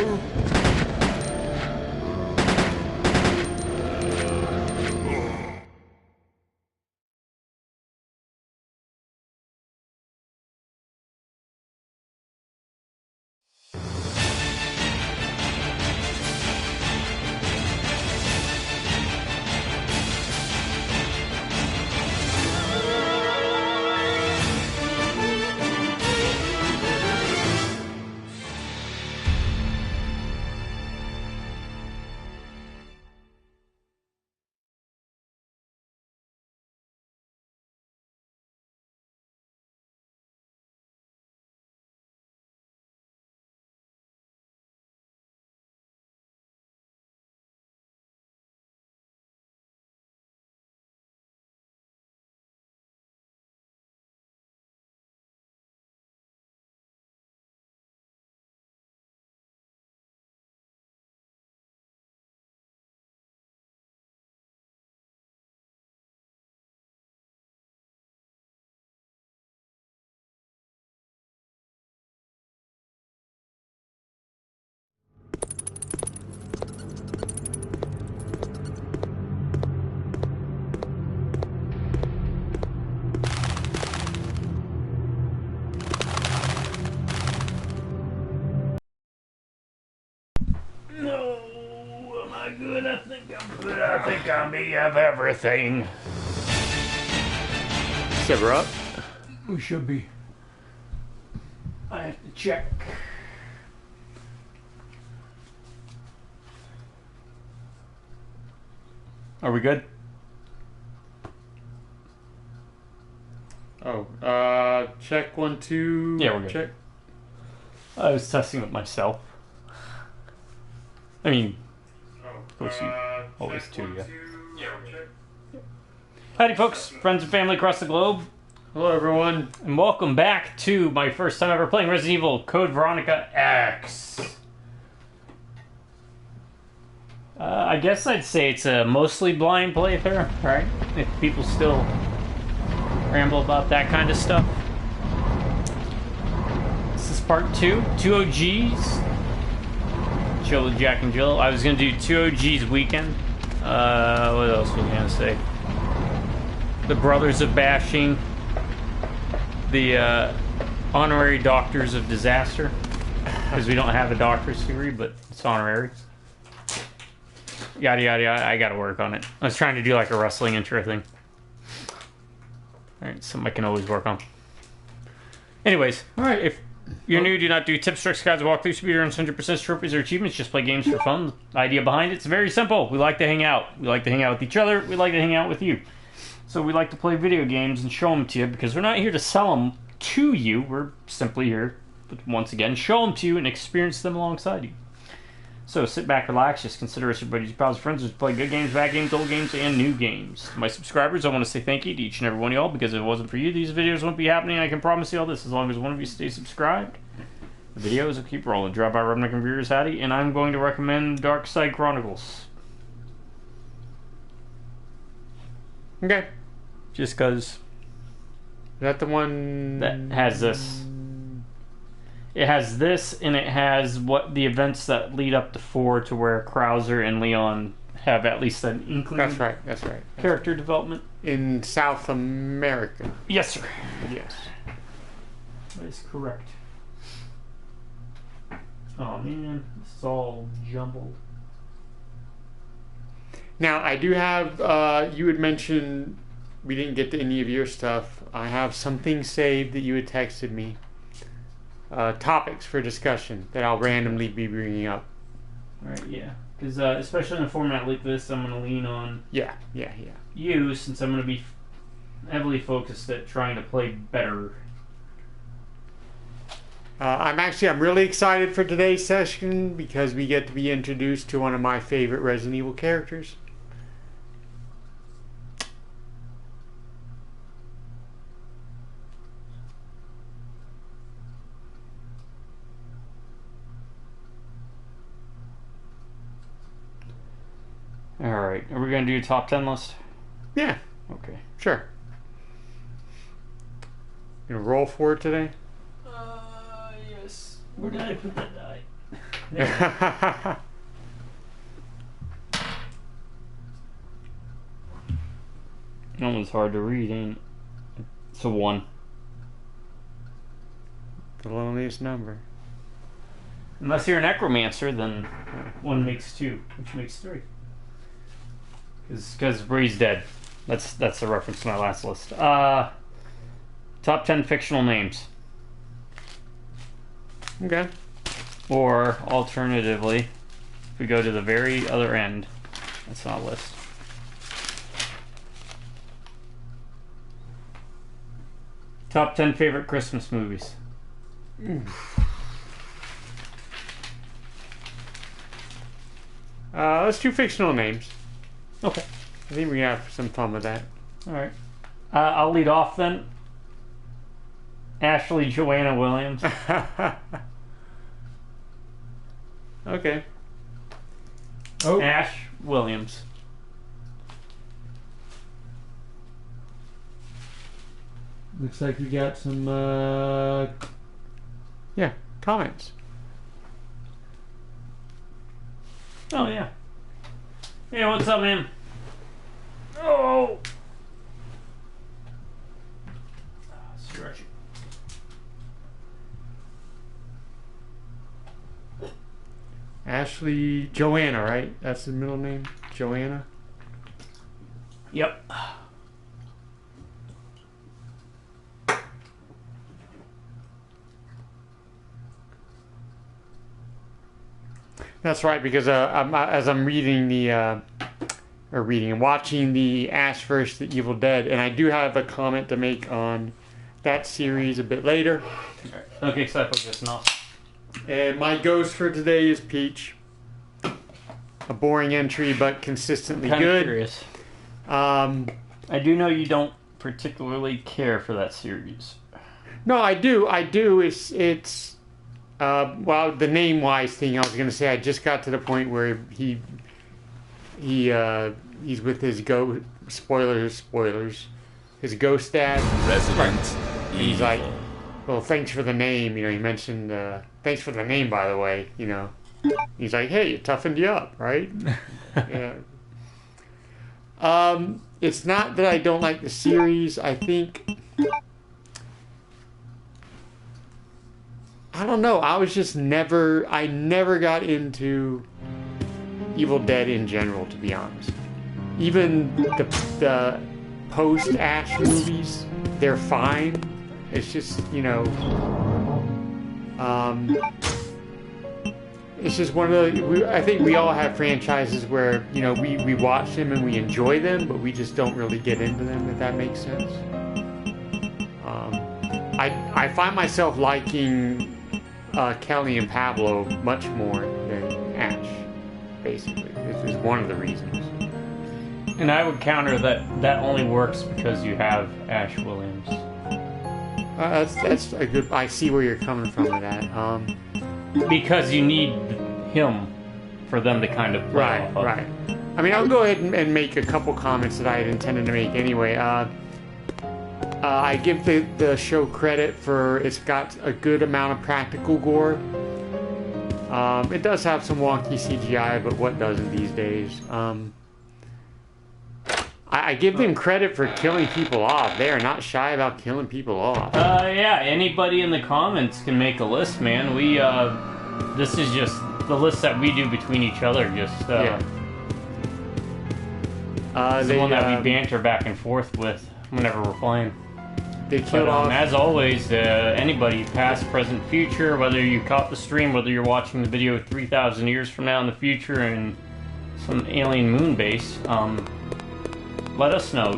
No, am I good? I think I'm good. I think I may have everything. So we're up? We should be. I have to check. Are we good? Oh, check 1, 2. Yeah, we're good. Check. I was testing with myself. I mean, of course you always do, yeah. Yeah, we're check. Howdy folks, friends and family across the globe. Hello everyone. And welcome back to my first time ever playing Resident Evil Code Veronica X. I guess I'd say it's a mostly blind playthrough, right? If people still ramble about that kind of stuff. This is part 2. 2 OGs. Chill with Jack and Jill. I was going to do 2 OGs weekend. What else was I going to say? The Brothers of Bashing. The honorary Doctors of Disaster. Because we don't have a doctor's degree, but it's honorary. Yada yada yada. I gotta work on it. I was trying to do like a wrestling intro thing. Alright, something I can always work on. Anyways, alright, if you're new, do not do tips, tricks, guides, walkthroughs, speedruns, 100% trophies, or achievements. Just play games for fun. The idea behind it's very simple. We like to hang out. We like to hang out with each other. We like to hang out with you. So we like to play video games and show them to you because we're not here to sell them to you. We're simply here to, once again, show them to you and experience them alongside you. So sit back, relax, just consider us your buddies, pals, friends who play good games, bad games, old games, and new games. To my subscribers, I want to say thank you to each and every one of y'all, because if it wasn't for you, these videos wouldn't be happening. I can promise you all this, as long as one of you stays subscribed, the videos will keep rolling. Drop by Revenant and Viewers Hattie, and I'm going to recommend Dark Side Chronicles. Okay. Just because... Is that the one... that has this. It has this, and it has what the events that lead up to 4, to where Krauser and Leon have at least an inkling. That's right. Character development. In South America. Yes, sir. Yes. That is correct. Oh, man. This is all jumbled. Now, I do have, you had mentioned we didn't get to any of your stuff. I have something saved that you had texted me. Topics for discussion that I'll randomly be bringing up. Alright, yeah. Because especially in a format like this, I'm going to lean on Yeah. you, since I'm going to be heavily focused at trying to play better. I'm really excited for today's session because we get to be introduced to one of my favorite Resident Evil characters. Alright, are we going to do a top 10 list? Yeah, Okay. sure. You gonna roll for it today? Yes. Where did I put that die? That one's hard to read, ain't it? It's a 1. The loneliest number. Unless you're a necromancer, then 1 makes 2, which makes 3. Because Bree's dead. That's the reference to my last list. Top 10 fictional names. Okay. Or, alternatively, if we go to the very other end, that's not a list. Top 10 favorite Christmas movies. Let's do fictional names. Okay. I think we can have some fun with that. Alright. I'll lead off then. Ashley Joanna Williams. Okay. Oh, Ash Williams. looks like we got some. Yeah, comments. Oh, yeah. Hey, what's up, man? Oh! Stretch it. Ashley Joanna, right? That's the middle name? Joanna? Yep. That's right, because as I'm reading watching the Ash vs. the Evil Dead, and I do have a comment to make on that series a bit later. Okay, so I focus now. And my ghost for today is Peach. A boring entry, but consistently Kind of good. curious. Um, I do know you don't particularly care for that series. no, I do. It's well, the name-wise thing I was going to say, I just got to the point where he's with his ghost. Spoilers. His ghost dad. Resident And he's like, well, thanks for the name. You know, he mentioned, thanks for the name, by the way. You know, he's like, hey, it toughened you up, right? Yeah. It's not that I don't like the series. I think, I don't know. I never got into Evil Dead in general, to be honest. Even the post-Ash movies, they're fine. It's just, you know, it's just one of the, I think we all have franchises where, you know, we watch them and we enjoy them, but we just don't really get into them, if that makes sense. I find myself liking Kelly and Pablo much more than Ash, basically. This is one of the reasons. And I would counter that only works because you have Ash Williams. That's a good. I see where you're coming from with that. Because you need him for them to kind of play Right, off of. right. I mean, I'll go ahead and make a couple comments that I had intended to make anyway. I give the show credit for it's got a good amount of practical gore. It does have some wonky CGI, but what doesn't these days? I give them credit for killing people off. They are not shy about killing people off. Yeah, anybody in the comments can make a list, man. We, this is just the list that we do between each other, just, Yeah. it's the one that we banter back and forth with whenever we're playing. They killed But, off. as always, anybody, past, present, future, whether you caught the stream, whether you're watching the video 3,000 years from now in the future in some alien moon base, let us know.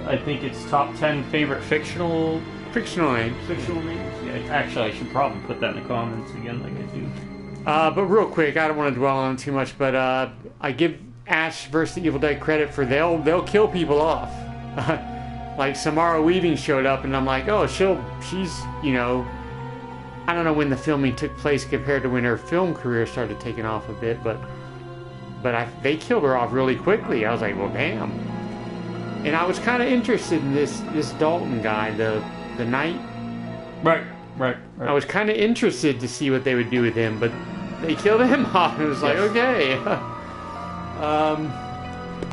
I think it's top 10 favorite fictional names. names. Yeah, actually, I should probably put that in the comments again, like I do. But real quick, I don't want to dwell on it too much, but I give Ash vs. the Evil Dead credit for they'll kill people off. Like Samara Weaving showed up, and I'm like, oh, she's, you know, I don't know when the filming took place compared to when her film career started taking off a bit, but they killed her off really quickly. I was like, well, damn. And I was kind of interested in this Dalton guy, the knight. Right. I was kind of interested to see what they would do with him, but They killed him off. It was like, Yes. okay.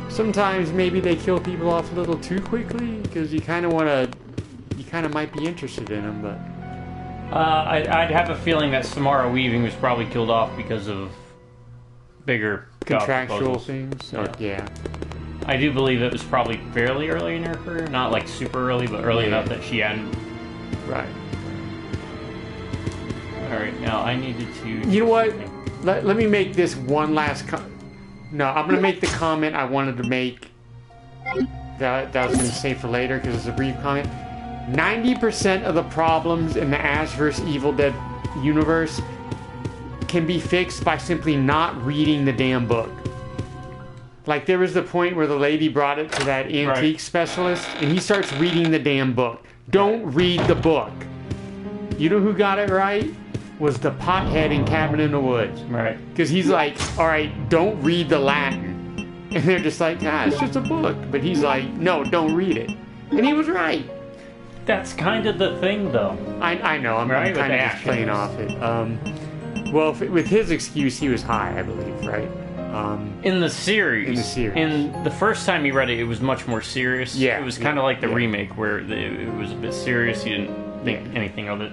Sometimes maybe they kill people off a little too quickly because you kind of might be interested in them, but I'd have a feeling that Samara Weaving was probably killed off because of bigger job contractual proposals. things. Yeah. Oh, yeah. I do believe it was probably fairly early in her career. Not like super early, but early Yeah. enough that she hadn't. Right. Alright, now I needed to... You know what? Let me make this one last No, I'm going to make the comment I wanted to make that I was going to save for later because it's a brief comment. 90% of the problems in the Ash vs. Evil Dead universe can be fixed by simply not reading the damn book. Like, there was the point where the lady brought it to that antique specialist, and he starts reading the damn book. Don't read the book. You know who got it right? Was the pothead in Cabin in the Woods. Right. Because he's like, all right, don't read the Latin. And they're just like, it's just a book. But he's like, no, don't read it. And he was right. That's kind of the thing, though. I know, I'm Right, kind with of just playing off it. Well, with his excuse, he was high, I believe, right? In the series. In the series. In the first time you read it, it was much more serious. Yeah, It was kind of like the yeah. remake, where it was a bit serious. You didn't think anything of it.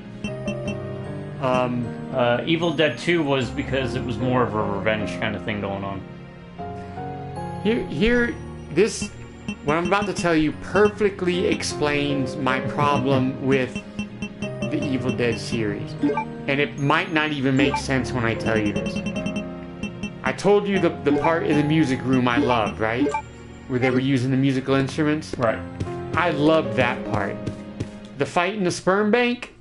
Evil Dead 2 was because it was more of a revenge kind of thing going on. This, what I'm about to tell you perfectly explains my problem with the Evil Dead series. And it might not even make sense when I tell you this. I told you the part in the music room I loved, right? Where they were using the musical instruments. Right. I loved that part. The fight in the sperm bank,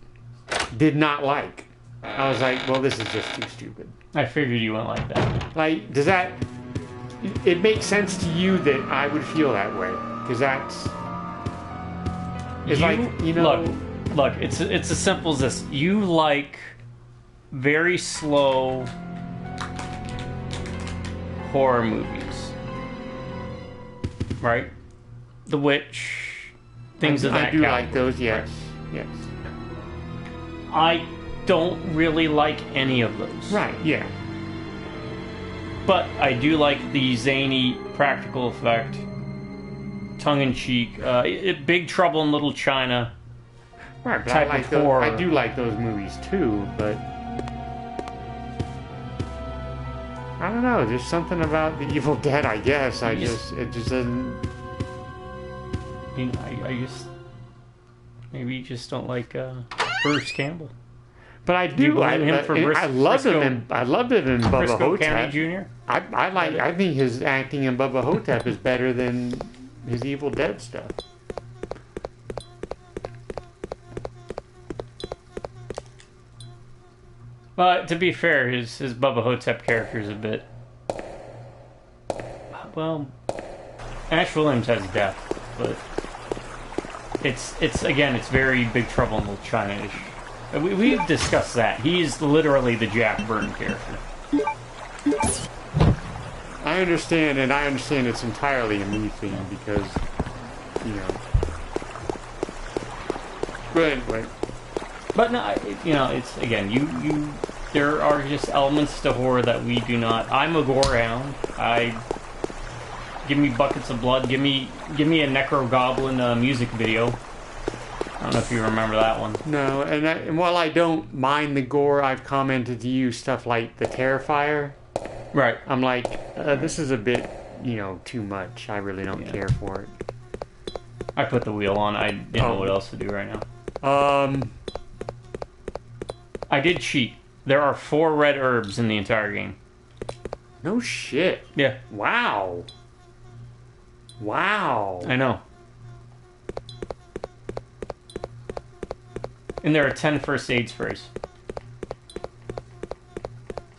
did not like. I was like, well, this is just too stupid. I figured you went like that. Like, does that... It makes sense to you that I would feel that way. Because that's... It's like, you know... Look, it's as simple as this. You like very slow horror movies. Right? The Witch, things of that I do caliber. like those, yes. Yes. I don't really like any of those. Right, yeah. But I do like the zany practical effect, tongue-in-cheek, Big Trouble in Little China. Right, but type I like of those, horror. I do like those movies too, but... I don't know, there's something about the Evil Dead, I guess. It just doesn't... I mean, I just... Maybe you just don't like Bruce Campbell. But I do. blame him for I loved Briscoe- him. I loved it in Bubba Briscoe County Hotep. Jr.? I think his acting in Bubba Hotep is better than his Evil Dead stuff. But to be fair, his Bubba Hotep character is a bit... Well, Ash Williams has depth, but it's again, it's very Big Trouble in Little China-ish. We've discussed that. He's literally the Jack Burton character. I understand, and I understand it's entirely a me thing because, you know. But anyway. But no, it's again, you. There are just elements to horror that we do not. I'm a gore hound. Give me buckets of blood. Give me a Necro Goblin music video. I don't know if you remember that one. No, and while I don't mind the gore, I've commented to you stuff like the Terrifier. Right. I'm like, this is a bit, too much. I really don't care for it. I put the wheel on. I didn't know what else to do right now. I did cheat. There are 4 red herbs in the entire game. No shit. Yeah. Wow. I know. And there are 10 first aid sprays.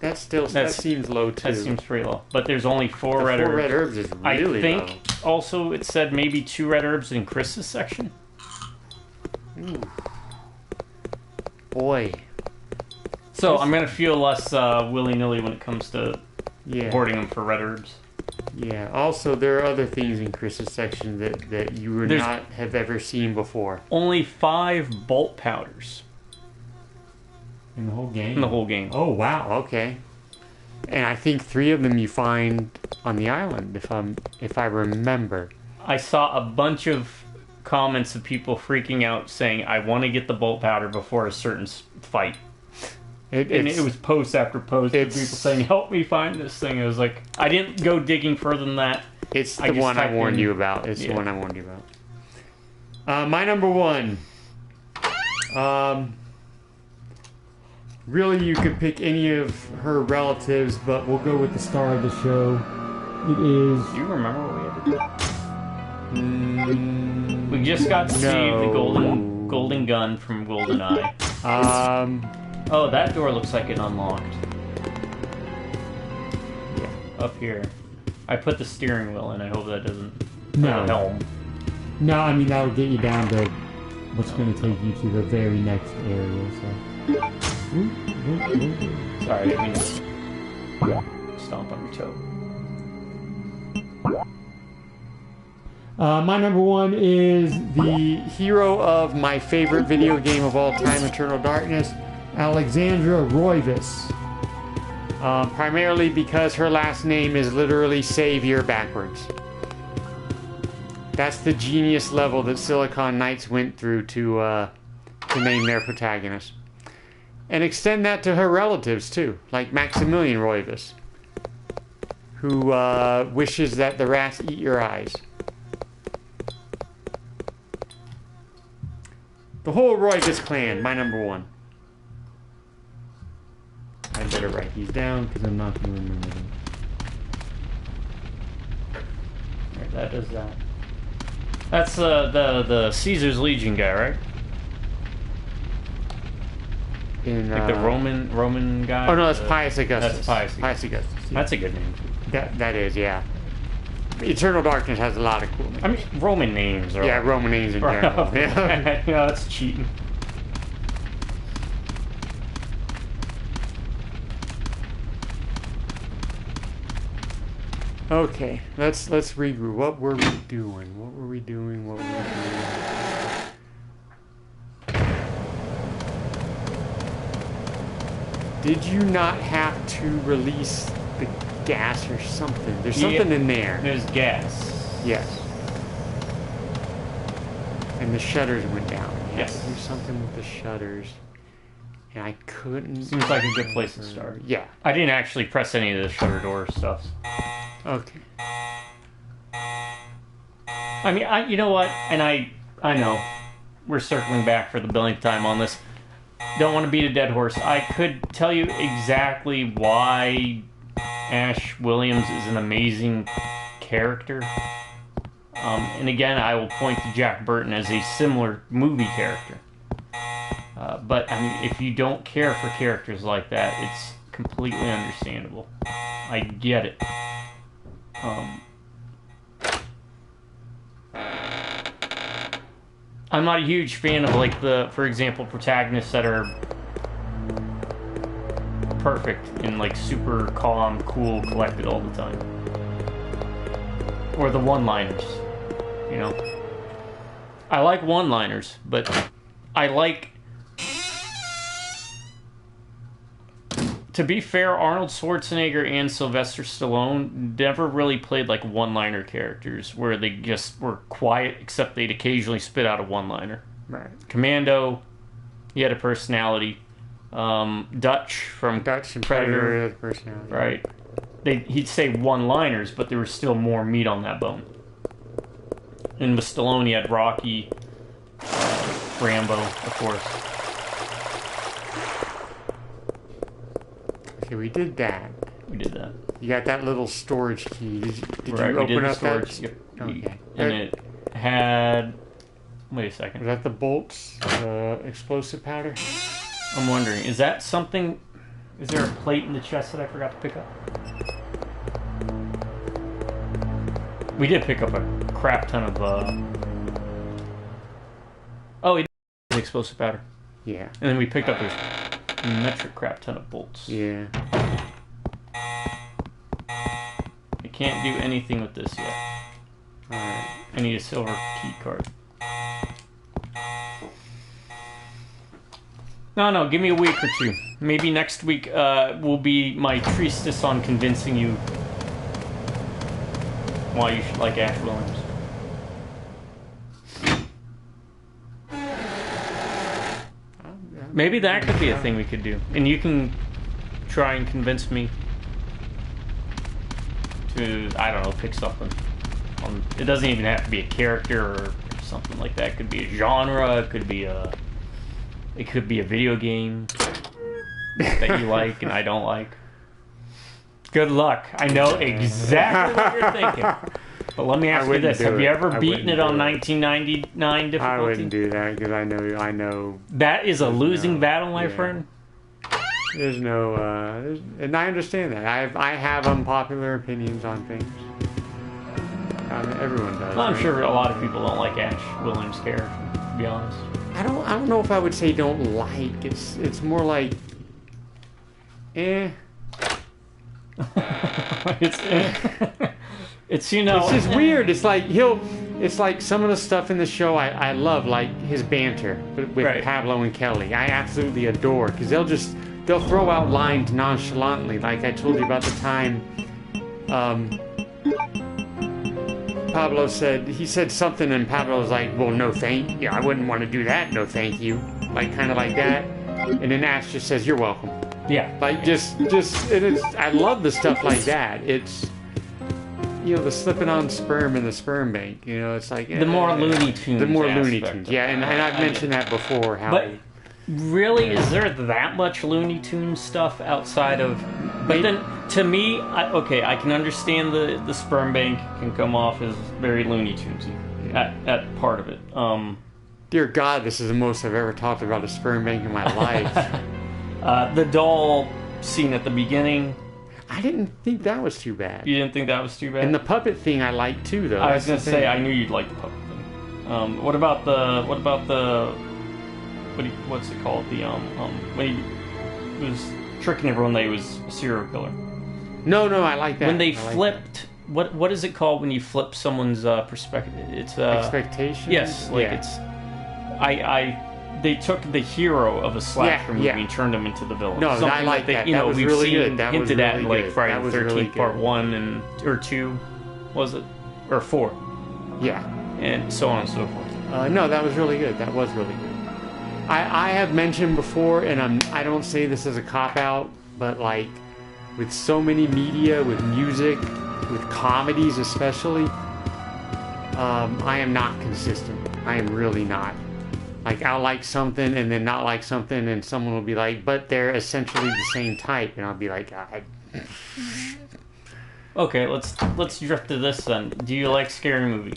That seems low too. That seems pretty low. But there's only 4 red 4 herbs. red herbs is really I think also it said maybe 2 red herbs in Chris's section. Ooh. Boy. So I'm going to feel less willy-nilly when it comes to Yeah. hoarding them for red herbs. Yeah. Also, there are other things in Chris's section that you would not have ever seen before. Only 5 bolt powders In the whole game? in the whole game. Oh, wow. Okay. And I think 3 of them you find on the island, if I remember. I saw a bunch of comments of people freaking out saying, I want to get the bolt powder before a certain fight. And it was post after post of people saying, help me find this thing. It was like, I didn't go digging further than that. It's the one I warned you about. It's the one I warned you about. My number 1. Really, you could pick any of her relatives, but we'll go with the star of the show. It is... Do you remember what we had to do? We just got to see the golden gun from GoldenEye. Oh, that door looks like it unlocked. Yeah. Up here. I put the steering wheel in. I hope that doesn't... No. Helm. No, I mean, that'll get you down to what's going to take you to the very next area, so... Sorry, I didn't mean to stomp on your toe. My number 1 is The hero of my favorite video game of all time, Eternal Darkness, Alexandra Roivas. primarily because her last name is literally Savior backwards. That's the genius level that Silicon Knights went through to name their protagonist. And extend that to her relatives, too, like Maximilian Roivas, who wishes that the rats eat your eyes. The whole Roivas clan, my number 1. I better write these down, because I'm not going to remember them. Alright, that does that. That's the Caesar's Legion guy, right? Like the Roman guy? Oh no, that's Pius Augustus. That's Pius Augustus. Yeah. That's a good name. That is, yeah. Eternal Darkness has a lot of cool names. I mean, Roman names are... Yeah, Roman names in general. Yeah. Yeah, that's cheating. Okay, let's regroup. What were we doing? Did you not have to release the gas or something? There's something in there. There's gas. Yes. And the shutters went down. Yes. Do something with the shutters. And I couldn't... Seems like a good place to start. Yeah. I didn't actually press any of the shutter door stuff. Okay. I mean, you know what? And I know we're circling back for the billionth time on this. Don't want to beat a dead horse. I could tell you exactly why Ash Williams is an amazing character. And again, I will point to Jack Burton as a similar movie character. But, I mean, if you don't care for characters like that, it's completely understandable. I get it. I'm not a huge fan of, like, for example, protagonists that are perfect and, like, super calm, cool, collected all the time. Or the one-liners, you know? I like one-liners, but I like... To be fair, Arnold Schwarzenegger and Sylvester Stallone never really played like one-liner characters where they just were quiet, except they'd occasionally spit out a one-liner. Right. Commando, he had a personality. Dutch from and Predator had a personality. Right. He'd say one-liners, but there was still more meat on that bone. And with Stallone, he had Rocky, Rambo, of course. Okay, we did that. We did that. You got that little storage key. Did Right, you open up that? Yep. Okay. And it had... Wait a second. Was that the bolts? Explosive powder? I'm wondering, is that something... Is there a plate in the chest that I forgot to pick up? We did pick up a crap ton of... Oh, it is explosive powder. Yeah. And then we picked up this metric crap ton of bolts. Yeah. I can't do anything with this yet. Alright. I need a silver key card. No, give me a week or two. Maybe next week will be my treatise on convincing you why you should like Ash Williams. Maybe that could be a thing we could do. And you can try and convince me to, I don't know, pick something. It doesn't even have to be a character or something like that. It could be a genre. It could be a video game that you like and I don't like. Good luck. I know exactly what you're thinking. But let me ask you this. Have you ever beaten it on 1999 difficulty? I wouldn't do that because I know. That is a losing battle, my friend. There's no, and I understand that. I have unpopular opinions on things. Everyone does. Well, I'm sure a lot of people don't like Ash Williams' character, to be honest. I don't know if I would say don't like. It's more like, eh. It's you know. It's just weird. It's like It's like some of the stuff in the show I love, like his banter with Pablo and Kelly. I absolutely adore because they'll throw out lines nonchalantly, like I told you about the time. Pablo said something, and Pablo was like, "Well, no thank you. I wouldn't want to do that. No thank you." Like kind of like that. And then Ash just says, "You're welcome." Yeah. Like just I love the stuff like that. It's the slipping on sperm in the sperm bank. It's like the more Looney Tunes. The more Looney Tunes. Yeah, and I've mentioned that before. But really, is there that much Looney Tunes stuff outside of? But then, to me, I can understand the sperm bank can come off as very Looney Tunesy at part of it. Dear God, this is the most I've ever talked about a sperm bank in my life. The doll scene at the beginning. I didn't think that was too bad. You didn't think that was too bad? And the puppet thing I liked too, though. I was going to say, I knew you'd like the puppet thing. What about the what's it called? The when he was tricking everyone that he was a serial killer. No, I like that. When they flipped, what is it called when you flip someone's perspective? It's expectation. Yes, it's they took the hero of a slasher movie and turned him into the villain. No, I like that. That was we've really seen good. That was hinted really at in like good. Friday the 13th really Part 1 or 2, was it? Or 4. Yeah. And so on and so forth. No, that was really good. That was really good. I have mentioned before, and I don't say this as a cop-out, but like with so many media, with music, with comedies especially, I am not consistent. I am really not. Like, I'll like something and then not like something, and someone will be like, but they're essentially the same type, and I'll be like, Okay, let's drift to this then. Do you like Scary Movie?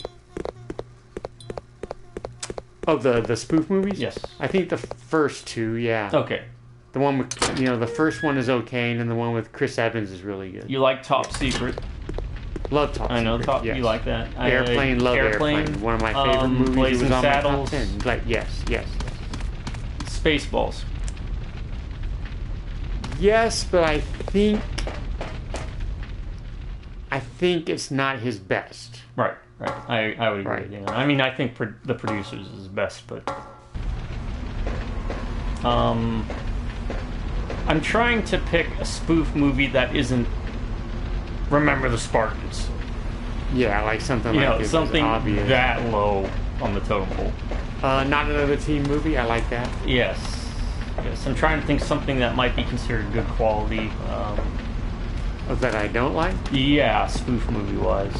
Oh, the spoof movies? Yes. I think the first two, yeah. Okay. The one with, the first one is okay, and then the one with Chris Evans is really good. You like Top Secret? Love Top Secret. I know, yes. You like that. Airplane, love Airplane. One of my favorite movies. Blazing was on Saddles. my top 10. Like, yes. Spaceballs. Yes, but I think it's not his best. Right. I would agree. Right. Yeah. I mean, I think the producers is best, but I'm trying to pick a spoof movie that isn't Remember the Spartans. Yeah, like something like something obvious. That low on the totem pole. Not Another Teen Movie. I like that. Yes. I'm trying to think something that might be considered good quality. That I don't like? Yeah, spoof movie wise.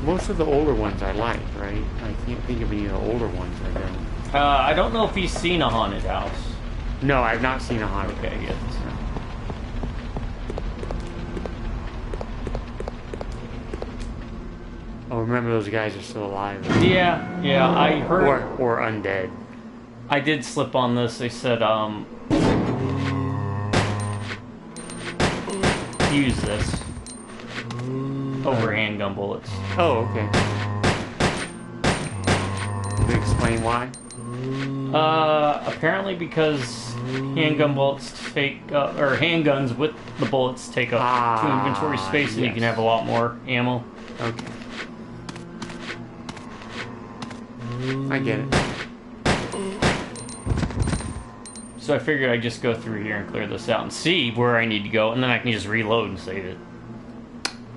Most of the older ones I like, right? I can't think of any of the older ones I don't. I don't know if he's seen A Haunted House. No, I've not seen A Haunted House. Okay, yes. Oh, remember those guys are still alive. Yeah, I heard. Or undead. I did slip on this. They said, use this over handgun bullets. Oh, okay. Can you explain why? Apparently because handgun bullets or handguns with the bullets take up 2 inventory space, and you can have a lot more ammo. Okay. I get it. So I figured I'd just go through here and clear this out and see where I need to go, and then I can just reload and save it.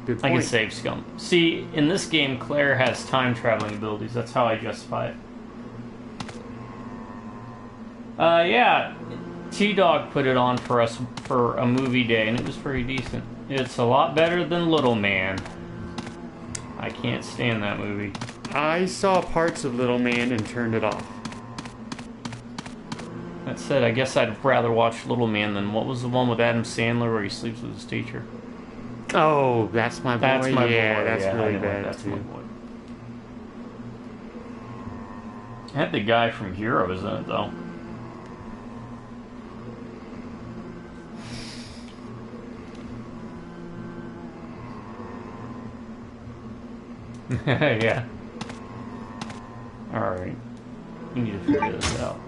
Good I point. can save scum. See, in this game, Claire has time traveling abilities. That's how I justify it. Yeah, T-Dog put it on for us for a movie day, and it was pretty decent. It's a lot better than Little Man. I can't stand that movie. I saw parts of Little Man and turned it off. That said, I guess I'd rather watch Little Man than what was the one with Adam Sandler where he sleeps with his teacher? Oh, That's My Boy. That's My Yeah, Boy. that's Yeah, really I know, bad That's too. My Boy. I had the guy from Heroes in it though. Yeah. Alright. We need to figure this out.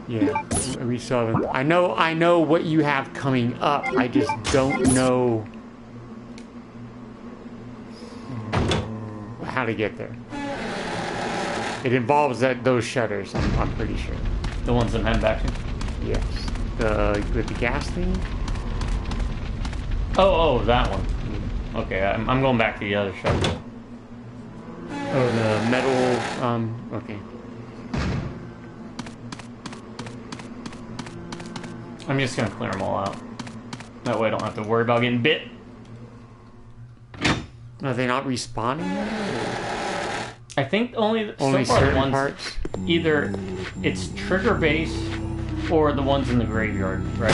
Yeah, we saw them. I know what you have coming up. I just don't know how to get there. It involves those shutters. I'm pretty sure. The ones I'm heading back to? Yes. With the gas thing. Oh, that one. Okay, I'm going back to the other shutters. Oh, the metal. Okay. I'm just gonna clear them all out. That way I don't have to worry about getting bit. Are they not respawning? I think only so far the certain ones parts. either it's trigger based or the ones in the graveyard, right?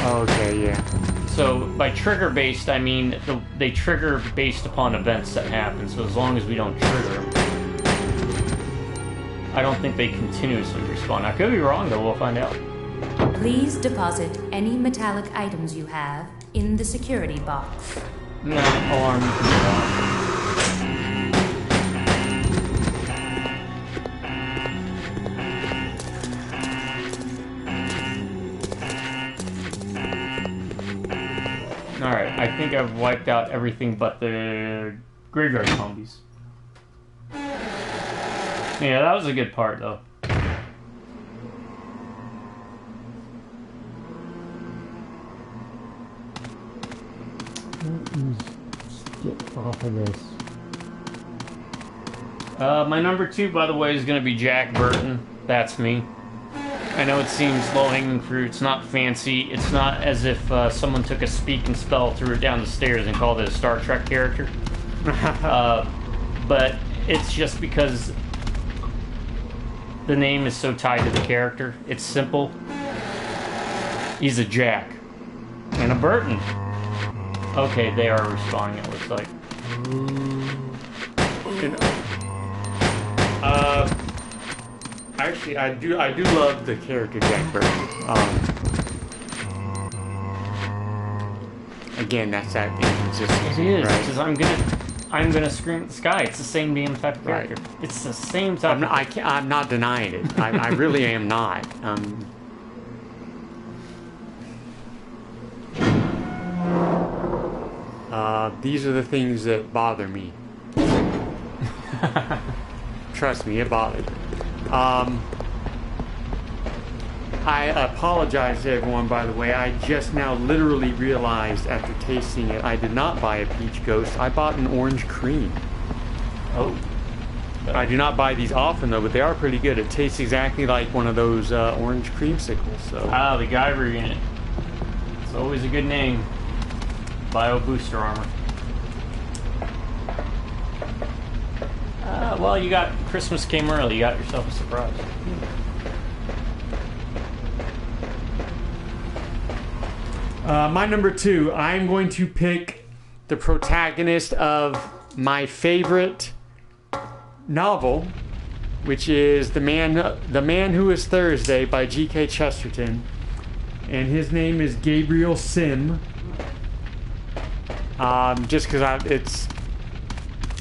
Okay, yeah. So by trigger based, I mean they trigger based upon events that happen. So as long as we don't trigger them, I don't think they continuously respawn. I could be wrong though. We'll find out. Please deposit any metallic items you have in the security box. No alarm. Alright, I think I've wiped out everything but the graveyard zombies. Yeah, that was a good part though. Skip off of this. My number 2, by the way, is going to be Jack Burton. That's me. I know it seems low-hanging fruit. It's not fancy. It's not as if someone took a speak and spell, threw it down the stairs, and called it a Star Trek character. But it's just because the name is so tied to the character. It's simple. He's a Jack. And a Burton. Okay, they are respawning, it looks like. Actually, I do love the character Jack Burton. Again, that's that inconsistency. It is, right? because I'm gonna scream at the sky. It's the same damn type of character. Right. It's the same type. I'm not denying it. I really am not. These are the things that bother me. Trust me, it bothers me. I apologize to everyone, by the way. I just now literally realized after tasting it, I did not buy a peach ghost. I bought an orange cream. Oh. I do not buy these often, though, but they are pretty good. It tastes exactly like one of those orange creamsicles. So. Ah, the Guyver unit. It's always a good name. Bio booster armor. Well, you got Christmas came early. You got yourself a surprise. My number 2, I'm going to pick the protagonist of my favorite novel, which is The Man Who Is Thursday by G.K. Chesterton. And his name is Gabriel Sim. Just because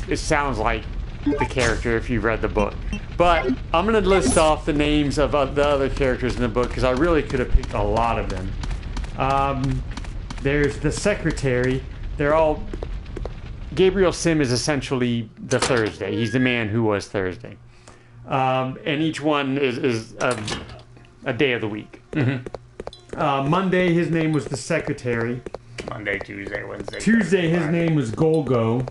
it sounds like the character if you've read the book. But I'm going to list off the names of the other characters in the book because I really could have picked a lot of them. There's the secretary. They're all Gabriel Sim is essentially the Thursday. He's the man who was Thursday. And each one is a day of the week. Monday, his name was the Secretary. Monday, Tuesday, Wednesday. Tuesday, his name was Golgo.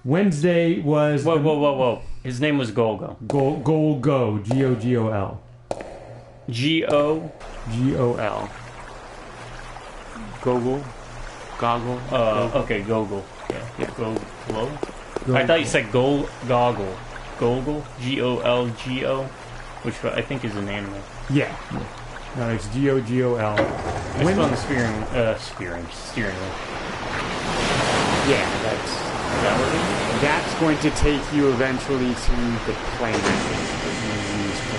Wednesday was... Whoa. His name was Golgo. Golgo. G-O-G-O-L. G-O... G-O-L. Gogol? Goggle? Okay, Gogol. Yeah. Gogol? Go- I thought you said Goggle. Gogol? G-O-L-G-O? Which I think is an animal. Yeah. No, it's G-O-G-O-L. It's on the steering wheel. Yeah, Is that what it is? that's going to take you eventually to the planet that you use for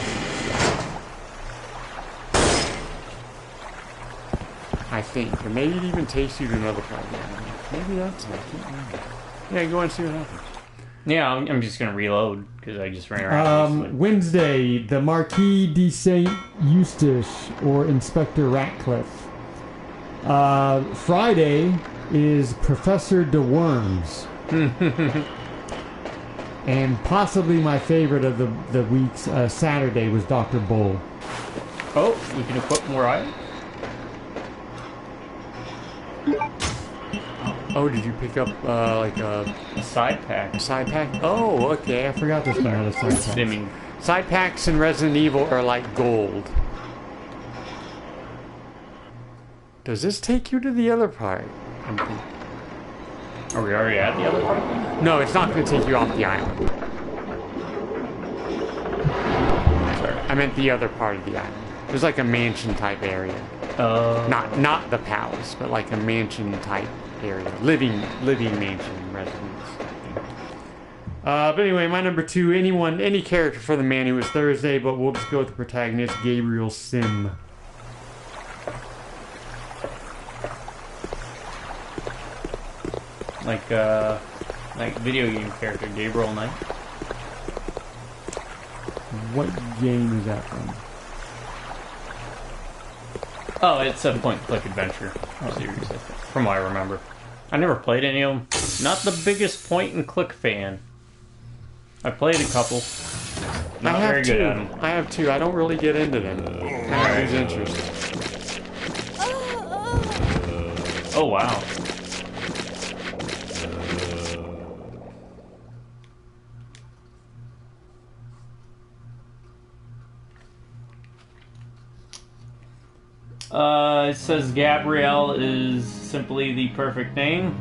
the I think. Or maybe it even takes you to another part of the island. Maybe that's it. I can't remember. Yeah, go and see what happens. Yeah, I'm just going to reload because I just ran around. Wednesday, the Marquis de Saint Eustache or Inspector Ratcliffe. Friday is Professor de Worms. And possibly my favorite of the week's Saturday was Dr. Bull. Oh, we can equip more items? Oh, did you pick up like A side pack. a side pack? Oh, okay. I forgot this one had a side pack. I mean, Side packs in Resident Evil are like gold. Does this take you to the other part? are we already at the other part? No, it's not going to take you off the island. Sorry. I meant the other part of the island. There's like a mansion type area. Not the palace, but like a mansion type area. Living mansion residence. But anyway, my number 2, any character for the man who was Thursday, but we'll just go with the protagonist, Gabriel Sim. Like video game character Gabriel Knight. What game is that from? Oh, it's a point-and-click adventure series, I think, from what I remember. I never played any of them. Not the biggest point-and-click fan. I played a couple. Not very good at them. I have 2. I don't really get into them. I lose interest. Oh, wow. It says Gabrielle is simply the perfect name.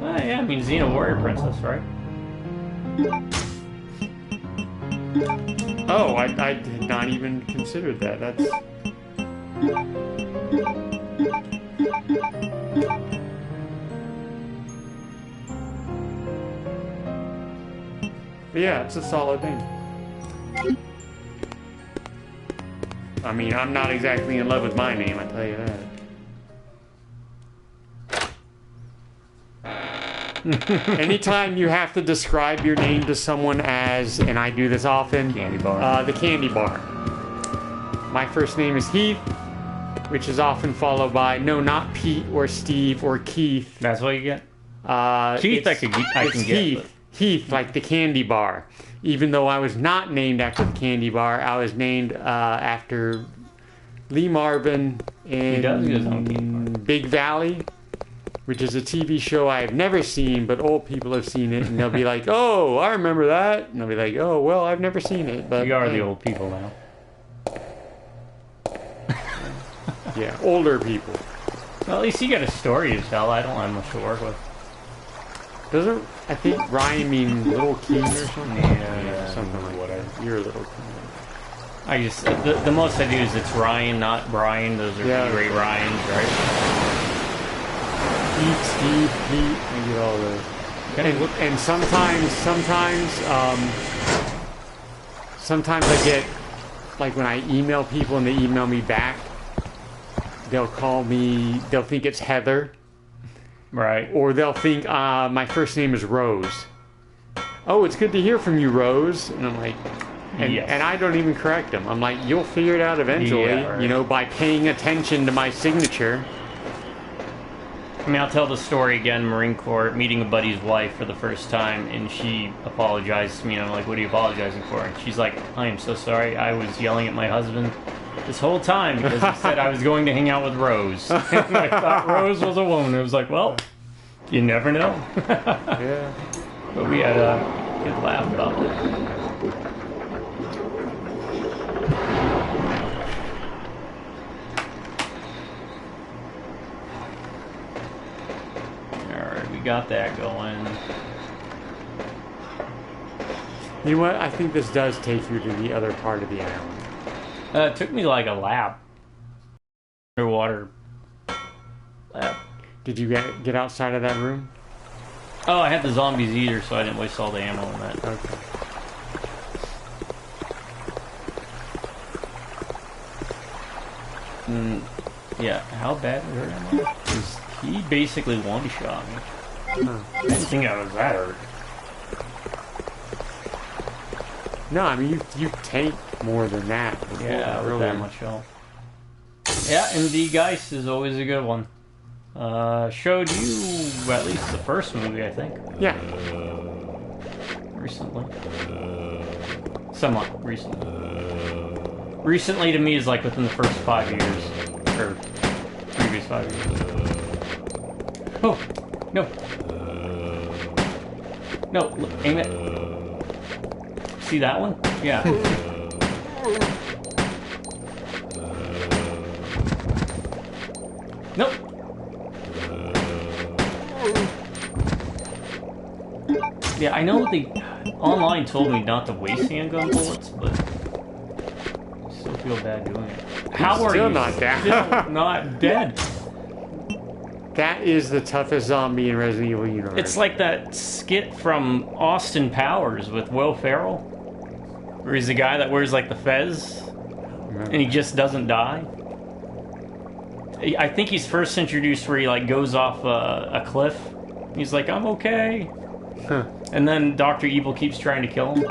Yeah, I mean Xena Warrior Princess, right? Oh, I had not even considered that. That's... But yeah, it's a solid name. I mean, I'm not exactly in love with my name, I tell you that. Anytime you have to describe your name to someone as, and I do this often, Candy bar. The candy bar. My first name is Heath, which is often followed by, no, not Pete or Steve or Keith. That's what you get? Keith, It's I can Heath. get. Heath, like the candy bar. Even though I was not named after the candy bar, I was named after Lee Marvin He does get his own candy in bar. Big Valley, which is a TV show I have never seen, but old people have seen it, and they'll be like, "Oh, I remember that," and I'll be like, "Oh, well, I've never seen it." But We are the old people now. yeah, older people. Well, at least you got a story to tell. I don't have much to work with. Doesn't I think Ryan mean little king or something? Yeah, something like whatever. that. You're a little king. I just the most I do is it's Ryan, not Brian. Those are great Ryans, right? Pete, Steve, Pete, I get all those. And sometimes I get, like when I email people and they email me back, they'll think it's Heather. Right. Or they'll think my first name is Rose. Oh, it's good to hear from you, Rose. And I'm like, and I don't even correct them. I'm like, you'll figure it out eventually, Yeah, right. by paying attention to my signature. I mean, I'll tell the story again. Marine Corps, meeting a buddy's wife for the first time, and she apologized to me. And I'm like, "What are you apologizing for?" And she's like, "I am so sorry. I was yelling at my husband this whole time because he said I was going to hang out with Rose." And I thought Rose was a woman. It was like, well, you never know. Yeah. But we had a good laugh about it. Got that going. You know what? I think this does take you to the other part of the island. It took me like a lap. Underwater lap. Did you get outside of that room? Oh, I had the zombies eater, so I didn't waste all the ammo on that. Okay. Yeah, how bad hurt am I? Because he basically one-shot me. Huh. I didn't think I was that hurt. No, I mean, you take more than that. Yeah, really. with that much health. Yeah, and the Geist is always a good one. Showed you at least the first movie, I think. Yeah. Recently. Somewhat recently. Recently to me is like within the first 5 years. Or previous 5 years. Oh! No! No, look, aim it. See that one? Yeah. Nope. Yeah, I know they online told me not to waste handgun bullets, but I still feel bad doing it. How are still you not dead? still not dead? That is the toughest zombie in Resident Evil universe. It's like that skit from Austin Powers with Will Ferrell, where he's the guy that wears like the fez, and he just doesn't die. I think he's first introduced where he like goes off a cliff. He's like, "I'm okay," and then Dr. Evil keeps trying to kill him.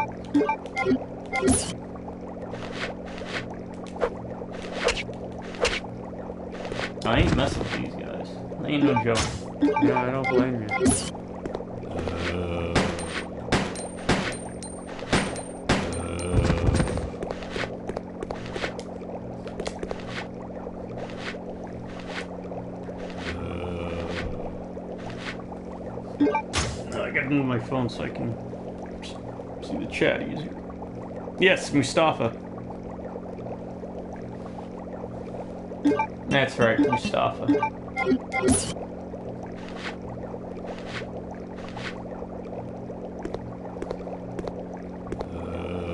I ain't messing with these guys. They ain't no joke. No, I don't blame you. I gotta move my phone so I can see the chat easier. Yes, Mustafa. That's right, Mustafa.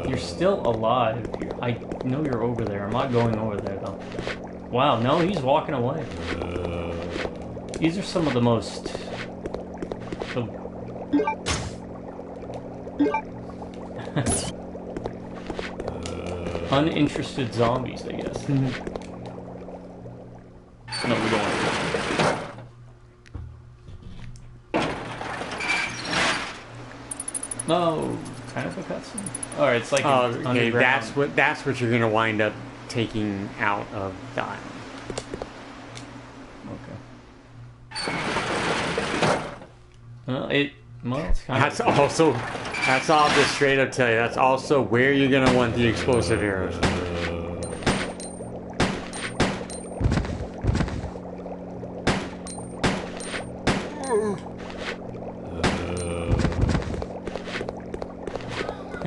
You're still alive. I know you're over there. I'm not going over there, though. Wow, no, he's walking away. These are some of the most... uninterested zombies, I guess. No, we're going. No, kind of a cutscene. Oh, it's like Okay, underground. that's what you're gonna wind up taking out of the island. Okay. Well, it's kind That's of. also, that's all just straight up tell you. That's also where you're gonna want the explosive arrows.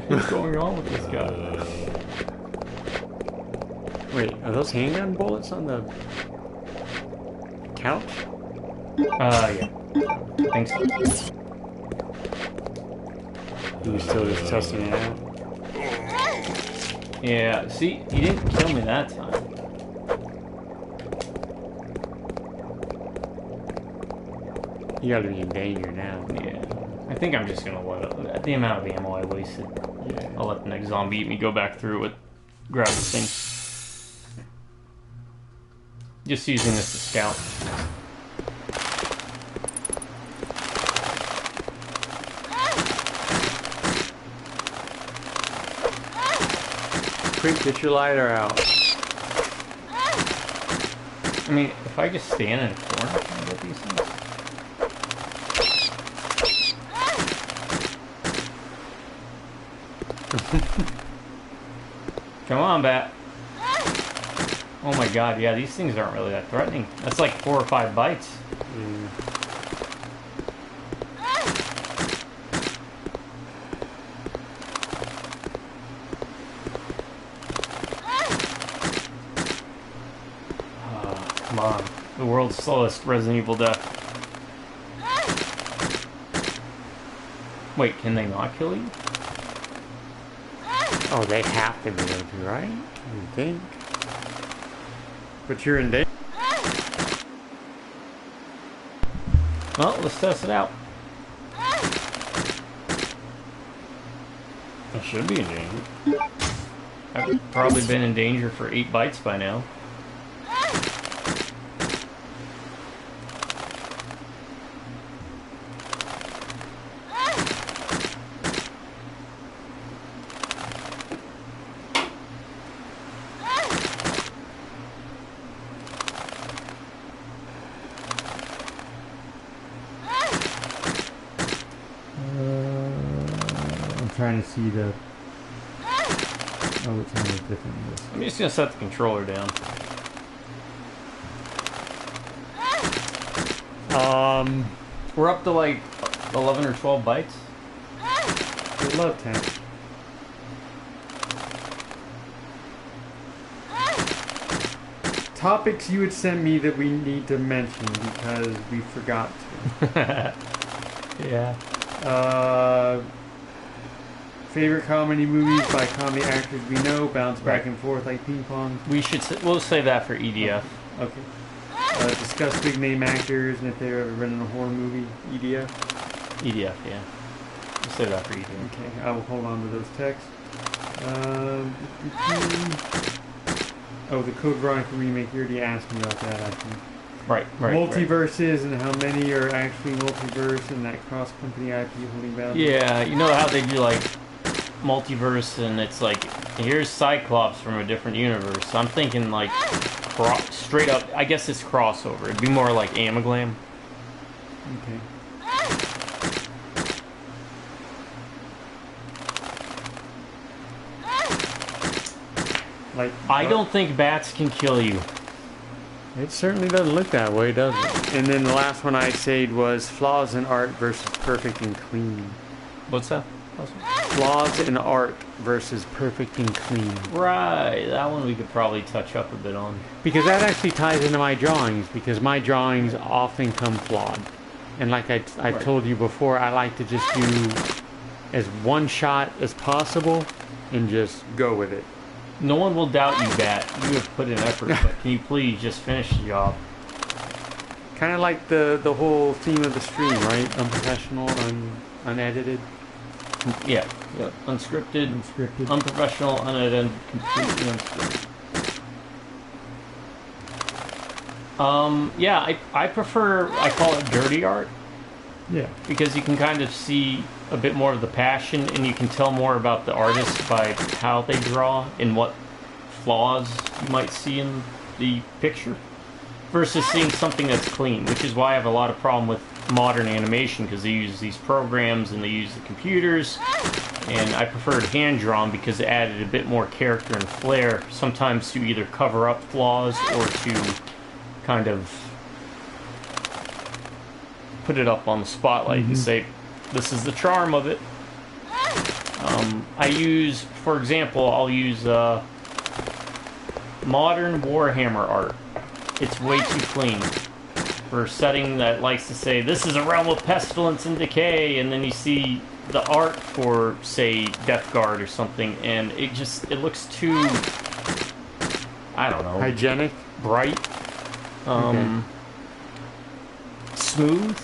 What's going on with this guy? Wait, are those handgun bullets on the couch? Yeah. I think so. You were still just testing it out? Yeah, see, he didn't kill me that time. You gotta be in danger now. Yeah. I think I'm just gonna let it. At the amount of ammo I wasted, Yeah. I'll let the next zombie eat me, go back through it, grab the thing. Just using this to scout. Quick, get your lighter out. I mean, if I just stand in a corner, can I get these things? Come on, bat. Oh my god, yeah, these things aren't really that threatening. That's like 4 or 5 bites. Come on. The world's slowest Resident Evil death. Wait, can they not kill you? Oh, they have to be able to, right? I think. But you're in danger. Well, let's test it out. I should be in danger. I've probably been in danger for 8 bites by now. Trying to see the. Oh, it's kind of different. I'm just gonna set the controller down. We're up to like 11 or 12 bites. Good luck, Tank. Topics you would send me that we need to mention because we forgot to. Yeah. Favorite comedy movies by comedy actors we know, bounce back and forth like ping pong. We'll save that for EDF. Okay. Discuss big name actors and if they've ever been in a horror movie. EDF. EDF, yeah. We'll save that for EDF. Okay, I will hold on to those texts. Oh, the Code Veronica remake. You already asked me about that, I think. Right. Multiverses and how many are actually multiverse and that cross-company IP holding bound. Yeah, you know how they do like multiverse and it's like, here's Cyclops from a different universe. I'm thinking like straight up, I guess it's crossover. It'd be more like Amaglam. Okay. Like, I don't think bats can kill you. It certainly doesn't look that way, does it? And then the last one I said was flaws in art versus perfect and clean. What's that? Flaws in art versus perfect and clean. Right, that one we could probably touch up a bit on. Because that actually ties into my drawings, because my drawings often come flawed. And like I Right. told you before, I like to just do as one shot as possible and just go with it. No one will doubt you, Bat. You have put in effort, but can you please just finish the job? Kind of like the whole theme of the stream, right? Unprofessional, unedited. Yeah. Unscripted, unprofessional, unedited, completely unscripted. Yeah, I prefer, I call it dirty art. Yeah. Because you can kind of see a bit more of the passion and you can tell more about the artist by how they draw and what flaws you might see in the picture versus seeing something that's clean, which is why I have a lot of problem with modern animation because they use these programs and they use the computers, and I preferred hand-drawn because it added a bit more character and flair, sometimes to either cover up flaws or to kind of put it up on the spotlight and say, this is the charm of it. I use, for example, I'll use modern Warhammer art. It's way too clean for a setting that likes to say, this is a realm of pestilence and decay, and then you see the art for, say, Death Guard or something, and it looks too, I don't know. Hygienic? Bright. Smooth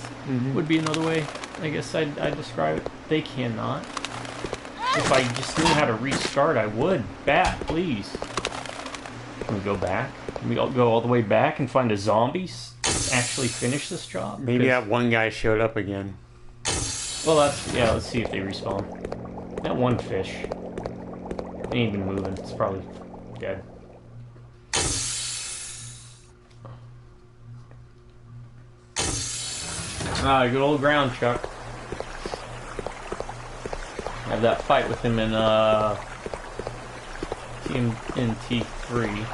would be another way, I guess I'd describe it. They cannot. If I just knew how to restart, I would. Bat, please. Can we go back? Can we go all the way back and find a zombie? Actually finish this job? Maybe that one guy showed up again. Well, let's see if they respawn. That one fish. It ain't even moving. It's probably dead. Ah, good old ground chuck. I have that fight with him in TMNT 3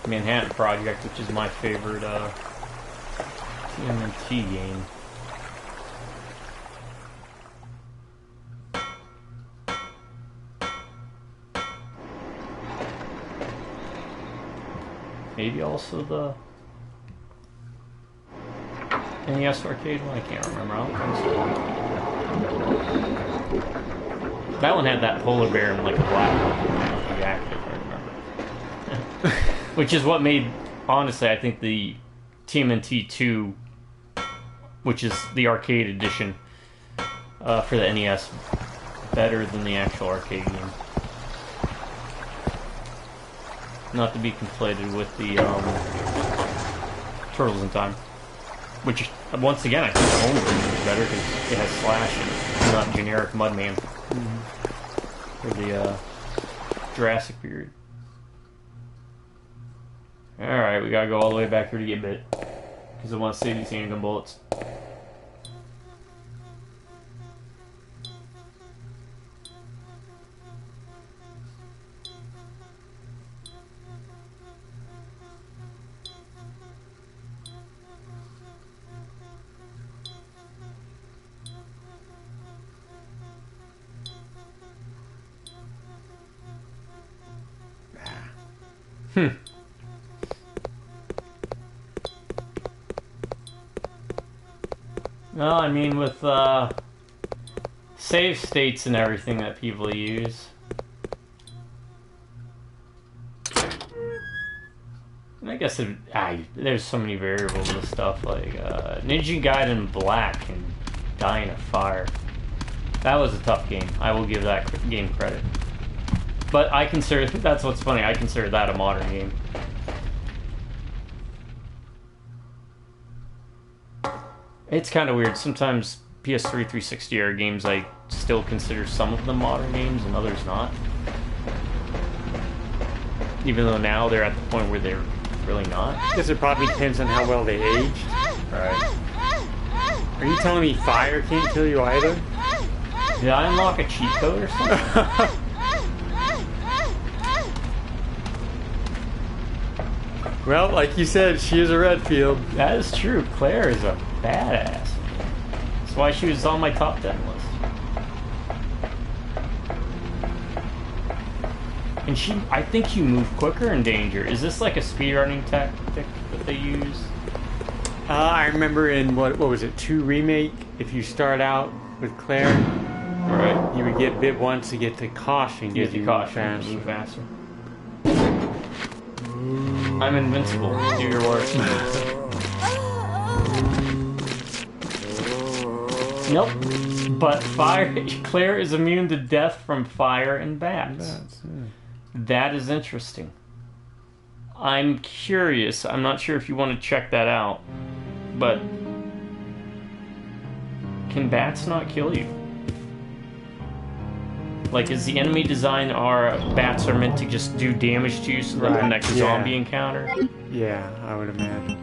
Manhattan Project, which is my favorite TMNT game. Maybe also the NES arcade one? I can't remember. I don't think so. That one had that polar bear in like a black jacket, if I remember. Which is what made, honestly, I think the TMNT 2, which is the arcade edition for the NES, better than the actual arcade game. Not to be conflated with the Turtles in Time, which once again I think the home version is better because it has Slash and it's not generic Mudman for the Jurassic period. All right, we gotta go all the way back here to get bit because I want to save these handgun bullets. Well, I mean, with save states and everything that people use, and I guess there's so many variables with stuff like Ninja Gaiden Black and Dying of Fire. That was a tough game. I will give that game credit. But I consider, that's what's funny, I consider that a modern game. It's kind of weird. Sometimes PS3 360 era games, I still consider some of them modern games and others not. Even though now they're at the point where they're really not. I guess it probably depends on how well they aged. Right. Are you telling me fire can't kill you either? Did I unlock a cheat code or something? Well, like you said, she is a Redfield. That is true. Claire is a badass. That's why she was on my top 10 list. And I think you move quicker in danger. Is this like a speedrunning tactic that they use? I remember in, what was it, 2 Remake, if you start out with Claire, Right. you would get bit once to get to caution. Get the caution. Move faster. I'm invincible. Do your work. Nope. But Claire is immune to death from fire and bats. That is interesting. I'm curious. I'm not sure if you want to check that out. But can bats not kill you? Like, is the enemy design bats are meant to just do damage to you so that the next zombie encounter? Yeah, I would imagine.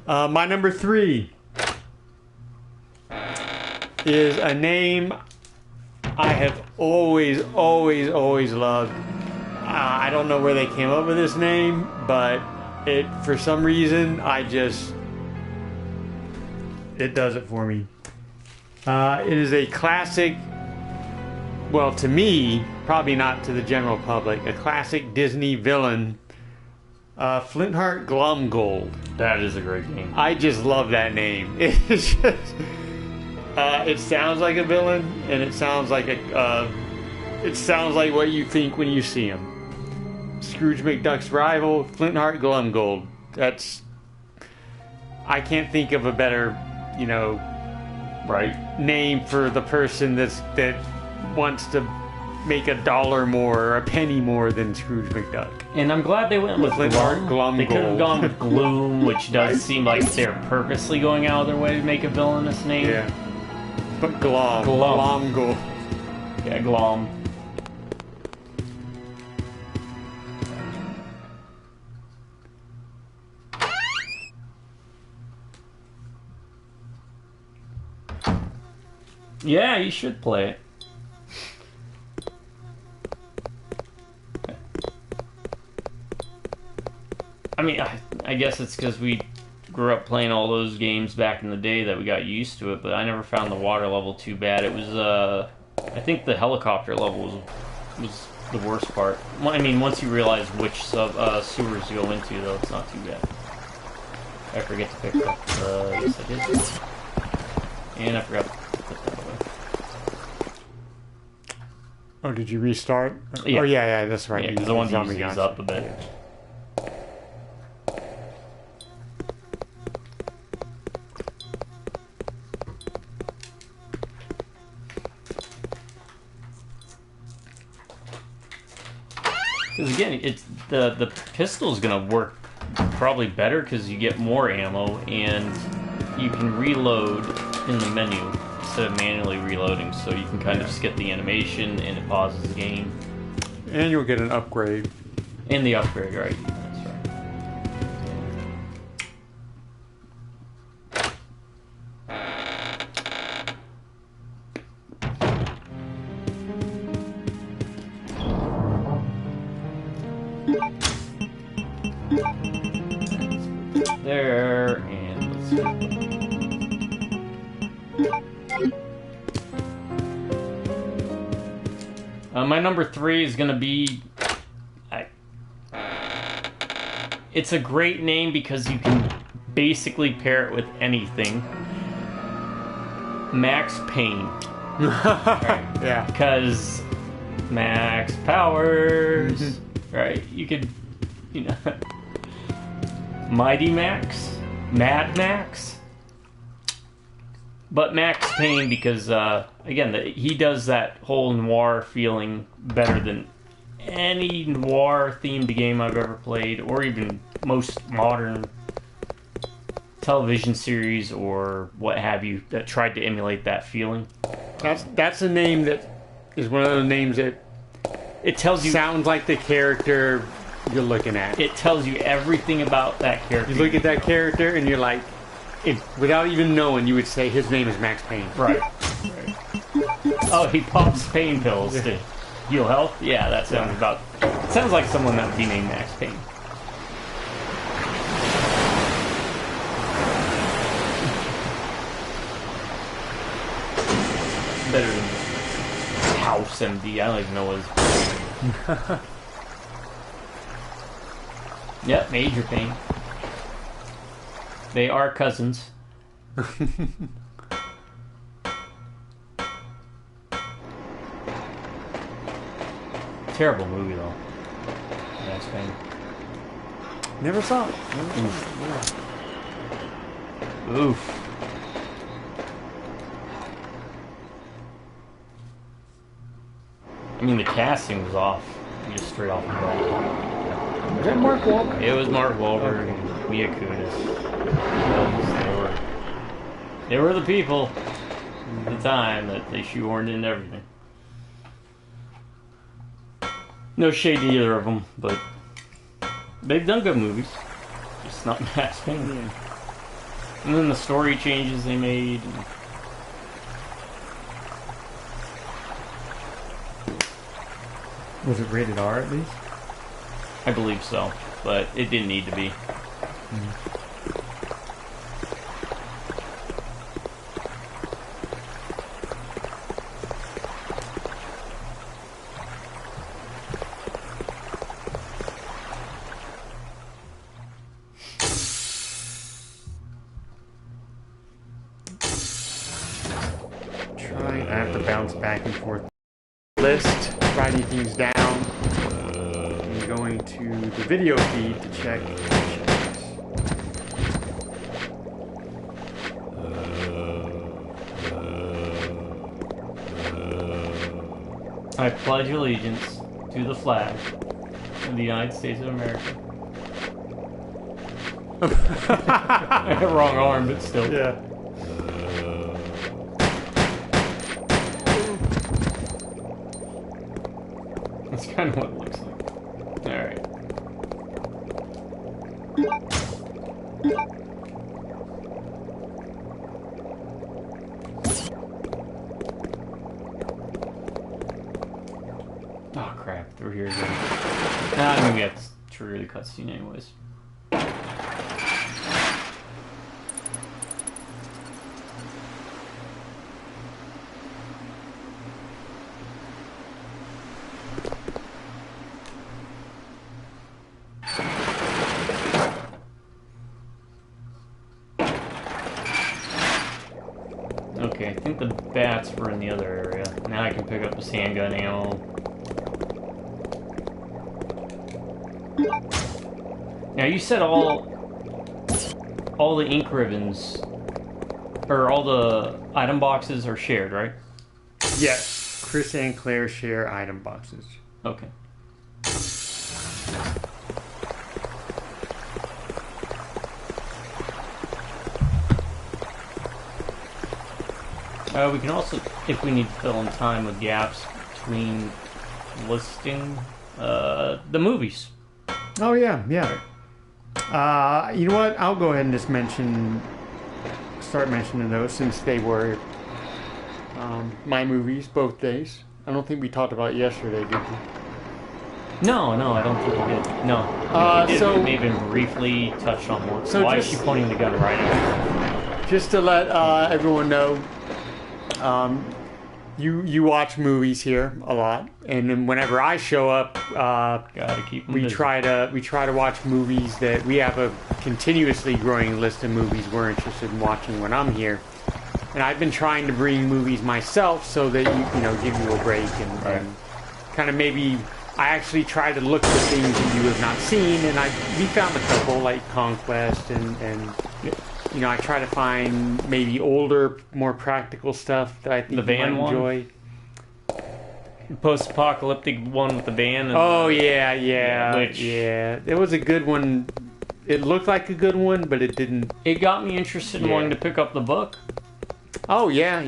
My number 3 is a name I have always loved. I don't know where they came up with this name, but for some reason, it does it for me. It is a classic, well, to me, probably not to the general public, a classic Disney villain, Flintheart Glumgold. That is a great game. I just love that name. It's just, it sounds like a villain, and it sounds like what you think when you see him. Scrooge McDuck's rival, Flintheart Glumgold. I can't think of a better, name for the person that wants to make $1 more or a penny more than Scrooge McDuck. And I'm glad they went with Glum. They could have gone with Gloom, which does seem like they're purposely going out of their way to make a villainous name. Yeah. But Glumgold. Yeah, Glom. Yeah, you should play it. I mean, I guess it's because we grew up playing all those games back in the day that we got used to it, but I never found the water level too bad. It was, I think the helicopter level was the worst part. I mean, once you realize which sewers you go into, though, it's not too bad. I forget to pick up the... Yes, I did. And I forgot to put that away. Oh, did you restart? Yeah. Oh, yeah, that's right. Yeah, You because I wanted to zombie use these guns. up a bit. Because again, it's the pistol's gonna work probably better because you get more ammo and you can reload in the menu instead of manually reloading, so you can kind of skip the animation and it pauses the game. And you'll get an upgrade. And the upgrade, right? That's right. There, and let's see. My number 3 is going to be... It's a great name because you can basically pair it with anything. Max Payne. Right. Yeah. Because max powers. Right? You could, you know... Mighty Max? Mad Max? But Max Payne because, again, he does that whole noir feeling better than any noir-themed game I've ever played, or even most modern television series or what have you that tried to emulate that feeling. That's a name that is one of those names that It tells you... sounds like the character you're looking at. It tells you everything about that character. You look at that character and you're like, without even knowing, you would say his name is Max Payne. Right. Oh, he pops pain pills to heal health? Yeah, that sounds about... Sounds like someone that would be named Max Payne. Better than House MD. I don't even know what his... Yep, Major Payne. They are cousins. Terrible movie, though. Max Payne. Never saw it. Oof. I mean, the casting was off. Just straight off the bat. Was that Mark Wahlberg? It was Mark Wahlberg and Mia Kunis. They were the people at the time that they shoehorned into everything. No shade to either of them, but they've done good movies. Just not Max Payne. Yeah. And then the story changes they made. And Was it rated R at least? I believe so, but it didn't need to be. I have to bounce back and forth. List, writing things down. I'm going to the video feed to check. I pledge allegiance to the flag of the United States of America. Wrong arm, but still. Yeah. That's kind of what it looks like. Alright. here again. Maybe that's trigger the cutscene anyways. Okay, I think the bats were in the other area. Now I can pick up this handgun ammo. Now you said all the ink ribbons, or all the item boxes are shared, right? Yes. Chris and Claire share item boxes. Okay. We can also, if we need to fill in time with gaps between listing the movies. Oh, yeah. You know what? I'll go ahead and just start mentioning those since they were my movies both days. I don't think we talked about it yesterday, did we? No, I don't think we did. No. We did maybe briefly touched on one. So why is she pointing the gun right at me? Just to let everyone know, you watch movies here a lot, and then whenever I show up, gotta keep them we busy. try to watch movies that we have a continuously growing list of movies we're interested in watching when I'm here. And I've been trying to bring movies myself so that you know give you a break and kind of maybe I actually try to look for things that you have not seen, and we found a couple like Conquest and you know I try to find maybe older, more practical stuff that I think The van you might enjoy. Post-apocalyptic one with the van. And It was a good one. It looked like a good one, but it didn't. It got me interested in wanting to pick up the book. Oh yeah.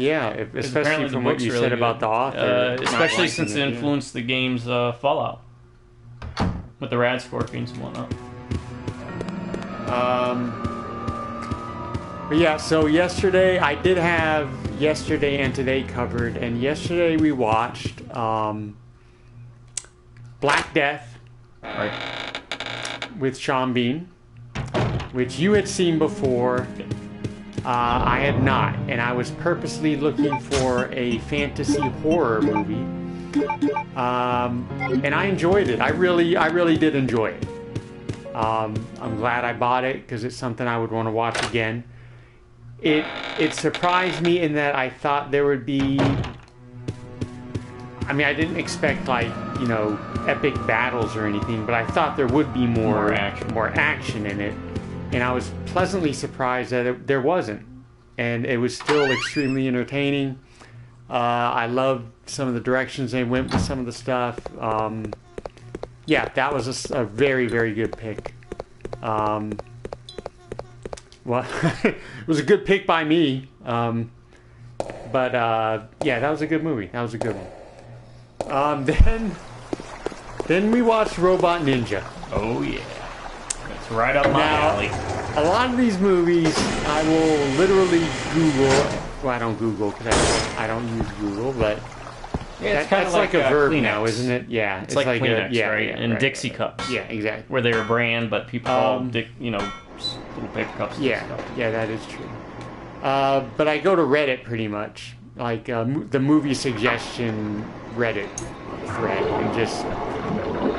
Especially from what you said about the author, especially since it influenced the game's Fallout with the rad scorpions and whatnot. But yeah, so yesterday I did have yesterday and today covered, and yesterday we watched Black Death with Sean Bean, which you had seen before. I had not, and I was purposely looking for a fantasy horror movie, and I enjoyed it. I really did enjoy it. I'm glad I bought it because it's something I would want to watch again. It surprised me in that I thought there would be. I mean, I didn't expect epic battles or anything, but I thought there would be more action in it. And I was pleasantly surprised that there wasn't. And it was still extremely entertaining. I loved some of the directions they went with some of the stuff. Yeah, that was a very, very good pick. Well, it was a good pick by me. But yeah, that was a good movie. That was a good one. Then we watched Robot Ninja. Oh, yeah. It's right up my alley. A lot of these movies, I will literally Google. Well, I don't Google because I don't use Google, but yeah, it's that's like a verb Kleenex. now, isn't it? Yeah, it's like Kleenex, right? And right, Dixie cups. Yeah, exactly. Where they're a brand, but people call little paper cups. Yeah, and stuff. yeah, that is true. But I go to Reddit pretty much, like the movie suggestion Reddit thread, and just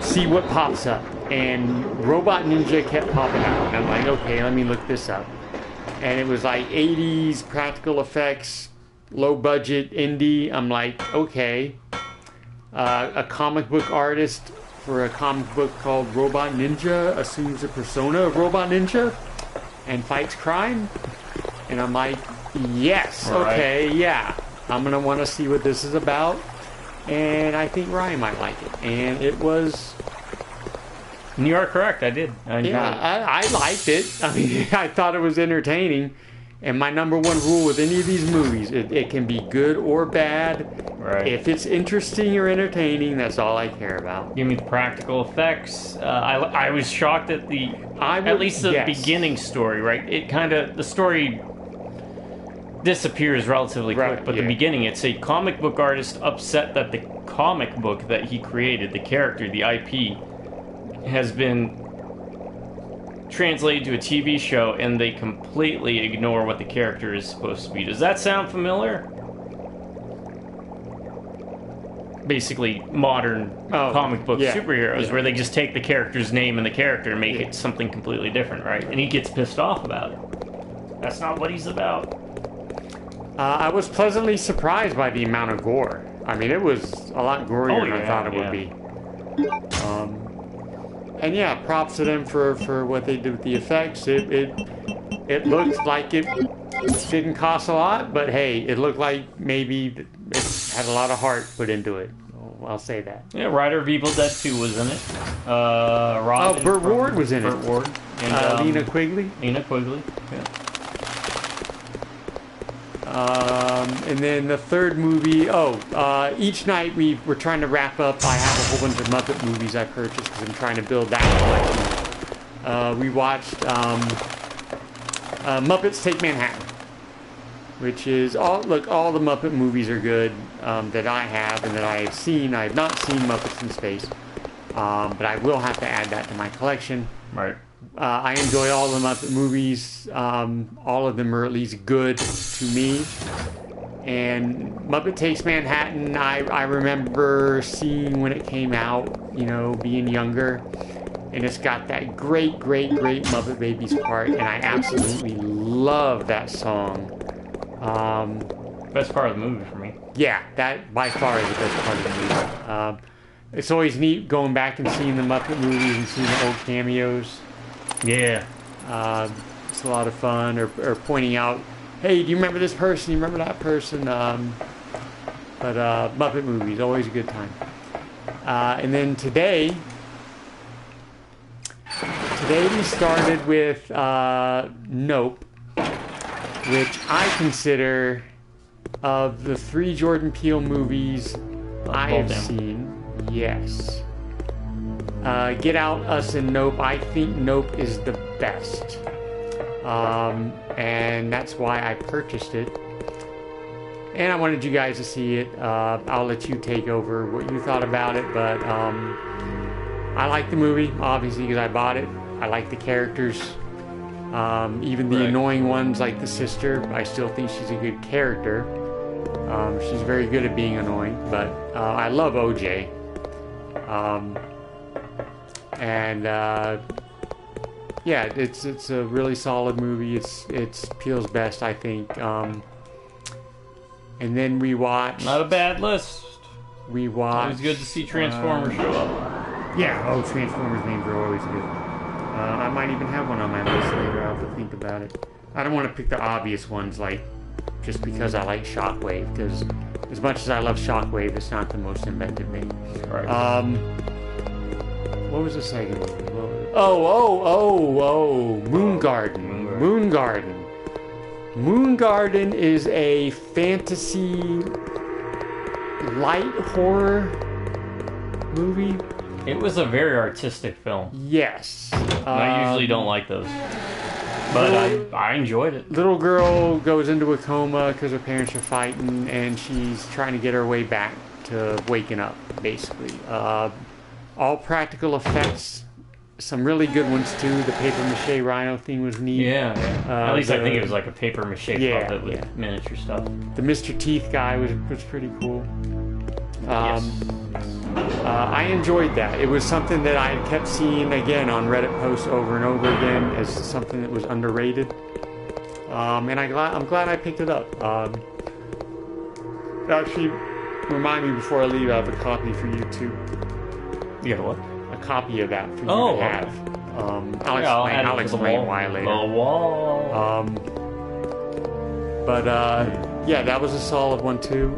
see what pops up. And Robot Ninja kept popping out. And I'm like, okay, let me look this up. And it was like 80s practical effects, low budget indie. I'm like, okay. A comic book artist for a comic book called Robot Ninja assumes the persona of Robot Ninja and fights crime. And I'm like, yes, okay, yeah. I'm going to want to see what this is about. And I think Ryan might like it. And it was... You are correct, I did. I enjoyed it. I liked it. I mean, I thought it was entertaining. And my number one rule with any of these movies, it can be good or bad. Right. If it's interesting or entertaining, that's all I care about. Give me the practical effects. I was shocked at at least the beginning story, right? The story disappears relatively quick, but the beginning, it's a comic book artist upset that the comic book that he created, the character, the IP, has been translated to a TV show, and they completely ignore what the character is supposed to be. Does that sound familiar? Basically, modern comic book superheroes, where they just take the character's name and the character and make it something completely different, right? And he gets pissed off about it. That's not what he's about. I was pleasantly surprised by the amount of gore. I mean, it was a lot gorier than I thought it would be. And yeah, props to them for what they did with the effects. It looked like it didn't cost a lot, but hey, it looked like maybe it had a lot of heart put into it. I'll say that. Yeah, writer of Evil Dead 2 was in it. Robin Burt Ward was in it. Burt Ward. And Lena Quigley. Lena Quigley, yeah. And then the third movie, each night we're trying to wrap up. I have a whole bunch of Muppet movies I purchased because I'm trying to build that collection. We watched Muppets Take Manhattan, which is all the Muppet movies are good that I have and that I have seen. I have not seen Muppets in Space, but I will have to add that to my collection. Right. I enjoy all the Muppet movies. All of them are at least good to me. And Muppet Takes Manhattan, I remember seeing when it came out, being younger. And it's got that great Muppet Babies part. And I absolutely love that song. Best part of the movie for me. Yeah, that by far is the best part of the movie. It's always neat going back and seeing the Muppet movies and seeing the old cameos. Yeah. It's a lot of fun. Or pointing out, hey, do you remember this person? Do you remember that person? But Muppet movies, always a good time. And then today we started with Nope, which I consider of the 3 Jordan Peele movies I have seen. Yes. Get Out, Us, and Nope. I think Nope is the best. And that's why I purchased it. And I wanted you guys to see it. I'll let you take over what you thought about it, but I like the movie, obviously, because I bought it. I like the characters. Even the annoying ones, like the sister, I still think she's a good character. She's very good at being annoying, but I love OJ. It's a really solid movie. It's Peele's best, I think. And then we watched. Not a bad list. We watched. It was good to see Transformers show up. Yeah. Transformers names are always good. I might even have one on my list later. I'll have to think about it. I don't want to pick the obvious ones, like just because I like Shockwave. Because as much as I love Shockwave, it's not the most inventive name. Right. What was the second one? Moongarden. Moongarden is a fantasy light horror movie. It was a very artistic film. Yes. I usually don't like those. But I enjoyed it. Little girl goes into a coma because her parents are fighting, and she's trying to get her way back to waking up, basically. All practical effects. Some really good ones too. The paper mache rhino thing was neat. Yeah. At least I think it was like a paper mache puppet with miniature stuff. The Mr. Teeth guy was pretty cool. Yes. I enjoyed that. It was something that I kept seeing again on Reddit posts over and over again as something that was underrated. And I'm glad I picked it up. Actually, remind me before I leave, I have a copy for you too. You got what? A copy of that for you to have. I'll explain why later. The wall. That was a solid one too.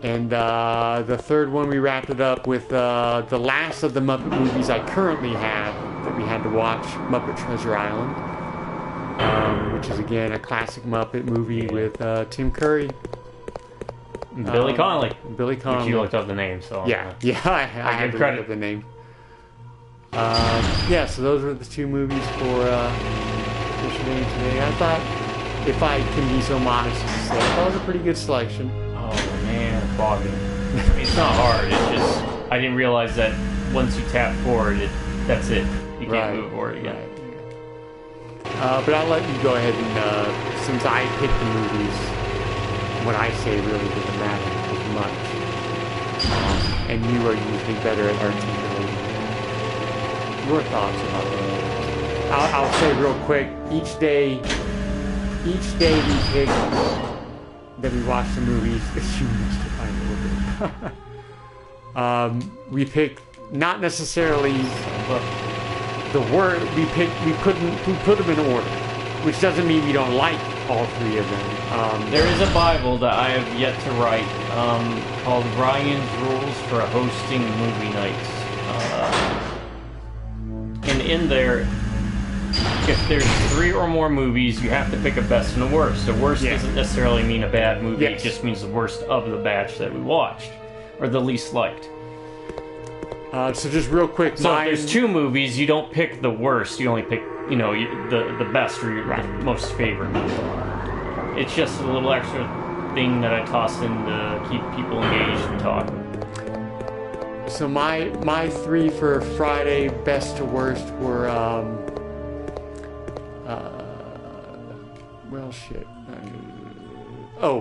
And the third one, we wrapped it up with the last of the Muppet movies I currently have that we had to watch, Muppet Treasure Island, which is again a classic Muppet movie with Tim Curry. Billy Connolly. Billy Connolly. Which you looked up the name, so... I had to look up the name. So those were the 2 movies for today. I thought, if I can be so modest as to say, that was a pretty good selection. Oh, man. boggy. It's not hard. It's just I didn't realize that once you tap forward, that's it. You can't move forward again. But I'll let you go ahead and since I picked the movies, what I say really doesn't matter as much. And you are usually better at articulating your thoughts about the movies. I'll say real quick, each day we pick that we watch the movies. You must find a little bit. We pick not necessarily the word. We put them in order, which doesn't mean we don't like all three of them. There is a Bible that I have yet to write called Ryan's Rules for Hosting Movie Nights. And in there, if there's 3 or more movies, you have to pick a best and a worst. The worst doesn't necessarily mean a bad movie. It just means the worst of the batch that we watched, or the least liked. So just real quick, so if there's 2 movies, you don't pick the worst. You only pick, the best or your most favorite movie. It's just a little extra thing that I toss in to keep people engaged and talking. So my 3 for Friday, best to worst, were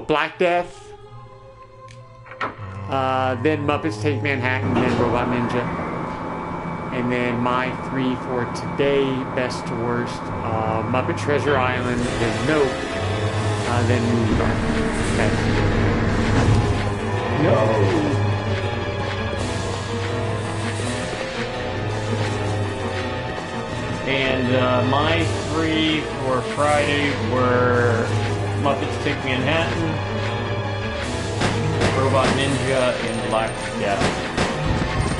Black Death. Then Muppets Take Manhattan, then Robot Ninja. And then my 3 for today, best to worst, Muppet Treasure Island, then Nope, then Moonlight. No! And my 3 for Friday were Muppets Take Manhattan, Robot Ninja, and Black Death.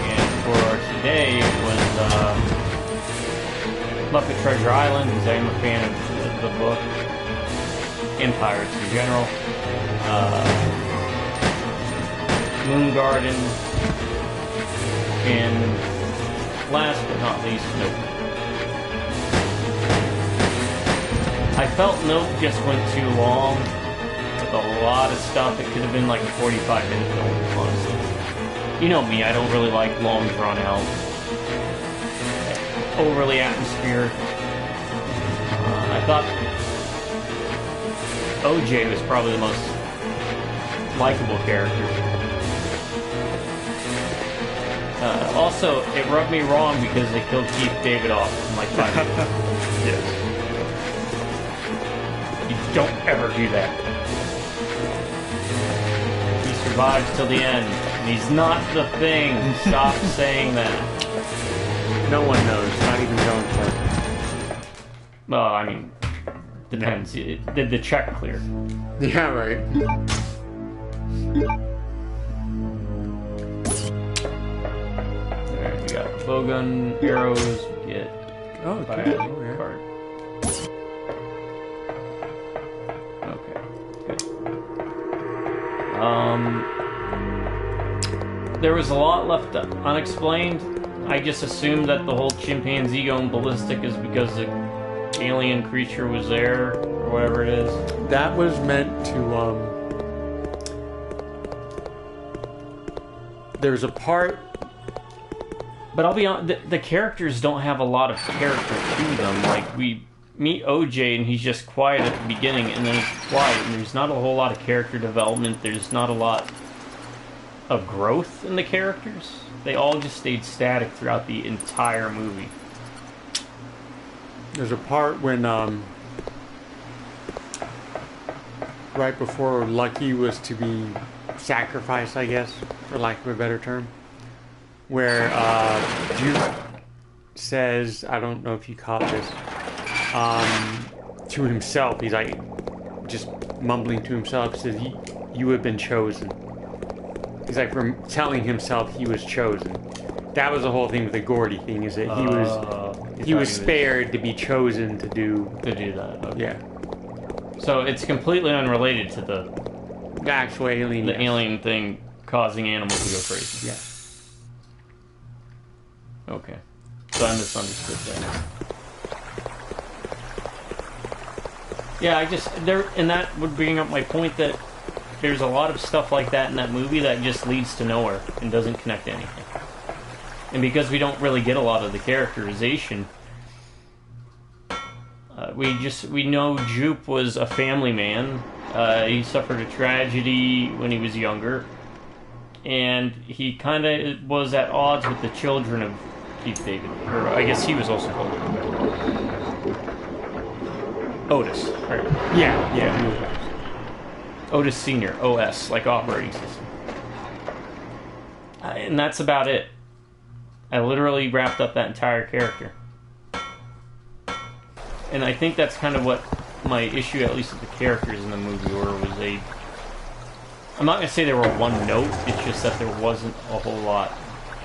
And for today, it was Muppet Treasure Island, because I am a fan of the book, and Pirates in general. Moon Garden, and last but not least, Nope. I felt Nope just went too long. A lot of stuff. It could have been like a 45-minute film, honestly. You know me, I don't really like long, drawn-out, overly atmospheric. I thought OJ was probably the most likable character. Also, it rubbed me wrong because they killed Keith David off in like 5 minutes. Yes. You don't ever do that. Survives till the end. And he's not the thing. Stop saying that. No one knows. Not even going to. Well, I mean, depends. Did the check clear? Yeah, right. Alright, we got bowgun, arrows, we get Okay. card. Okay, good. There was a lot left unexplained. I just assumed that the whole chimpanzee going ballistic is because the alien creature was there, or whatever it is. That was meant to, there's a part... But I'll be honest, the characters don't have a lot of character to them. Like, we meet OJ and he's just quiet at the beginning, and then he's quiet, and there's not a whole lot of character development. There's not a lot of growth in the characters. They all just stayed static throughout the entire movie. There's a part when, right before Lucky was to be sacrificed, I guess, for lack of a better term, where Duke says, I don't know if you caught this, to himself, he's like, just mumbling to himself, he says, you have been chosen. He's like, from telling himself he was chosen. That was the whole thing with the Gordy thing, is that he was spared to be chosen to do that. Okay. Yeah. So it's completely unrelated to the actual alien. The alien thing causing animals to go crazy. Yeah. Okay. So I misunderstood that. Yeah, and that would bring up my point that there's a lot of stuff like that in that movie that just leads to nowhere and doesn't connect to anything. And because we don't really get a lot of the characterization, we know Jupe was a family man. He suffered a tragedy when he was younger, and he kind of was at odds with the children of Keith David. Or I guess he was also called Otis, right? Yeah. Otis Senior, OS, like operating system. And that's about it. I literally wrapped up that entire character. And I think that's kind of what my issue, at least with the characters in the movie, were, was I'm not going to say they were one note, it's just that there wasn't a whole lot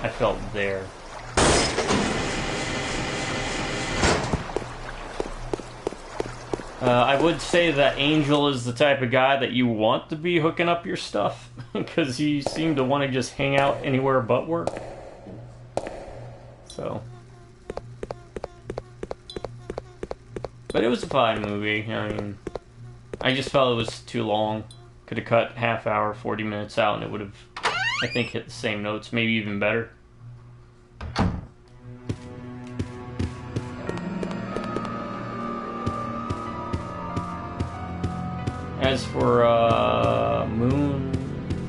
I felt there. I would say that Angel is the type of guy that you want to be hooking up your stuff, because he seemed to want to just hang out anywhere but work. So... But it was a fine movie. I mean, I just felt it was too long. Could have cut half hour, 40 minutes out, and it would have, I think, hit the same notes, maybe even better. As for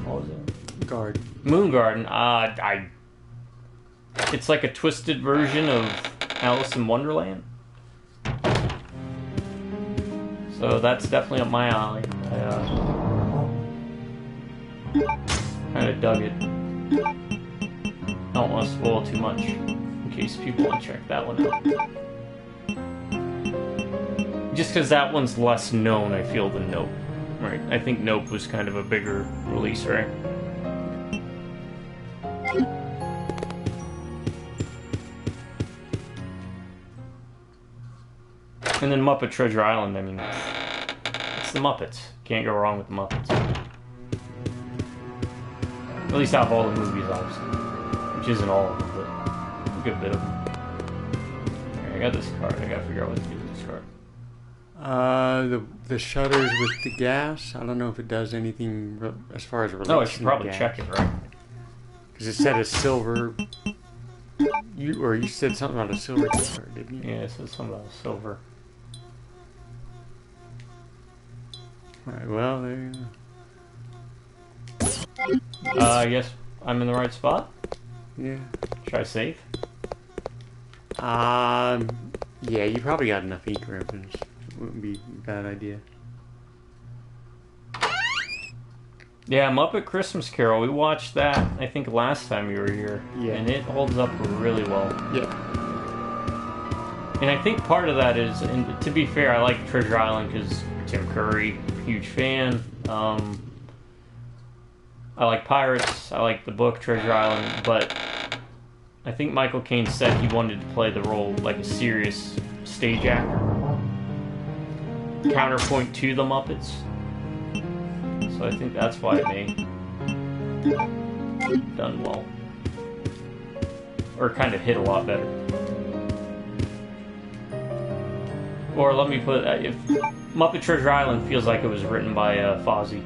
what was it? Moon Garden. It's like a twisted version of Alice in Wonderland. So that's definitely up my alley. I kind of dug it. Don't want to spoil too much in case people want to check that one out. Just because that one's less known, I feel, than Nope. Right? I think Nope was kind of a bigger release, right? And then Muppet Treasure Island, I mean, it's the Muppets. Can't go wrong with the Muppets. At least out of all the movies, obviously. Which isn't all of them, but a good bit of them. Alright, I got this card. I gotta figure out what to do with this card. The shutters with the gas, I don't know if it does anything as far as releasing. No, I should probably check it, right? Because it said a silver... You said something about a silver card, didn't you? Yeah, it says something about silver. Alright, well, there you go. I guess I'm in the right spot? Yeah. Should I save? Yeah, you probably got enough ink ribbons. Wouldn't be a bad idea. Yeah, Muppet Christmas Carol. We watched that, I think, last time you were here. Yeah. And it holds up really well. Yeah. And I think part of that is, and to be fair, I like Treasure Island because Tim Curry, huge fan. I like Pirates. I like the book Treasure Island. But I think Michael Caine said he wanted to play the role like a serious stage actor. Counterpoint to the Muppets. So I think that's why it may done well. Or kind of hit a lot better. Or let me put it, if Muppet Treasure Island feels like it was written by Fozzie.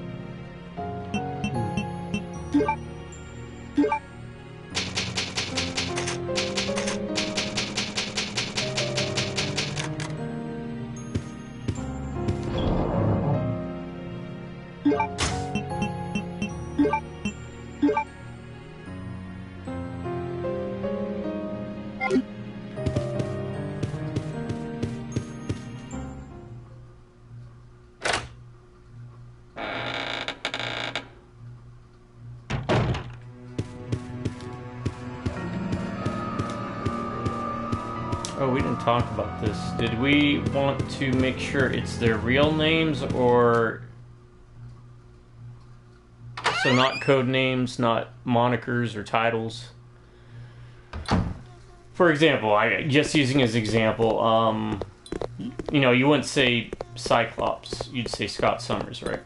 Oh, we didn't talk about this. Did we want to make sure it's their real names, or... So not code names, not monikers or titles? For example, just using as example, you know, you wouldn't say Cyclops, you'd say Scott Summers, right?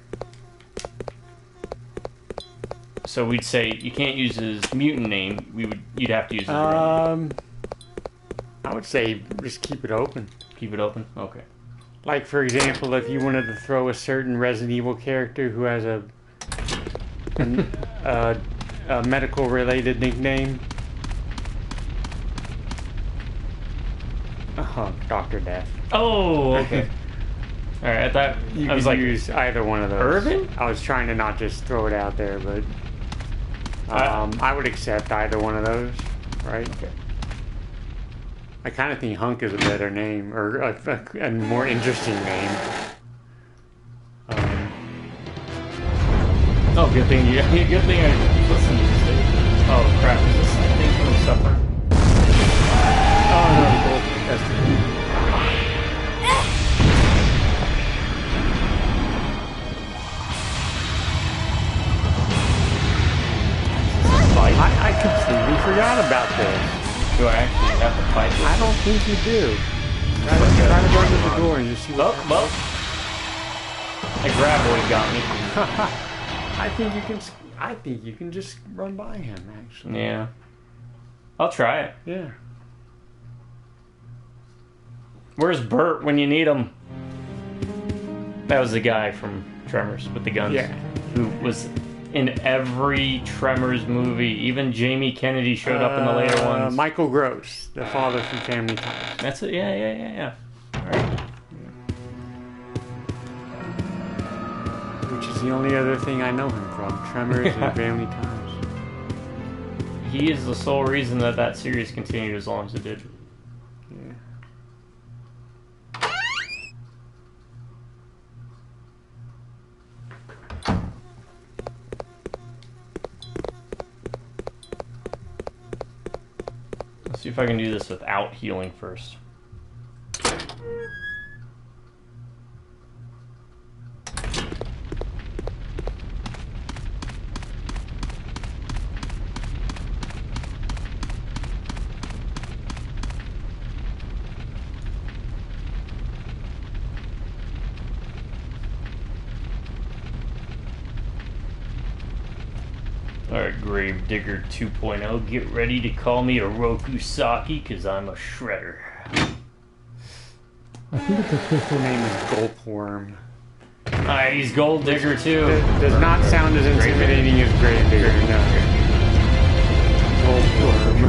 So we'd say you can't use his mutant name. You'd have to use his real name. I would say just keep it open. Keep it open? Okay. Like, for example, if you wanted to throw a certain Resident Evil character who has a A medical-related nickname. Dr. Death. Oh, okay. All right, I thought You I was could like, use either one of those. Irvin? I was trying to not just throw it out there, but I would accept either one of those, right? okay. I kind of think Hunk is a better name, or a more interesting name. Oh, good thing you. Good thing I listened to this thing. Oh crap! Is this thing from Suffering? Oh no, that's too cool. I completely forgot about this. Do I actually have to fight this? I don't think you do. Try to run to the door and just see what Oh, well. That graboid got me. I think you can just run by him, actually. Yeah. I'll try it. Yeah. Where's Bert when you need him? That was the guy from Tremors with the guns. Yeah. Who was in every Tremors movie. Even Jamie Kennedy showed up in the later ones. Michael Gross, the father from Family Ties. That's it. Yeah. All right. Which is the only other thing I know him from. Tremors and Family Ties. He is the sole reason that series continued as long as it did. Yeah. Let's see if I can do this without healing first. Alright, Gravedigger 2.0, get ready to call me a Rokusaki, because I'm a shredder. I think its official name Name is. is Gulpworm. He's Gold Digger too. Does not sound as intimidating as Gravedigger, no. Gulpworm.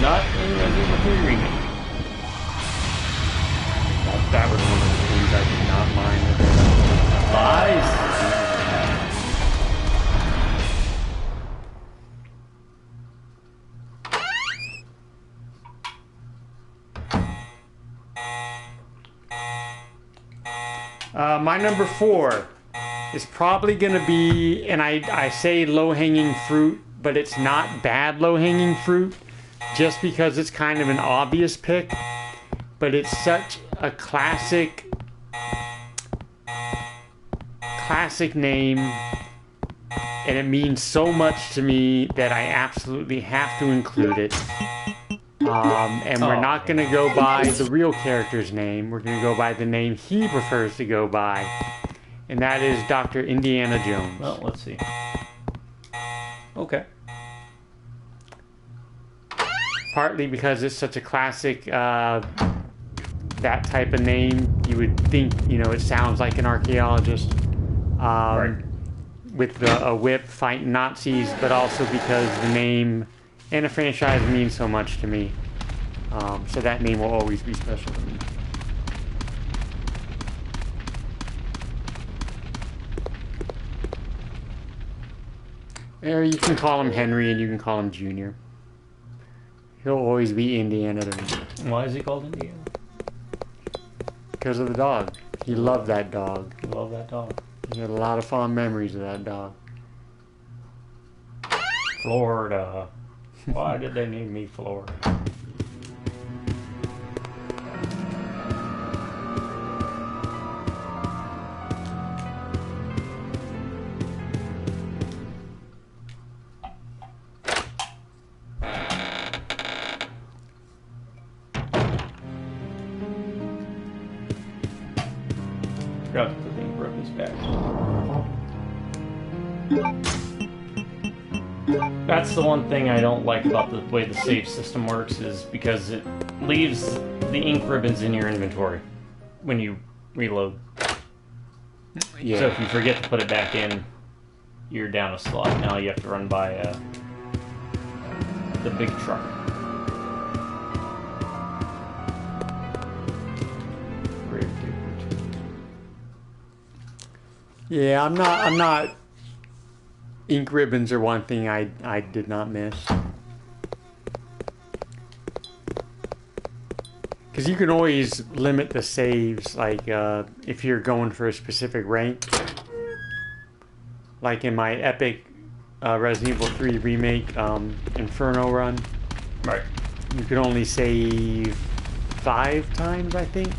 Not in Resident Evil 3 remake. That was one of the things I did not mind. Lies. My number 4 is probably going to be, and I say low-hanging fruit, but it's not bad low-hanging fruit, just because it's kind of an obvious pick, but it's such a classic name, and it means so much to me that I absolutely have to include it. And we're not going to go by the real character's name. We're going to go by the name he prefers to go by. And that is Dr. Indiana Jones. Well, let's see. Okay. Partly because it's such a classic, that type of name. You would think, it sounds like an archaeologist. Right. With a whip fighting Nazis, but also because the name and the franchise means so much to me. So that name will always be special to me. Or you can call him Henry and you can call him Junior. He'll always be Indiana to me. Why is he called Indiana? Because of the dog. He loved that dog. I love that dog. He had a lot of fond memories of that dog. Florida. Why did they name me Florida? Forgot that the thing broke his back. That's the one thing I don't like about the way the save system works, is because it leaves the ink ribbons in your inventory when you reload. Yeah. So if you forget to put it back in, you're down a slot. Now you have to run by the big truck. Yeah, I'm not. Ink ribbons are one thing I did not miss. Because you can always limit the saves, like if you're going for a specific rank. Like in my epic Resident Evil 3 remake Inferno run. Right. You can only save 5 times, I think.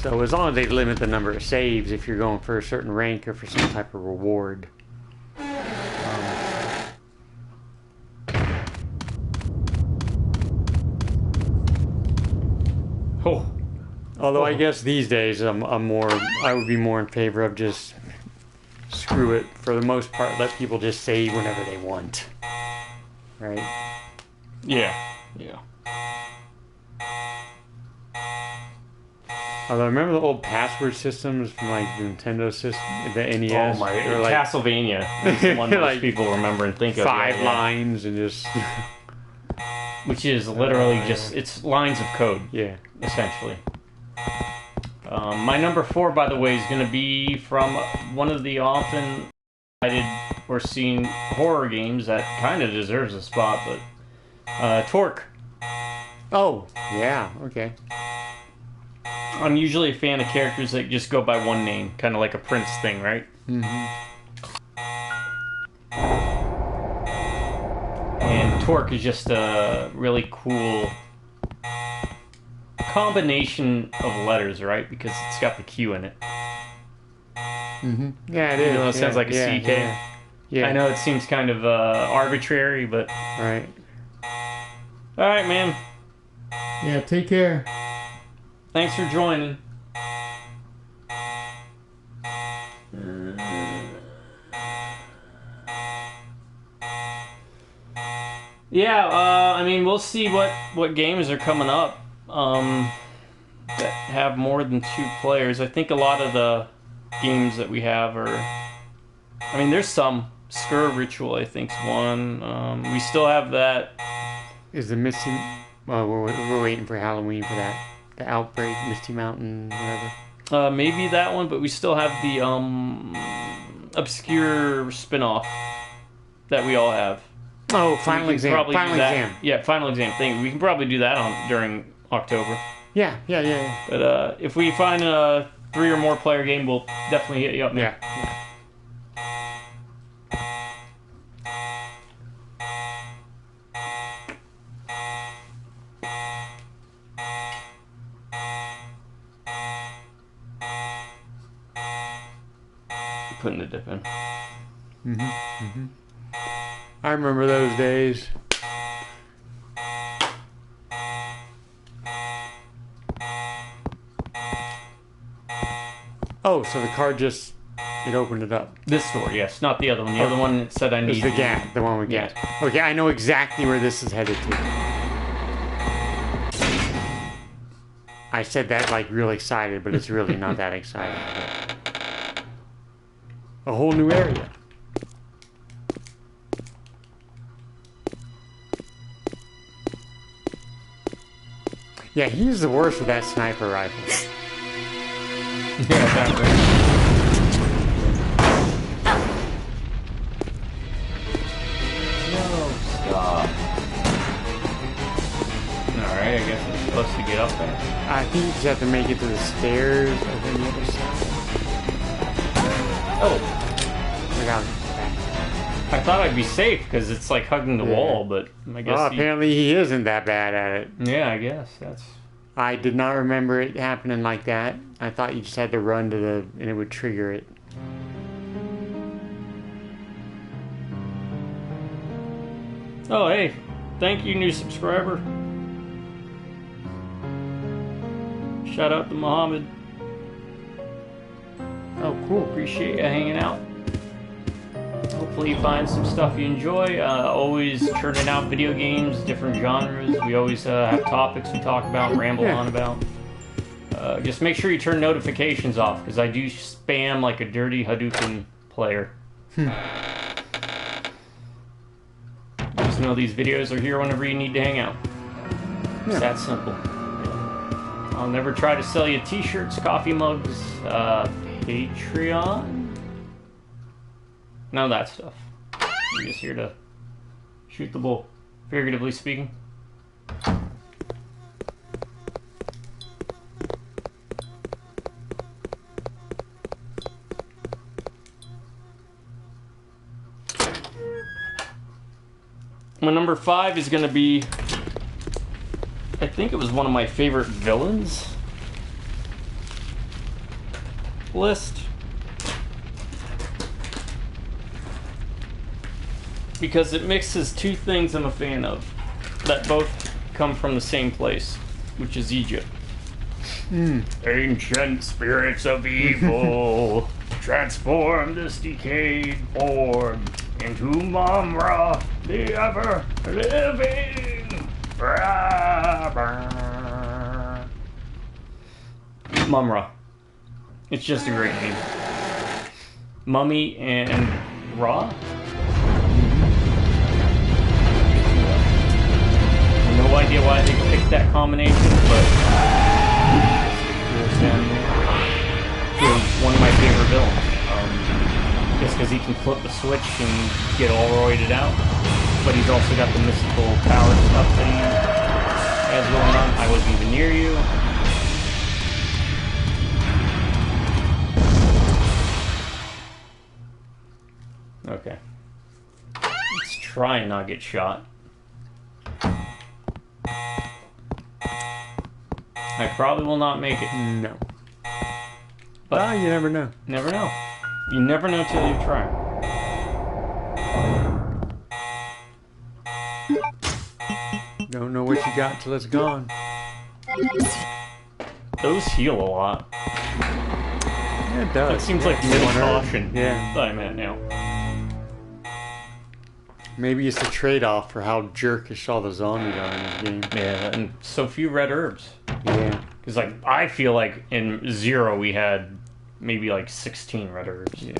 So as long as they limit the number of saves if you're going for a certain rank or for some type of reward. Although I guess these days I would be more in favor of just screw it for the most part. Let people just save whenever they want. Right? Yeah. Yeah. Although I remember the old password systems from like the Nintendo system, the NES. Oh my! They were like Castlevania is the one most like people remember and think of. 5 lines and just which is literally just it's lines of code. Yeah. Essentially. My number 4, by the way, is going to be from one of the often cited or seen horror games that kind of deserves a spot, but Torque. Oh, yeah, okay. I'm usually a fan of characters that just go by one name, kind of like a Prince thing, right? Mm-hmm. And Torque is just a really cool combination of letters, right? Because it's got the Q in it. Mm-hmm. Yeah, it is. You know, it sounds like a CK. Yeah. I know it seems kind of arbitrary, but... Right. Alright, man. Yeah, take care. Thanks for joining. Yeah, I mean, we'll see what games are coming up that have more than 2 players. I think a lot of the games that we have are... I mean, there's some. Skur Ritual, I think, is one. We still have that... Is the Misty... Well, we're waiting for Halloween for that. The Outbreak, Misty Mountain, whatever. Maybe that one, but we still have the obscure spin-off that we all have. Oh, Final Exam. Final Exam. Yeah, Final Exam thing. We can probably do that during October. Yeah. But if we find a 3 or more player game, we'll definitely hit you up, man. Yeah. Putting the dip in. I remember those days. Oh, so the card just... It opened it up. This store, yes. Not the other one. The other one it said I need... It's the GAT, the one we get. Yeah. Okay, I know exactly where this is headed to. I said that like real excited, but it's really not that exciting. A whole new area. Yeah, he's the worst with that sniper rifle. Yeah, exactly. No, stop. Alright, I guess I'm supposed to get up there. I think you just have to make it to the stairs and then the other side. Oh. Look out. I thought I'd be safe because it's like hugging the wall, but I guess. Well, apparently he isn't that bad at it. Yeah, I guess that's. I did not remember it happening like that. I thought you just had to run to and it would trigger it. Oh, hey, thank you, new subscriber. Shout out to Muhammad. Oh, cool. Appreciate you hanging out. Hopefully you find some stuff you enjoy. Always churning out video games, different genres. We always have topics we talk about and ramble on about. Just make sure you turn notifications off, because I do spam like a dirty Hadouken player. Just know these videos are here whenever you need to hang out. It's that simple. I'll never try to sell you t-shirts, coffee mugs, Patreon. None of that stuff. I'm just here to shoot the bull, figuratively speaking. My number 5 is going to be, I think it was one of my favorite villains list. Because it mixes two things I'm a fan of that both come from the same place, which is Egypt. Ancient spirits of evil transform this decayed form into Mumra, the ever-living. Mumra. It's just a great name. Mummy and Ra? No idea why they picked that combination, but he's one of my favorite villains. Just because he can flip the switch and get all roided out, but he's also got the mystical power stuff that he has going on. I wasn't even near you. Okay. Let's try and not get shot. I probably will not make it. No. But you never know. Never know. You never know till you try. Don't know what you got till it's gone. Those heal a lot. Yeah, it does. That seems like middle caution. Yeah. That's what I meant now. Maybe it's a trade-off for how jerkish all the zombies are in this game. Yeah, and so few red herbs. Yeah. Because like I feel like in 0 we had maybe like 16 red herbs. Yeah.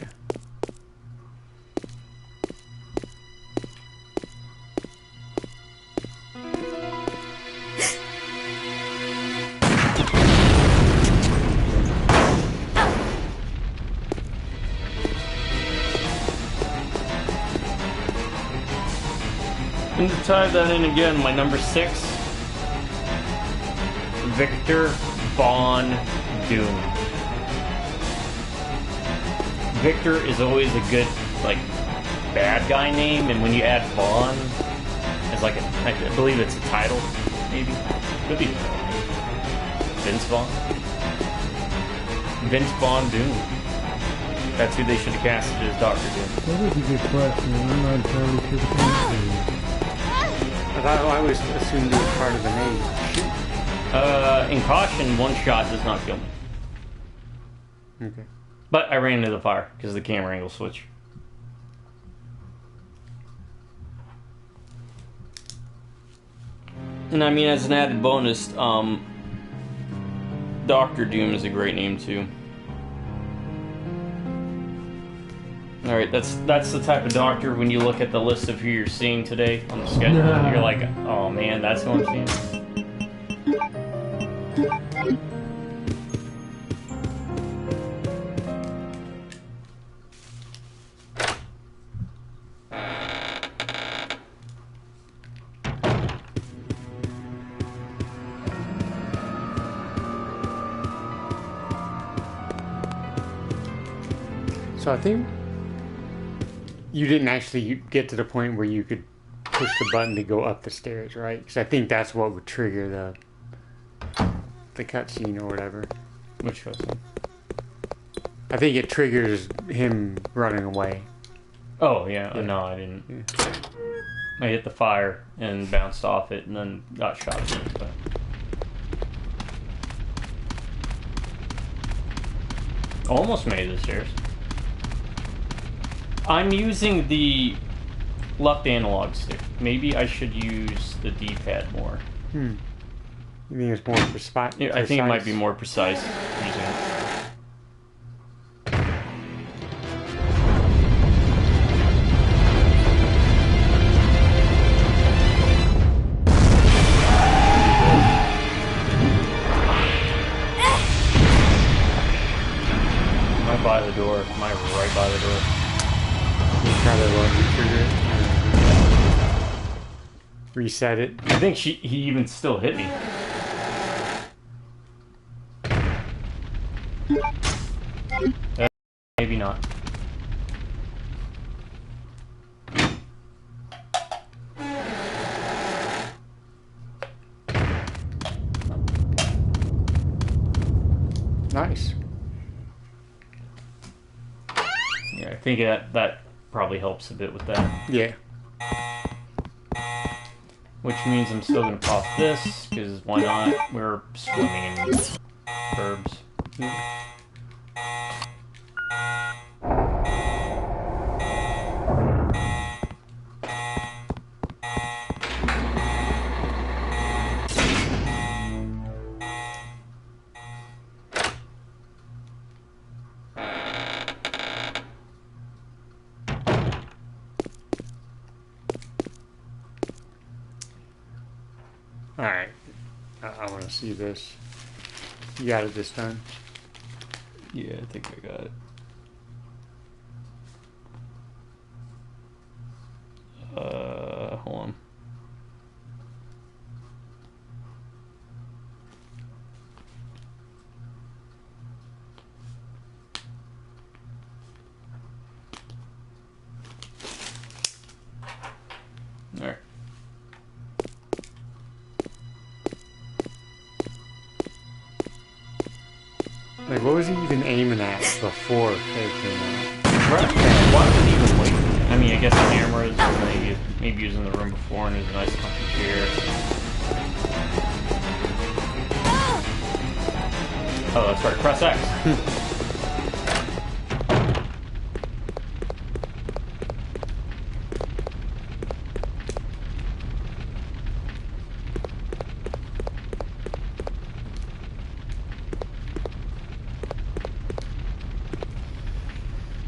And to tie that in again, my number 6, Victor Von Doom. Victor is always a good, like, bad guy name, and when you add Von as like I believe it's a title, maybe. Could be Vince Vaughn. Vince Vaughn Doom. That's who they should have casted as Dr. Doom. That is a good question, and I'm not entirely sure the answer. I always assumed it was part of the name. In caution, one shot does not kill me. Okay. But I ran into the fire because of the camera angle switch. And I mean, as an added bonus, Dr. Doom is a great name too. Alright, that's the type of doctor when you look at the list of who you're seeing today on the schedule, you're like, oh man, that's who I'm seeing. So I think you didn't actually get to the point where you could push the button to go up the stairs, right? Because I think that's what would trigger the cutscene or whatever. Which cutscene? I think it triggers him running away. Oh, yeah. No, I didn't. Yeah. I hit the fire and bounced off it and then got shot again. But... almost made it the stairs. I'm using the left analog stick. Maybe I should use the D-pad more. You think it's more precise? Yeah, I think it might be more precise using it. By the door. Am I right by the door? You try to trigger it. Reset it. I think he even still hit me. Maybe not. Nice. Yeah, I think that probably helps a bit with that. Yeah. Which means I'm still going to pop this, because why not? We're swimming in herbs. Alright. I want to see this. You got it this time? Yeah, I think I got it. Hold on. All right. Like, what was he even aiming at before it came out? Right. Why would he even wait? I mean, I guess the cameras, maybe using the room before, and there's a nice comfy chair. Oh, that's right. Press X.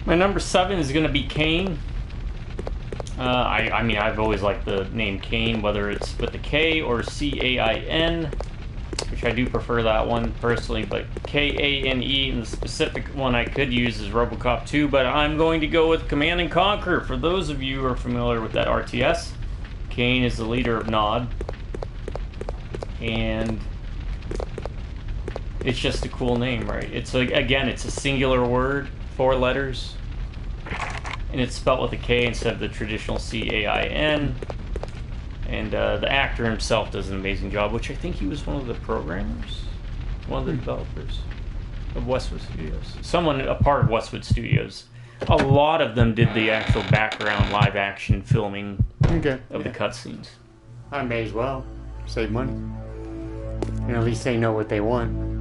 My number 7 is going to be Kane. I mean, I've always liked the name Kane, whether it's with the K or C-A-I-N, which I do prefer that one personally, but K-A-N-E, and the specific one I could use is RoboCop 2, but I'm going to go with Command & Conquer. For those of you who are familiar with that RTS, Kane is the leader of Nod, and it's just a cool name, right? It's like, again, it's a singular word, 4 letters, and it's spelled with a K instead of the traditional C-A-I-N. And the actor himself does an amazing job, which I think he was one of the programmers, one of the developers of Westwood Studios. Someone, a part of Westwood Studios. A lot of them did the actual background live action filming of the cutscenes. I may as well save money. And at least they know what they want.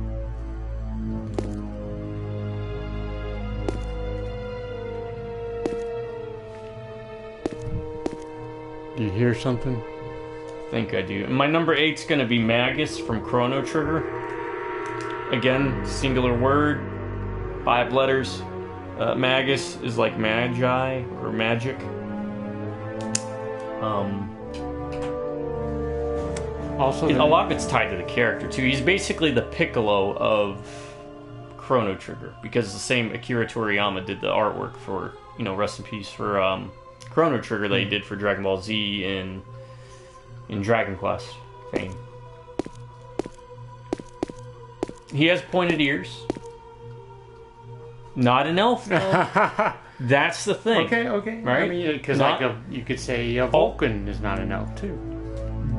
Do you hear something? I think I do. And my number 8's going to be Magus from Chrono Trigger. Again, singular word, 5 letters. Magus is like magi or magic. Also, a lot of it's tied to the character too. He's basically the Piccolo of Chrono Trigger, because the same Akira Toriyama did the artwork for, rest in peace, for Chrono Trigger that he did for Dragon Ball Z in Dragon Quest fame. He has pointed ears. Not an elf, though. That's the thing. Okay. Right? I mean, because you could say a Vulcan is not an elf, too.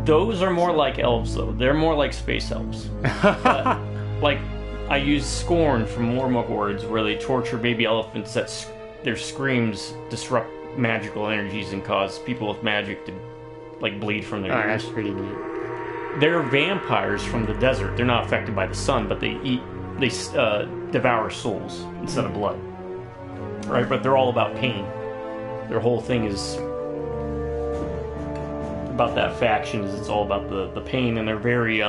Those are more like elves, though. They're more like space elves. But, like, I use Scorn from Warmuck Words, where they torture baby elephants that their screams disrupt magical energies and cause people with magic to, like, bleed from their ears. That's pretty neat. They're vampires from the desert. They're not affected by the sun, but they devour souls instead of blood. Right? But they're all about pain. Their whole thing is about that faction. It's all about the pain, and they're very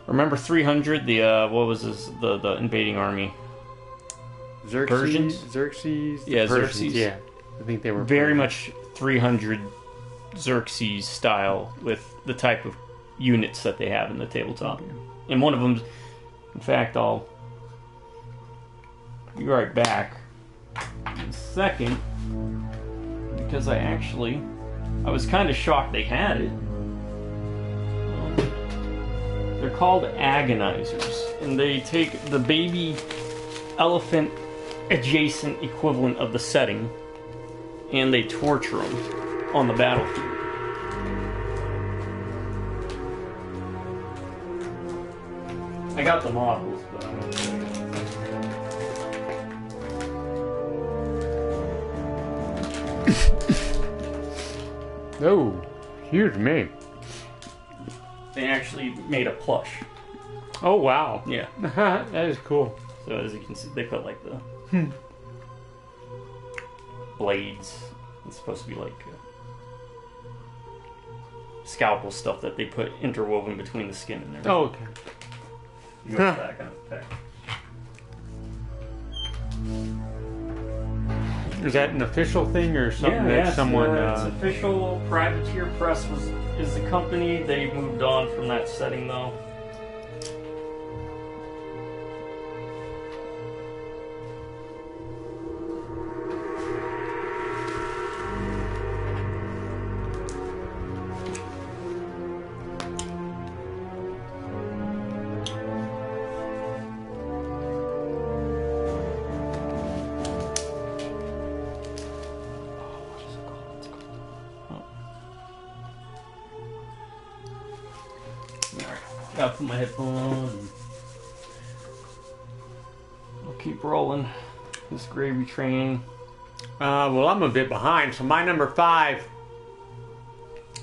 Remember 300? The what was this? The invading army. Persians? Xerxes. Yeah, Persians, Xerxes. Yeah, I think they were Very Persians. much 300 Xerxes style with the type of units that they have in the tabletop. And one of them, in fact, I'll be right back in a second because I was kind of shocked they had it. They're called agonizers, and they take the baby elephant adjacent equivalent of the setting and they torture them on the battlefield. I got the models, but I'm gonna show you. Oh, huge me. They actually made a plush. Oh wow. Yeah. That is cool. So as you can see, they put like the blades. It's supposed to be like scalpel stuff that they put interwoven between the skin and everything. Oh, okay. You go back on the pack. Is that an official thing or something that someone? It's official. Privateer Press is the company. They moved on from that setting though. Gotta put my headphone on. And I'll keep rolling this gravy train. Well, I'm a bit behind, so my number 5.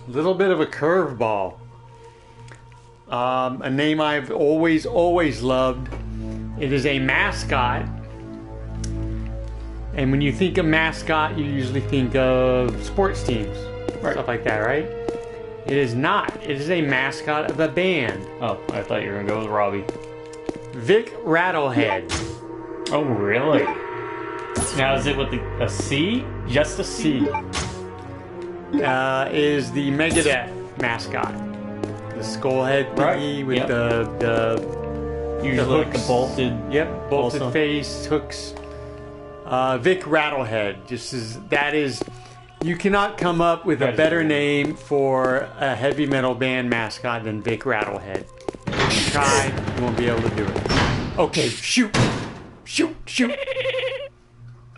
A little bit of a curveball. A name I've always loved. It is a mascot. And when you think of mascot, you usually think of sports teams. Right. Stuff like that, right? It is not. It is a mascot of a band. Oh, I thought you were gonna go with Robbie. Vic Rattlehead. Oh, really? Now is it with a C? Just a C? Is the Megadeth mascot. The skull head thingy with the Usually like the hooks. bolted. Yep, bolted Also. face, hooks. Vic Rattlehead. That is. You cannot come up with a That is better weird. name for a heavy metal band mascot than Vic Rattlehead. If you try, you won't be able to do it. Okay, shoot! Shoot!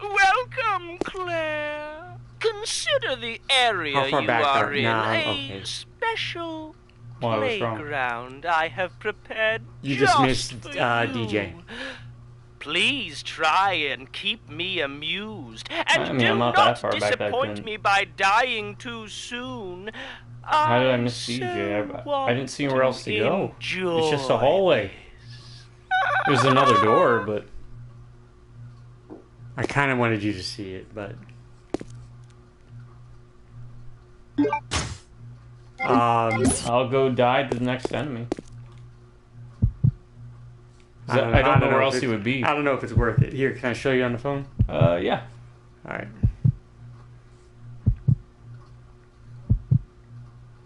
Welcome, Claire. Consider the area How far you back are are- in nah, a okay. special Why, what's wrong? playground I have prepared You just just missed, for DJ. you. Please try and keep me amused, and I mean, do I'm not not that far back that I disappoint couldn't- me by dying too soon. How did I miss CJ? I didn't see anywhere else to go. It's just a hallway. There's another door, but I kind of wanted you to see it, but. I'll go die to the next enemy. I don't know where if else he it's- would be. I don't know if it's worth it. Here, can I show you on the phone? Yeah. Alright.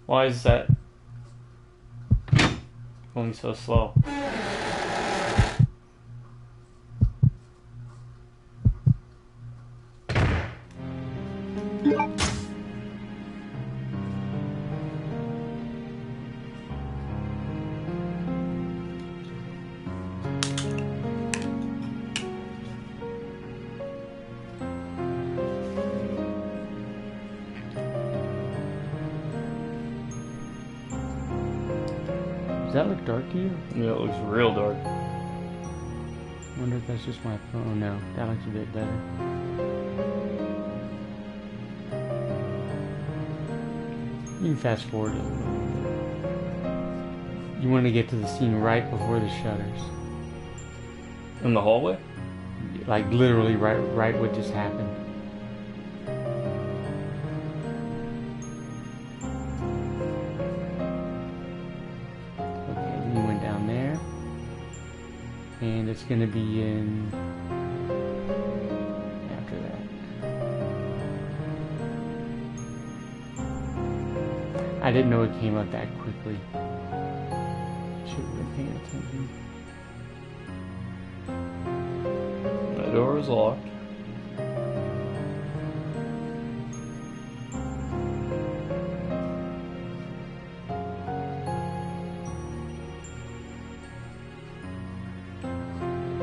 Why is that going so slow? Does that look dark to you? Yeah, it looks real dark. I wonder if that's just my phone. Oh, no, that looks a bit better. You can fast forward it a little bit. You want to get to the scene right before the shutters. In the hallway? Like literally right what just happened. Okay, then you went down there. and it's going to be in after that. I didn't know it came up that quickly. Should have been paying attention. The door is locked.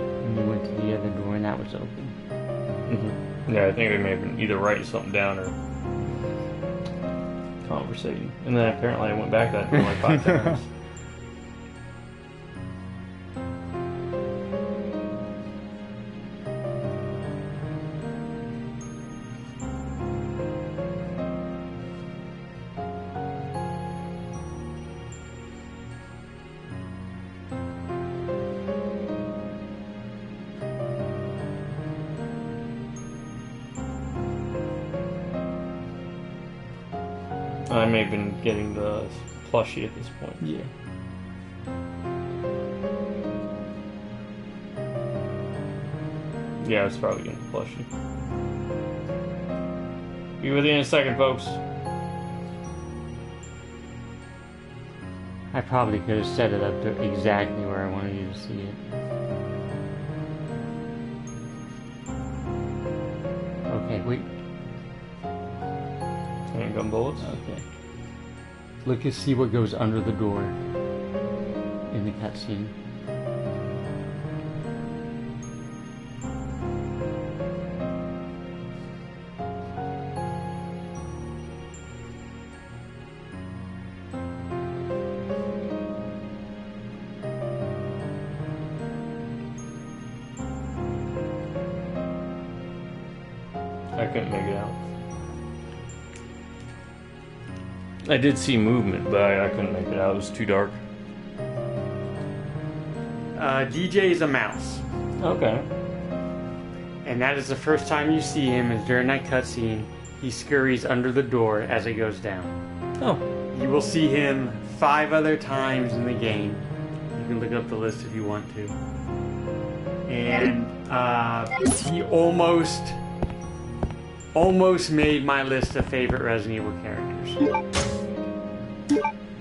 And you went to the other door and that was open. Yeah, I think they may have been either writing something down or conversating. And then apparently I went back that door like 5 times. I may have been getting the plushie at this point. Yeah. Yeah, I was probably getting the plushie. Be with you in a second, folks. I probably could have set it up to exactly where I wanted you to see it. Okay, wait. Handgun bullets. Okay. Look and see what goes under the door in the cutscene. I couldn't make it out. I did see movement, but I couldn't make it out. It was too dark. DJ is a mouse. Okay. And that is the first time you see him is during that cutscene. He scurries under the door as it goes down. Oh. You will see him 5 other times in the game. You can look up the list if you want to. And he almost made my list of favorite Resident Evil characters.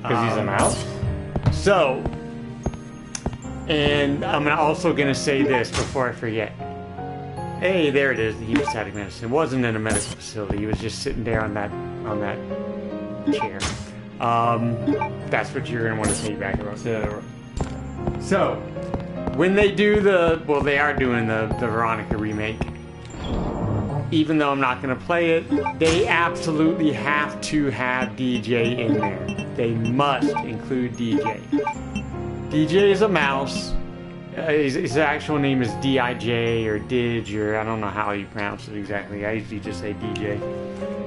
Because he's a mouse? So, and I'm also going to say this before I forget. Hey, there it is, the hemostatic medicine. It wasn't in a medical facility. He was just sitting there on that chair. That's what you're going to want to take back about. Yeah. So, when they do they are doing the Veronica remake. Even though I'm not going to play it, they absolutely have to have DJ in there. They must include DJ. DJ is a mouse. His actual name is D-I-J or Didge, or I don't know how you pronounce it exactly. I usually just say DJ.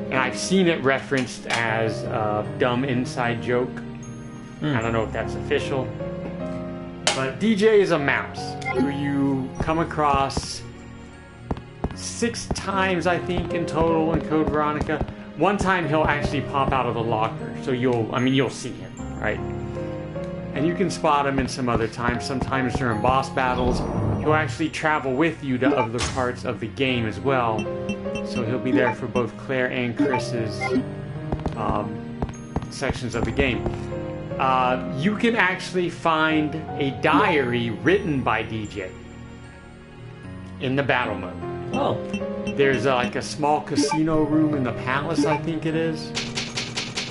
And I've seen it referenced as a dumb inside joke. I don't know if that's official. But DJ is a mouse who you come across 6 times, I think, in total in Code Veronica. One time he'll actually pop out of the locker, so you'll see him, right? And you can spot him in some other times. Sometimes during boss battles, he'll actually travel with you to other parts of the game as well. So he'll be there for both Claire and Chris's sections of the game. You can actually find a diary written by DJ in the battle mode. Oh. There's like a small casino room in the palace, I think it is.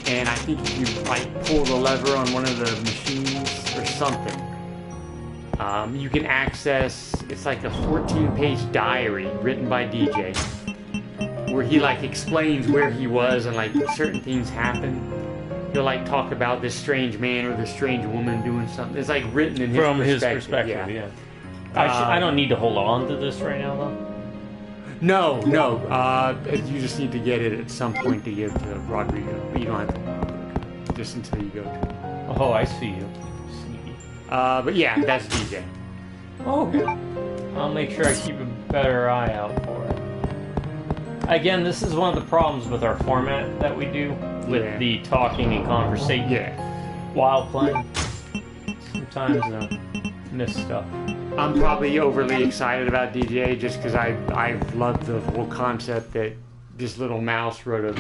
And I think if you like pull the lever on one of the machines or something, you can access, it's like a 14-page diary written by DJ where he like explains where he was and like certain things happen. He'll like talk about this strange man or this strange woman doing something. It's like written in his perspective. Yeah. I don't need to hold on to this right now, though. No. You just need to get it at some point to give to Rodrigo. But you don't have to just until you go to it. Oh, I see you. Sneaky. But yeah, that's DJ. Oh, okay. I'll make sure I keep a better eye out for it. Again, this is one of the problems with our format that we do with the talking and conversation while playing. Sometimes I miss stuff. I'm probably overly excited about DJ just because I love the whole concept that this little mouse wrote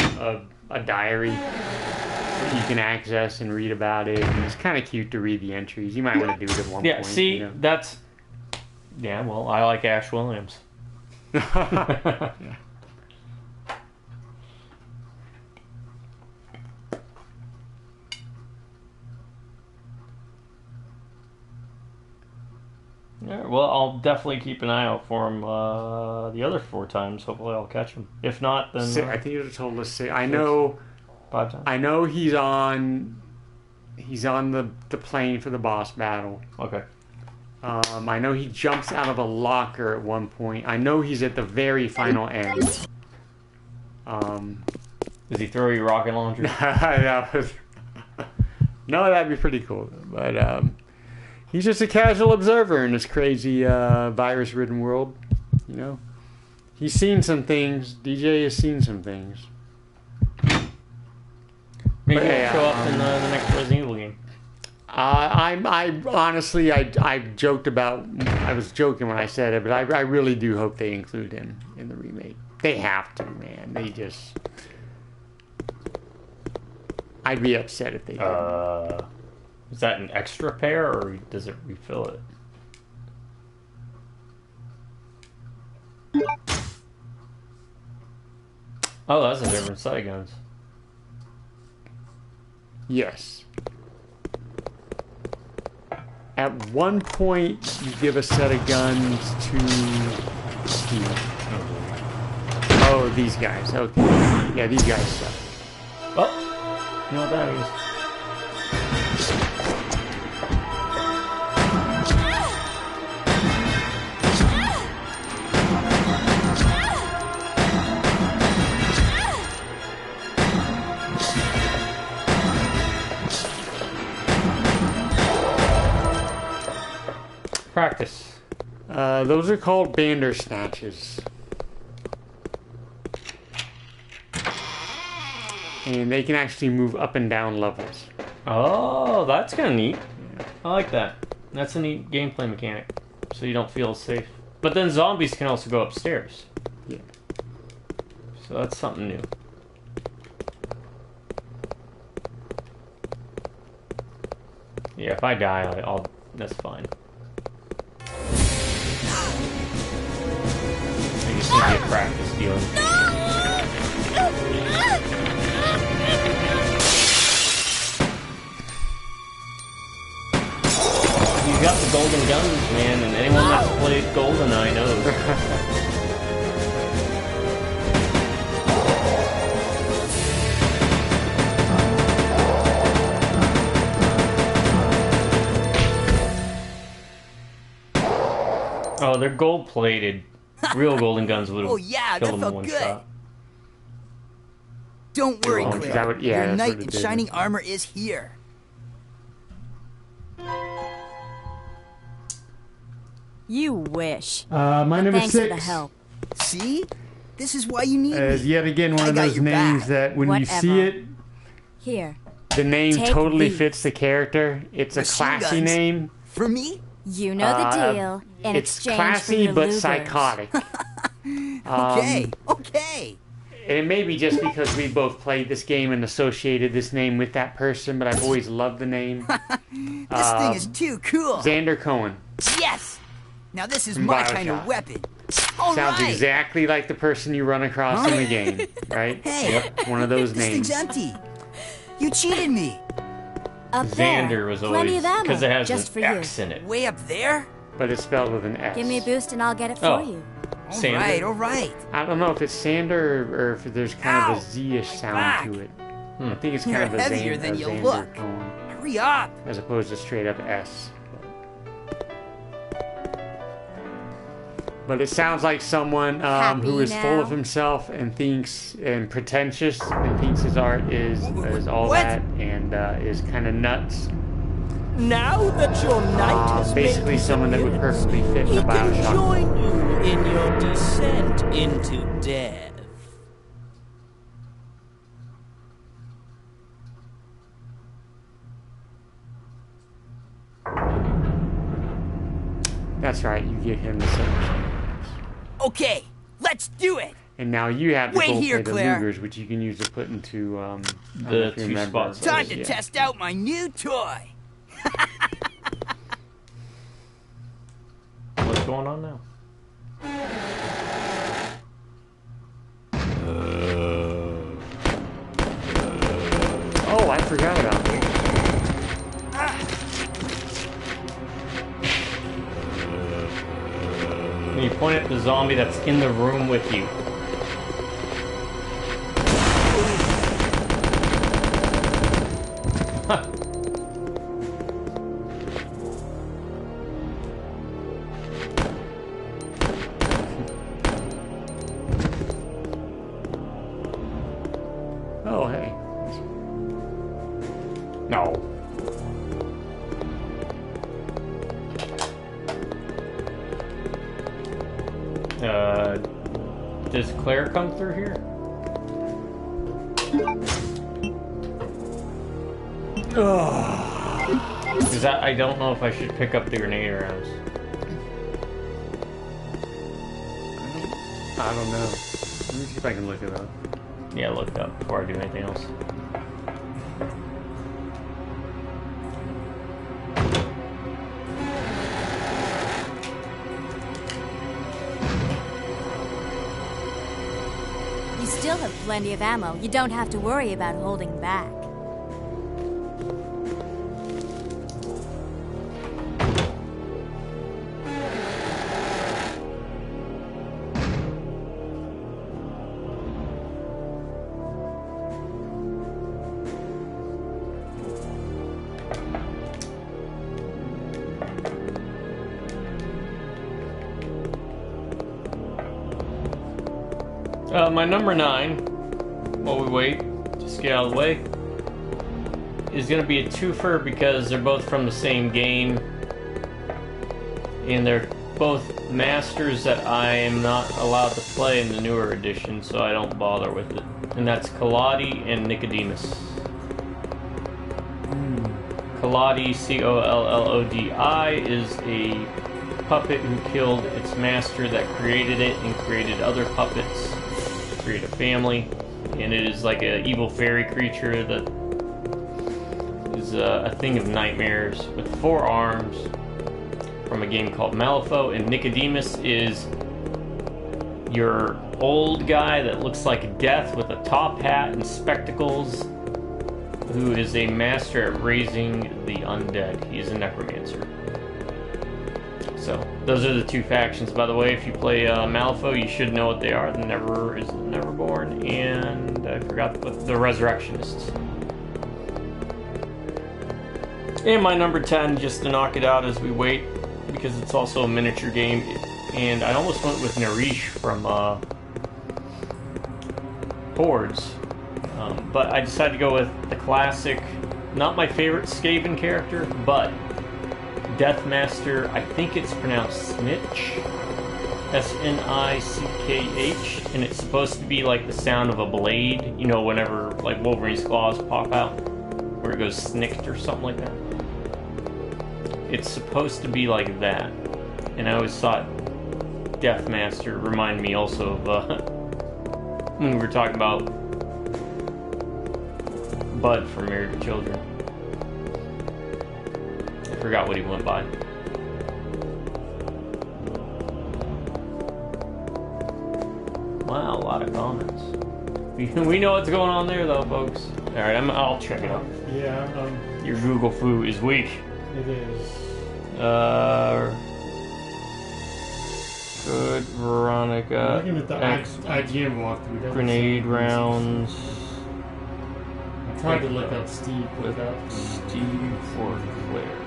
a diary that you can access and read about it. And it's kind of cute to read the entries. You might want to do it at one point. Yeah, see, you know? that's... Yeah, well, I like Ash Williams. Yeah. Yeah, well, I'll definitely keep an eye out for him the other 4 times. Hopefully I'll catch him. If not, then... I think you told us 6. I know... 5 times? I know he's on the plane for the boss battle. Okay. I know he jumps out of a locker at one point. I know he's at the very final end. Does he throw you rocket launchers? No, that'd be pretty cool. But he's just a casual observer in this crazy virus-ridden world. You know, he's seen some things. DJ has seen some things. Maybe But, he'll show up in the next Resident Evil game. I honestly, I joked about. I was joking when I said it, but I really do hope they include him in the remake. They have to, man. They just. I'd be upset if they didn't. Is that an extra pair, or does it refill it? Oh, that's a different set of guns. Yes. At one point, you give a set of guns to Steve. Oh, these guys. Okay. Yeah, these guys suck. Oh, you know what that is? Practice. Those are called Bandersnatches. And they can actually move up and down levels. Oh, that's kind of neat. I like that. That's a neat gameplay mechanic. So you don't feel safe. But then zombies can also go upstairs. Yeah. So that's something new. Yeah, if I die, I'll that's fine. I just need to get practice dealing. You got the golden guns, man, and anyone that's played GoldenEye knows. Oh, they're gold-plated. Real golden guns would have Oh yeah, killed that them in felt one good. shot. Don't worry, Oh, Claire. that would- yeah, Your that's what knight it in did. shining armor is here. You wish. My number Thanks for 6 the help. See? This is why you need me. Is yet again one I of got those your names back. that when you see Whatever. it, Here. the name Take totally these. fits the character. It's a Machine classy guns. name. For me? You know the deal. In It's exchange classy for your but Lugers. psychotic. Okay, okay. And it may be just because we both played this game and associated this name with that person, but I've always loved the name. This thing is too cool. Xander Cohen. Yes! Now this is From my kind of Bioshock. weapon. All Sounds right. exactly like the person you run across in the game, right? Hey, Yep, one of those this names. thing's empty. You cheated me. Up Xander there. was Plenty always of ammo, because it has just for an X you. in it. Way up there? But it's spelled with an S. Give me a boost and I'll get it for Oh. you. All Sander. right, all right. I don't know if it's Sander or if there's kind of a Ow, Z-ish my sound back. to it. I think it's kind You're of a heavier than you Xander look. Cohen, Hurry up. as opposed to straight up S. But it sounds like someone Happy who is full of now? himself and thinks and pretentious and thinks his art is all What? that and is kind of nuts. Now that your knight has Basically, made someone that would his perfectly fit in he a can Bioshock. join you in your descent into death. That's right, you give him the same. Okay, let's do it. And now you have the Wait gold here, plated Claire. Lugers, which you can use to put into I don't know The if you two remember. spots. Time to Yeah. test out my new toy. What's going on now? Oh, I forgot about that. And you point at the zombie that's in the room with you. Huh. Oh, hey. No. Does Claire come through here? Because I don't know if I should pick up the grenade rounds. I don't know. Let me see if I can look it up. Yeah, look it up before I do anything else. You still have plenty of ammo. You don't have to worry about holding back. My number 9, while we wait, just get out of the way, is going to be a twofer because they're both from the same game. And they're both masters that I am not allowed to play in the newer edition, so I don't bother with it. And that's Collodi and Nicodemus. Collodi, C-O-L-L-O-D-I, is a puppet who killed its master that created it and created other puppets. Create a family, and it is like an evil fairy creature that is a thing of nightmares with 4 arms from a game called Malifaux. And Nicodemus is your old guy that looks like death with a top hat and spectacles, who is a master at raising the undead. He is a necromancer. So, those are the 2 factions. By the way, if you play Malifaux, you should know what they are. The Neverborn, and I forgot what the Resurrectionists. And my number 10, just to knock it out as we wait, because it's also a miniature game, and I almost went with Narish from Boards, but I decided to go with the classic, not my favorite Skaven character, but Deathmaster. I think it's pronounced Snitch, S-N-I-C-K-H, and it's supposed to be like the sound of a blade, you know, whenever like Wolverine's claws pop out, where it goes snicked or something like that. It's supposed to be like that, and I always thought Deathmaster reminded me also of when we were talking about Bud from Married to Children. I forgot what he went by. Wow, a lot of comments. We know what's going on there, though, folks. All right, I'll check it out. Yeah, Your Google foo is weak. it is. Good, Veronica. Looking at the X IGN walkthrough. doesn't grenade sound rounds I tried to look up Steve with without. Steve for Claire.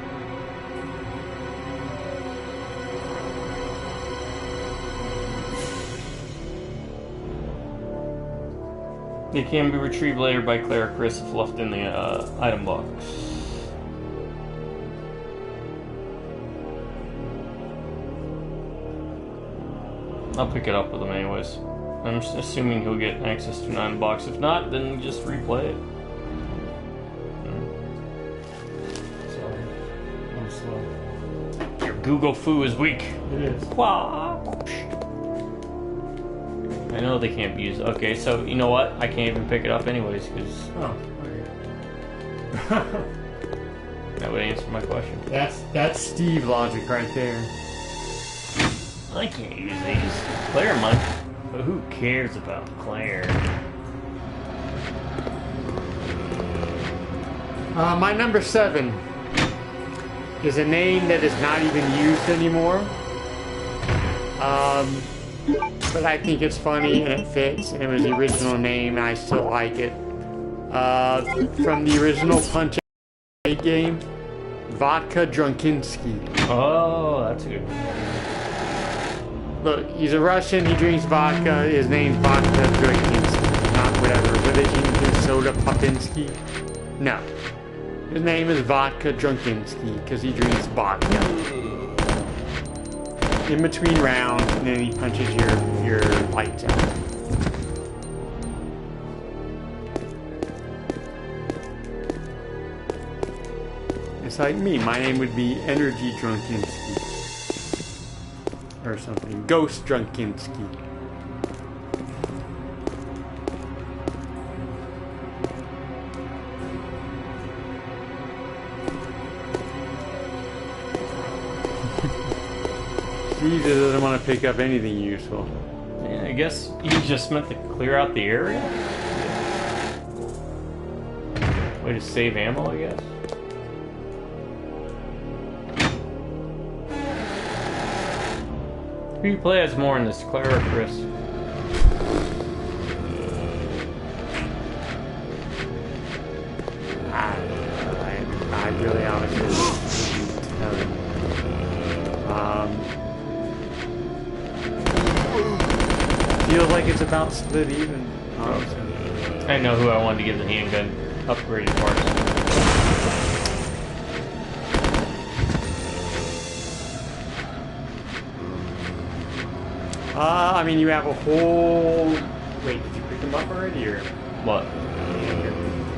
It can be retrieved later by Claire or Chris if left in the item box. I'll pick it up with him anyways. I'm just assuming he'll get access to an item box. If not, then just replay it. Sorry, I'm slow. You're Google Foo is weak. It is. I know they can't be used. Okay, so you know what? I can't even pick it up anyways because Oh, okay. that would answer my question. That's Steve logic right there. I can't use these. Claire might, but who cares about Claire? My number 7 is a name that is not even used anymore. But I think it's funny and it fits, and it was the original name, and I still like it. From the original Punch Out game, Vodka Drunkinski. Oh, that's a good one. Look, he's a Russian, he drinks vodka, his name's Vodka Drunkinski, not whatever. Religion is Soda Popinski. No. His name is Vodka Drunkinski, because he drinks vodka. In between rounds, and then he punches your lights out. It's like me. My name would be Energy Drunkinski. Or something. Ghost Drunkinski. Steve doesn't want to pick up anything useful. Yeah, I guess he just meant to clear out the area. Way to save ammo, I guess. Who do you play as more in this, Claire or Chris? I really honestly couldn't tell you. Feels like it's about split even. Honestly. I know who I wanted to give the handgun upgraded parts. I mean, you have a whole. Wait, did you pick them up already, or What?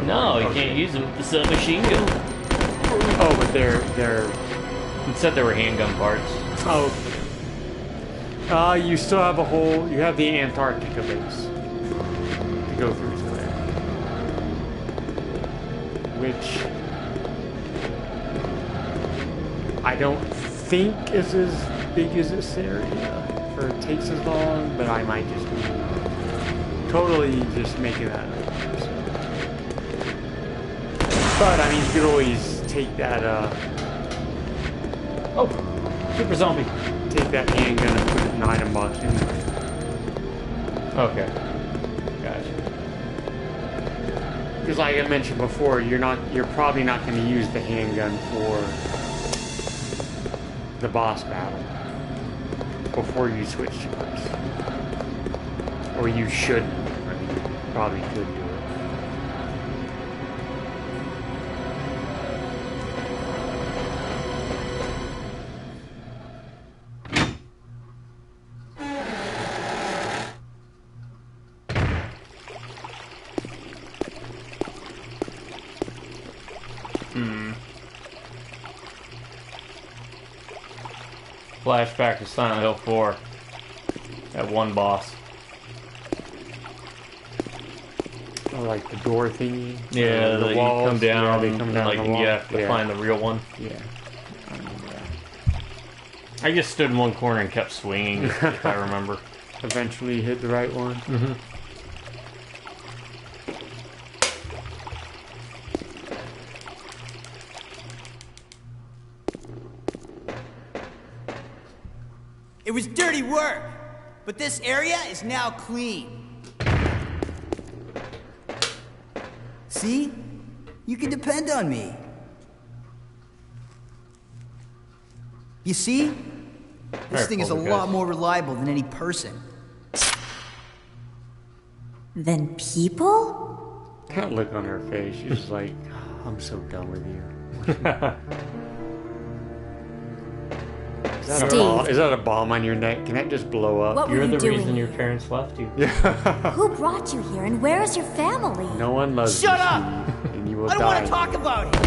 No, you can't use them. It's a machine gun. Oh, but they're. It said there were handgun parts. Oh. You still have a whole. You have the Antarctica base to go through to there, which I don't think is as big as this area, or it takes as long. But I might just be totally just making that up. But I mean, you could always take that. Oh, super zombie. Take that handgun and put it in an item box anyway. Okay, gotcha. Because like I mentioned before, you're probably not going to use the handgun for the boss battle before you switch to it. Or you shouldn't. I mean, you probably could do it. Flashback to Silent Hill 4. That one boss. Oh, like the door thingy? Yeah, the walls. you come down, Yeah, they come down like the wall. you have to find the real one. Yeah. I remember that. I just stood in one corner and kept swinging, if I remember. Eventually you hit the right one. Mm-hmm. It was dirty work, but this area is now clean. See? You can depend on me. You see? This thing is a lot more reliable than any person. Than people? That look on her face, she's just like, oh, I'm so done with you. Steve. Is that a bomb on your neck? Can that just blow up? What were You're you the doing reason your here? parents left you. Who brought you here, and where is your family? No one loves Shut you, up! Steve, and you will I don't die. want to talk about it.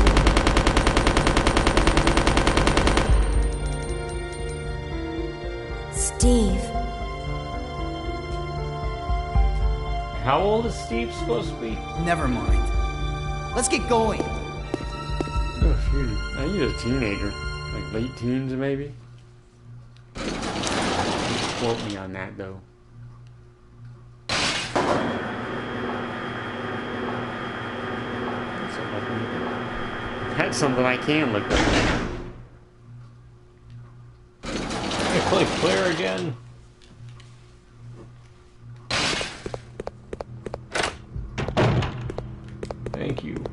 Steve. How old is Steve supposed to be? Never mind. Let's get going. Oh, shoot. I think he's a teenager. Like late teens, maybe? Don't quote me on that, though. That's something I can look at. I play Claire again. Thank you.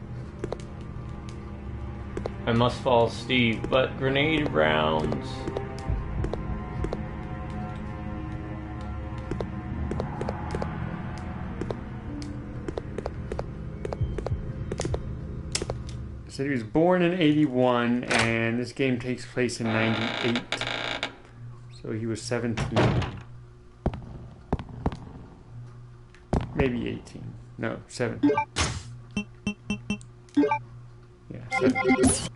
I must follow Steve, but grenade rounds. So he was born in 81, and this game takes place in 98. So he was 17. Maybe 18. No, 17. Yeah, 17.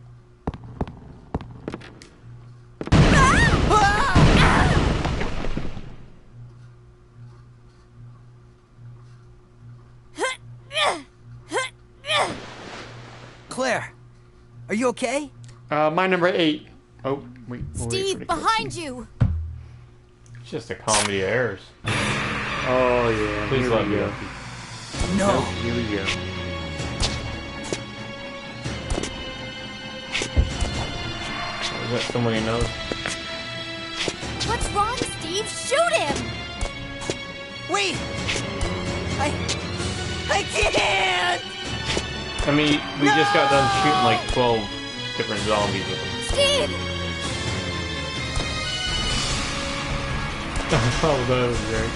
Claire, are you okay? My number 8. Oh, wait. Steve, behind you! It's just a comedy of errors. Oh, yeah. Please let me go. No. Here we go. Is that someone he knows? What's wrong, Steve? Shoot him! Wait! I can't! I mean, we just got done shooting like 12 different zombies with him. Steve! Oh, that was great.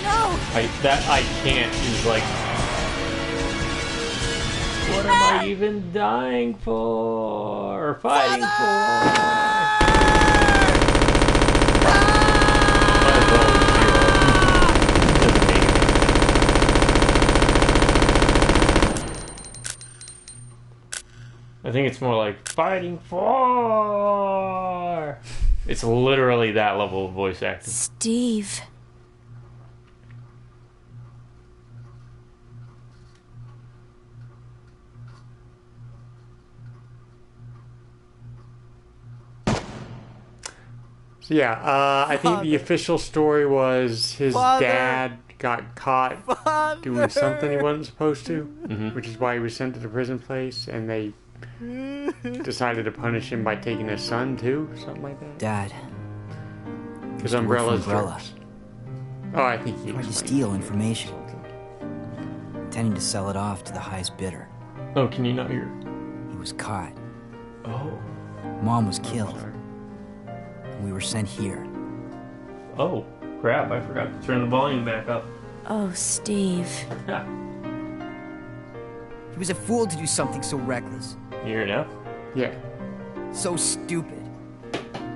No! I can't is like, what am I even dying for or fighting for? I think it's more like fighting for. It's literally that level of voice acting. Steve. So yeah, I think the official story was his dad got caught doing something he wasn't supposed to, which is why he was sent to the prison place, and they decided to punish him by taking his son too, something like that. Dad. Because Umbrella's Umbrella. jerks. Oh, I think he Tried to explained steal information. Intending to sell it off to the highest bidder. Oh, can you not hear? He was caught. Oh. Mom was killed. And we were sent here. Oh, crap, I forgot to turn the volume back up. Oh, Steve. He was a fool to do something so reckless. You hear it now? Yeah. So stupid.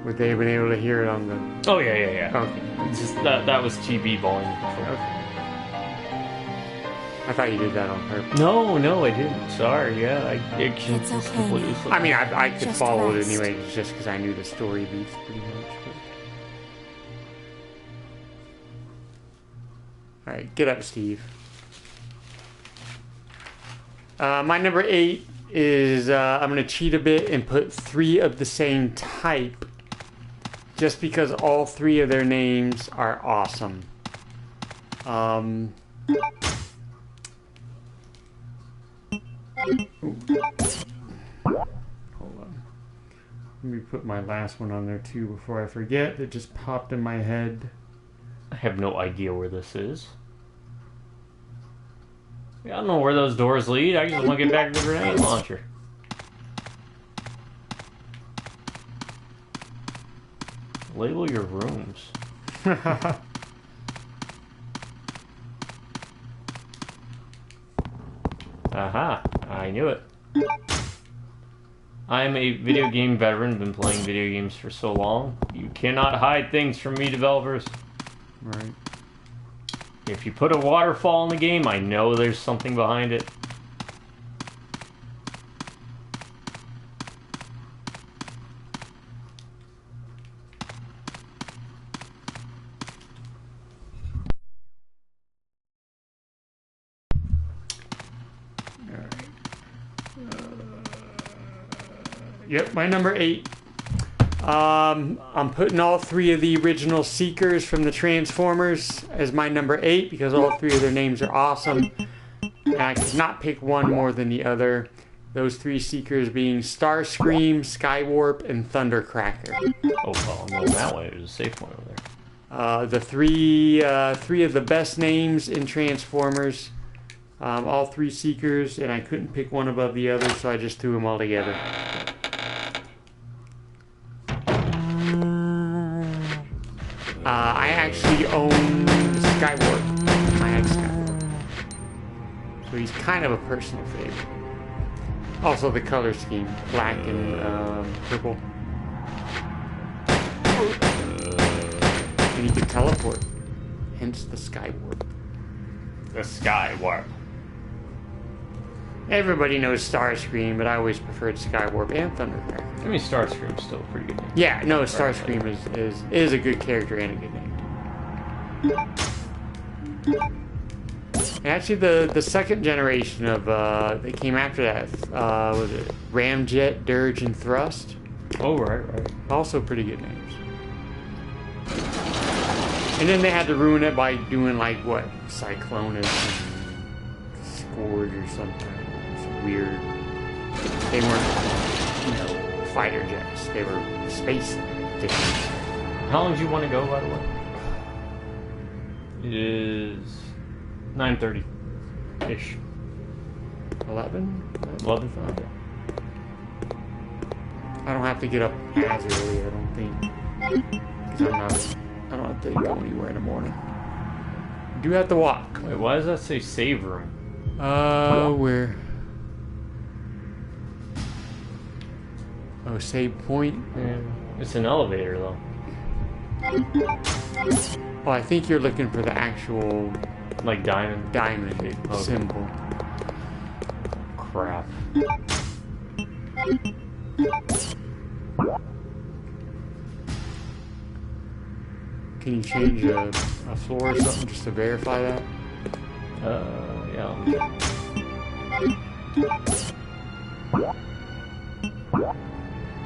Would they have been able to hear it on the... Oh, yeah. Okay. It's just that was TV volume. Okay. I thought you did that on purpose. No, I didn't. Sorry, yeah. It's okay. completely slipped. I mean, I could Just follow rest. it anyway, just because I knew the story beats pretty much. Alright, get up, Steve. My number 8 is, I'm going to cheat a bit and put 3 of the same type, just because all 3 of their names are awesome. Hold on. Let me put my last one on there too before I forget. It just popped in my head. I have no idea where this is. I don't know where those doors lead. I just want to get back to the grenade launcher. Label your rooms. Aha, I knew it. I'm a video game veteran, been playing video games for so long. You cannot hide things from me, developers. Right. If you put a waterfall in the game, I know there's something behind it. Yep, my number 8. I'm putting all 3 of the original Seekers from the Transformers as my number 8 because all 3 of their names are awesome. And I could not pick one more than the other. Those 3 Seekers being Starscream, Skywarp, and Thundercracker. Oh, well, I'm going that way. There's a safe one over there. The three of the best names in Transformers. All 3 Seekers, and I couldn't pick one above the other, so I just threw them all together. I actually own Skywarp. I have Skywarp. So he's kind of a personal favorite. Also the color scheme, black and purple. And he can teleport, hence the Skywarp. The Skywarp. Everybody knows Starscream, but I always preferred Skywarp and Thundercracker. I mean, Starscream's still a pretty good name. Yeah, no, Starscream is a good character and a good name. And actually, the second generation of that came after that was it Ramjet, Dirge, and Thrust. Oh, right. Also pretty good names. And then they had to ruin it by doing like what Cyclonus and Scourge or something. It's weird. They weren't, fighter jets. They were space editions. How long do you want to go, by the way? It is 9:30-ish. 11? 11:05. I don't have to get up as early, I don't think. Because I don't have to go anywhere in the morning. I do have to walk. Wait, why does that say save room? Where? Oh, save point? Yeah. It's an elevator, though. Oh, I think you're looking for the actual Like diamond? diamond Okay. symbol. Crap. Can you change a floor or something just to verify that? Yeah.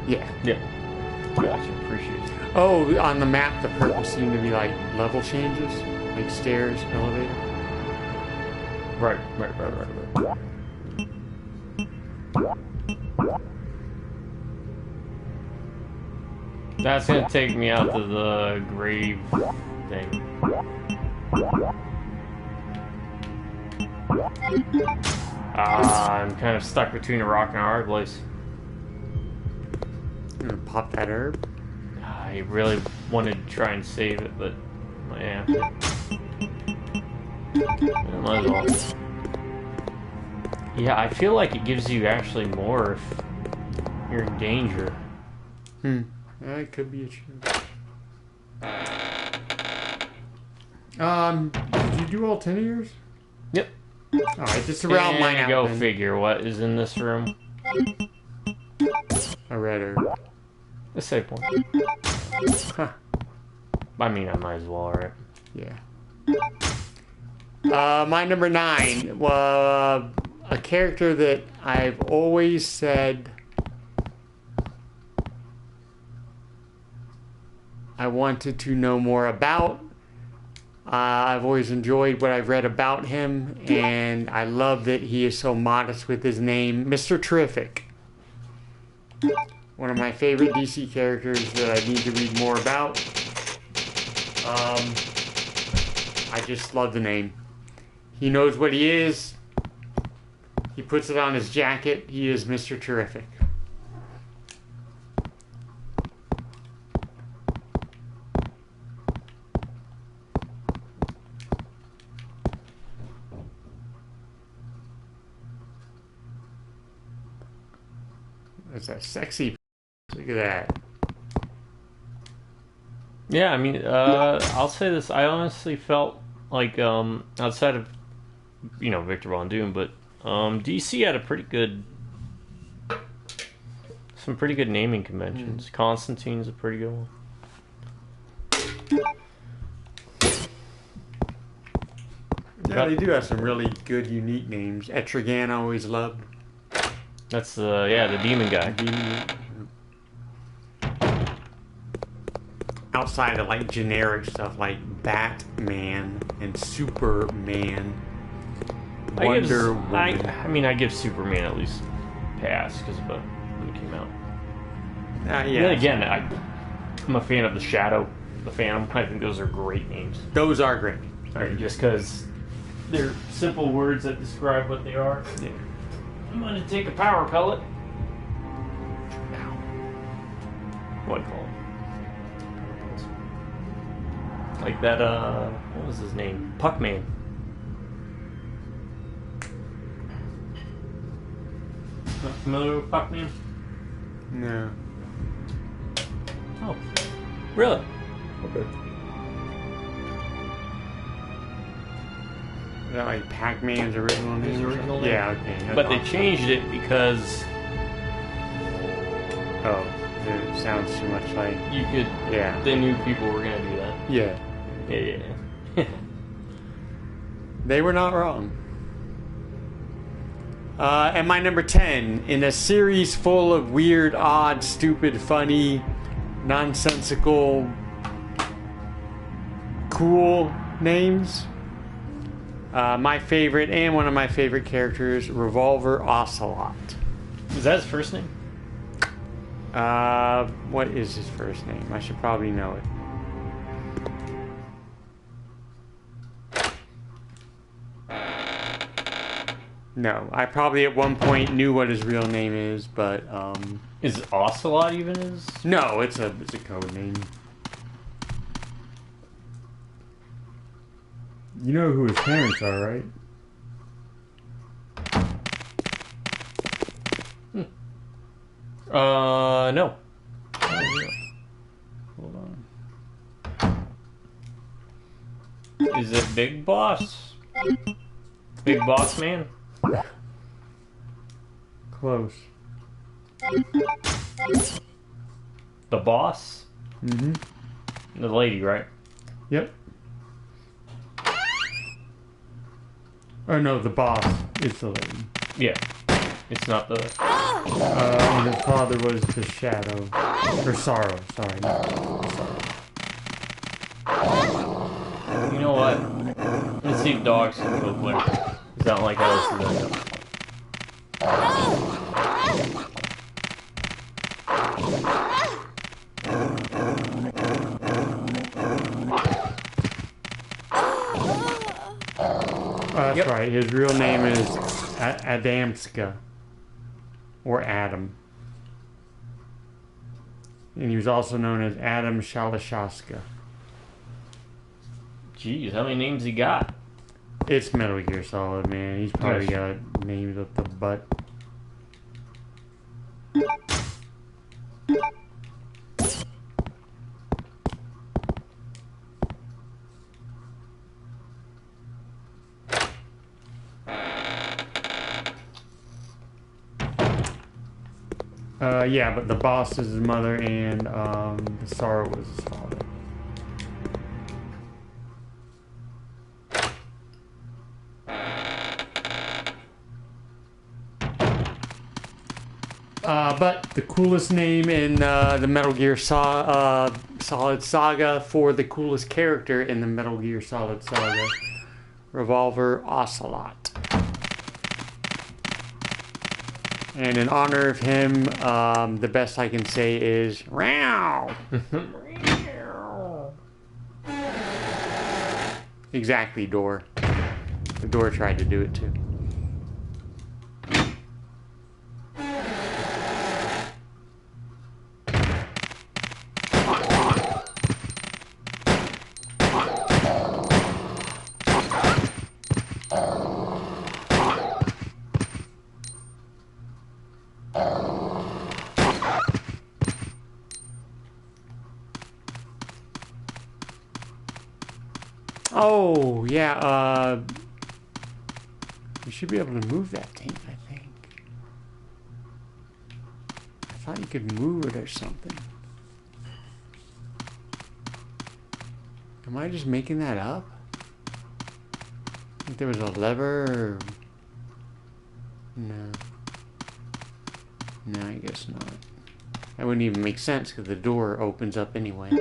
Yeah. Yeah. Gotcha. Appreciate it. Oh, on the map, the purple seem to be like level changes, like stairs, elevator. Right. That's gonna take me out to the grave thing. I'm kind of stuck between a rock and a hard place. I'm gonna pop that herb. I really wanted to try and save it, but yeah. Might as well. Yeah, I feel like it gives you actually more if you're in danger. Yeah, it could be a chance. Did you do all 10 of yours? Yep. Alright, just around mine out go then. figure what is in this room. A red herb. A safe one. Huh. I mean, I might as well, right? Yeah. My number 9. A character that I've always said I wanted to know more about. I've always enjoyed what I've read about him, and I love that he is so modest with his name, Mr. Terrific. One of my favorite DC characters that I need to read more about. I just love the name. He knows what he is. He puts it on his jacket. He is Mr. Terrific. That's a sexy. Look at that. Yeah, I mean, I'll say this. I honestly felt like, outside of, Victor Von Doom, but DC had some pretty good naming conventions. Constantine's a pretty good one. Yeah, they do have some really good, unique names. Etrigan I always loved. That's the demon guy. outside of like generic stuff like Batman and Superman, Wonder Woman. I mean, I give Superman at least pass because of when it came out. Yeah. Then again, I'm a fan of the Shadow, the Phantom. I think those are great names. Those are great. Right, just because they're simple words that describe what they are. Yeah. I'm gonna take a power pellet. What do you call them? Like that, what was his name? Puckman. Not familiar with Puckman? No. Oh. Really? Okay. Is that like Pac-Man's original name? His original name? Yeah, okay. That's But they awesome. changed it because Oh, it sounds too much like... you could. Yeah. They knew people were gonna do that. Yeah. Yeah. They were not wrong. And my number 10, in a series full of weird, odd, stupid, funny, nonsensical, cool names, my favorite and one of my favorite characters, Revolver Ocelot. Is that his first name? What is his first name? I should probably know it. No, I probably at one point knew what his real name is, but Is Ocelot even his? no, it's a code name. You know who his parents are, right? No. Hold on. Is it Big Boss? Big Boss Man? Close. The boss? Mm-hmm. The lady, right? Yep. Oh no, the boss is the lady. Yeah. It's not the... And his father was the Shadow. Or Sorrow, sorry. Not Sorrow. You know what? Let's see if dogs can go quick. Is that like how this is going to go? That's Yep. right. His real name is Adamska. Or Adam. And he was also known as Adam Shalashaska. Jeez, how many names he got? It's Metal Gear Solid, man. He's probably Yes. got names up the butt. Yeah, but the boss is his mother and the Sorrow was his father. But the coolest name in the Metal Gear Solid Saga for the coolest character in the Metal Gear Solid Saga, Revolver Ocelot. And in honor of him, the best I can say is Row. Exactly, Door. The Door tried to do it too. Oh, yeah, you should be able to move that thing, I think. I thought you could move it or something. Am I just making that up? I think there was a lever or... No. No, I guess not. That wouldn't even make sense because the door opens up anyway.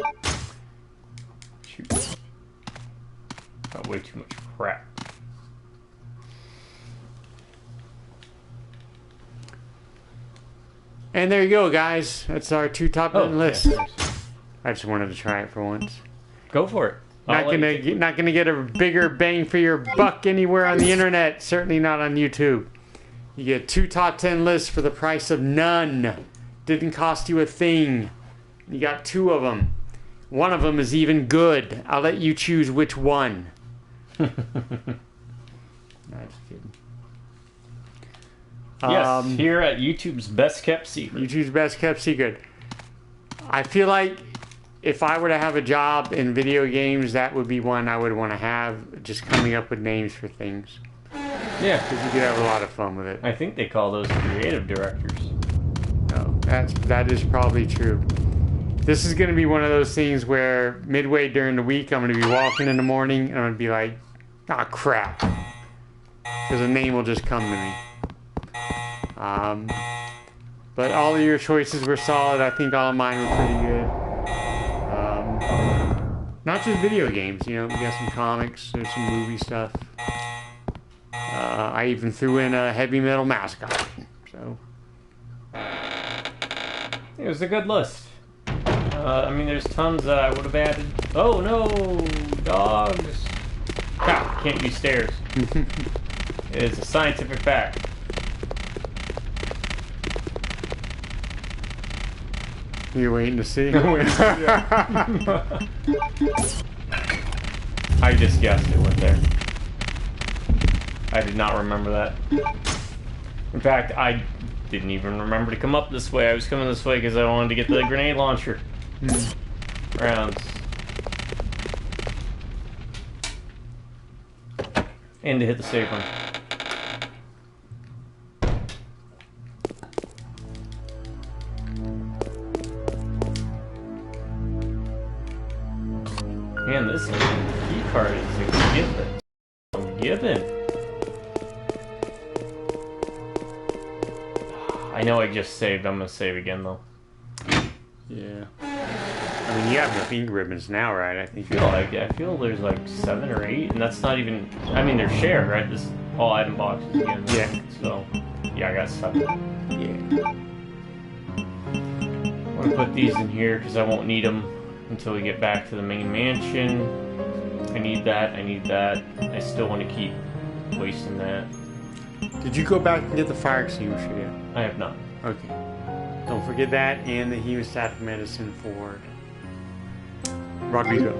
got way too much crap. And there you go, guys. That's our 2 top 10 list. Yeah, I just wanted to try it for once. go for it. Not gonna get a bigger bang for your buck anywhere on the internet. Certainly not on YouTube. You get 2 top 10 lists for the price of none. Didn't cost you a thing. You got 2 of them. One of them is even good. I'll let you choose which one. No, just kidding. Yes, here at YouTube's Best Kept Secret. YouTube's Best Kept Secret. I feel like if I were to have a job in video games, that would be one I would want to have. Just coming up with names for things. Yeah. Because you could have a lot of fun with it. I think they call those creative directors. No, that is probably true. This is going to be one of those things where midway during the week, I'm going to be walking in the morning and I'm going to be like, ah, crap. Because a name will just come to me. But all of your choices were solid. I think all of mine were pretty good. Not just video games, you know, we got some comics, there's some movie stuff. I even threw in a heavy metal mascot. So It was a good list. I mean, there's tons that I would have added. Oh no, dogs! God, can't use stairs. It is a scientific fact. you're waiting to see. I just guessed it went there. I did not remember that. In fact, I didn't even remember to come up this way. I was coming this way because I wanted to get the grenade launcher. Rounds. And to hit the save one. Man, this key card is a given. I know I just saved. I'm gonna save again though. Yeah. I mean, you have enough ink ribbons now, right? I think. I feel there's like 7 or 8, and that's not even. I mean, they're shared, right? This all item boxes again. Yeah. So, yeah, I got 7. Yeah. I'm gonna put these in here because I won't need them until we get back to the main mansion. I need that. I need that. I still want to keep wasting that. Did you go back and get the fire extinguisher yet? I have not. Okay. Don't forget that and the hemostatic medicine for Rodrigo.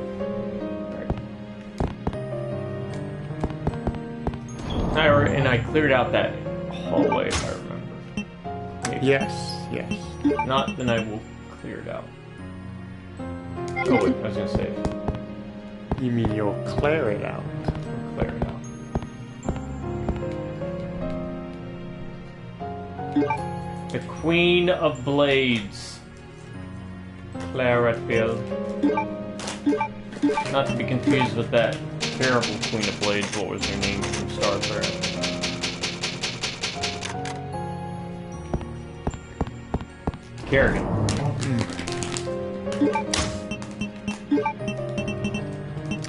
And I cleared out that hallway if I remember. Maybe. Yes. Not, then I will clear it out. Oh wait, I was gonna say. You mean you'll clear it out? Clear it out. The Queen of Blades. Clarafil. Not to be confused with that terrible Queen of Blades. What was her name from Star Trek? Kerrigan.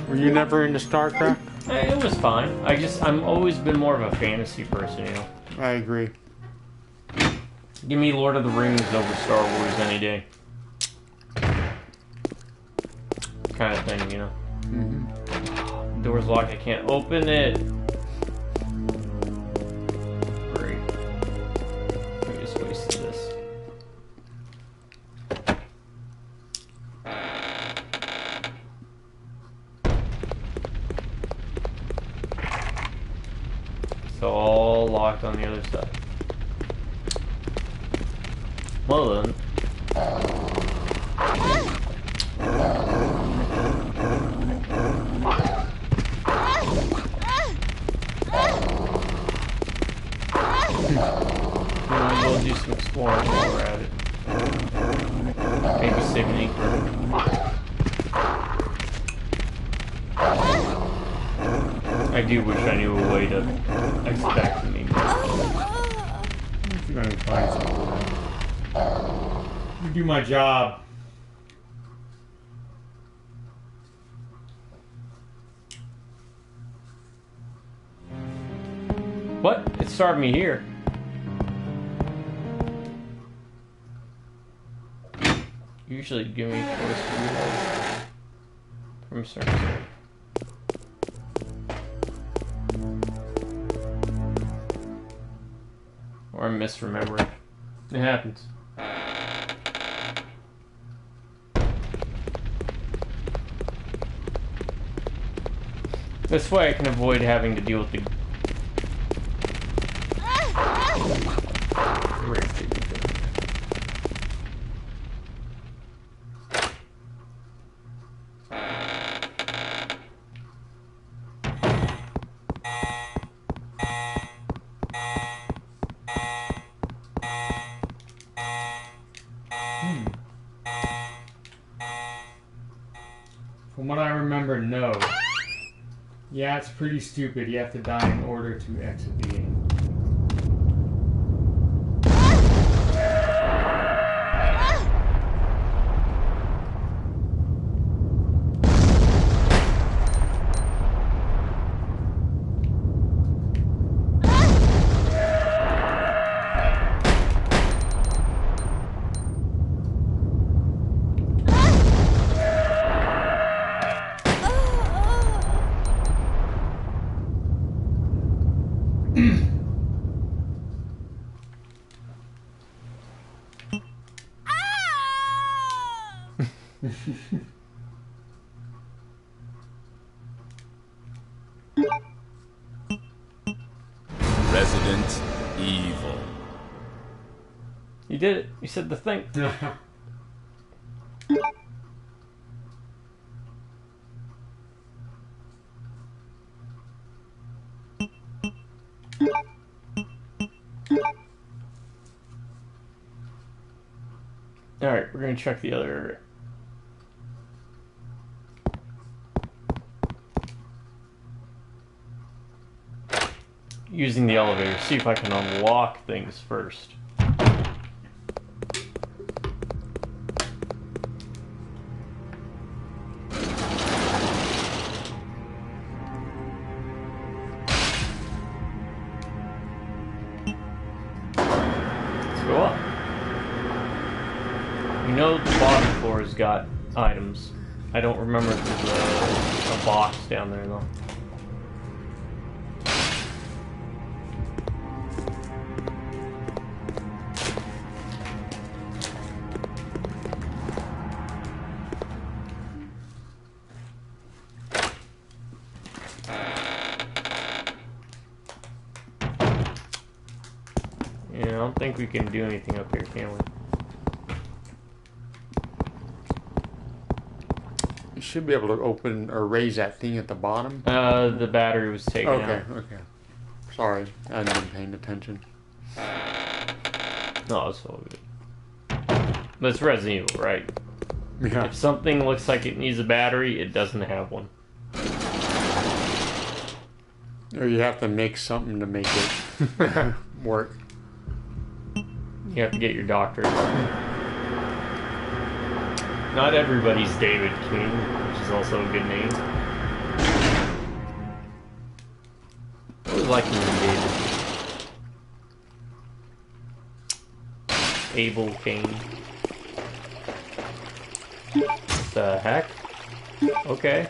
Were you never into StarCraft? It was fine. I'm always been more of a fantasy person, you know. I agree. Give me Lord of the Rings over Star Wars any day. Kind of thing, you know. Mm-hmm. Door's locked, I can't open it. Great. I just wasted this. So all locked on the other side. Well then. We'll do some exploring while we're at it. Maybe save an ink ribbon. I do wish I knew a way to extract the name. If you're gonna find something. Do my job. What? It started me here. Usually give me choice to reload from certain. Or I'm misremembering. It happens. This way I can avoid having to deal with the... From what I remember, no. Yeah, it's pretty stupid. You have to die in order to exit the game. Resident Evil. You did it. You said the thing. Alright, we're gonna check the other... Using the elevator, see if I can unlock things first. Let's go up. We know the bottom floor has got items. I don't remember if there's a box down there though. Yeah, I don't think we can do anything up here, can we? You should be able to open or raise that thing at the bottom. The battery was taken out. Okay. Sorry, I hadn't been paying attention. No, it's all good. But it's Resident Evil, right? Yeah. If something looks like it needs a battery, it doesn't have one. Or you have to make something to make it work. You have to get your doctor. Not everybody's David King, which is also a good name. I always like the name David. Abel Kane. The heck? Okay.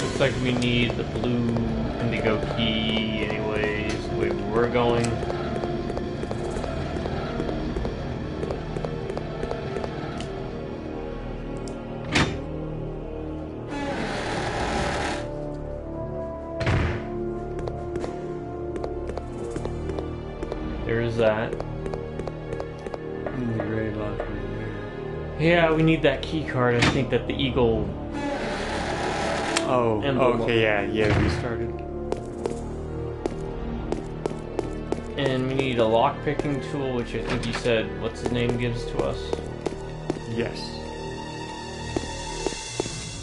Looks like we need the blue indigo key anyways, the way we were going. There's that. Yeah, we need that key card. I think that the eagle... Oh, emblem. okay, yeah, restarted. And we need a lock-picking tool, which I think you said, what's his name, gives to us? Yes.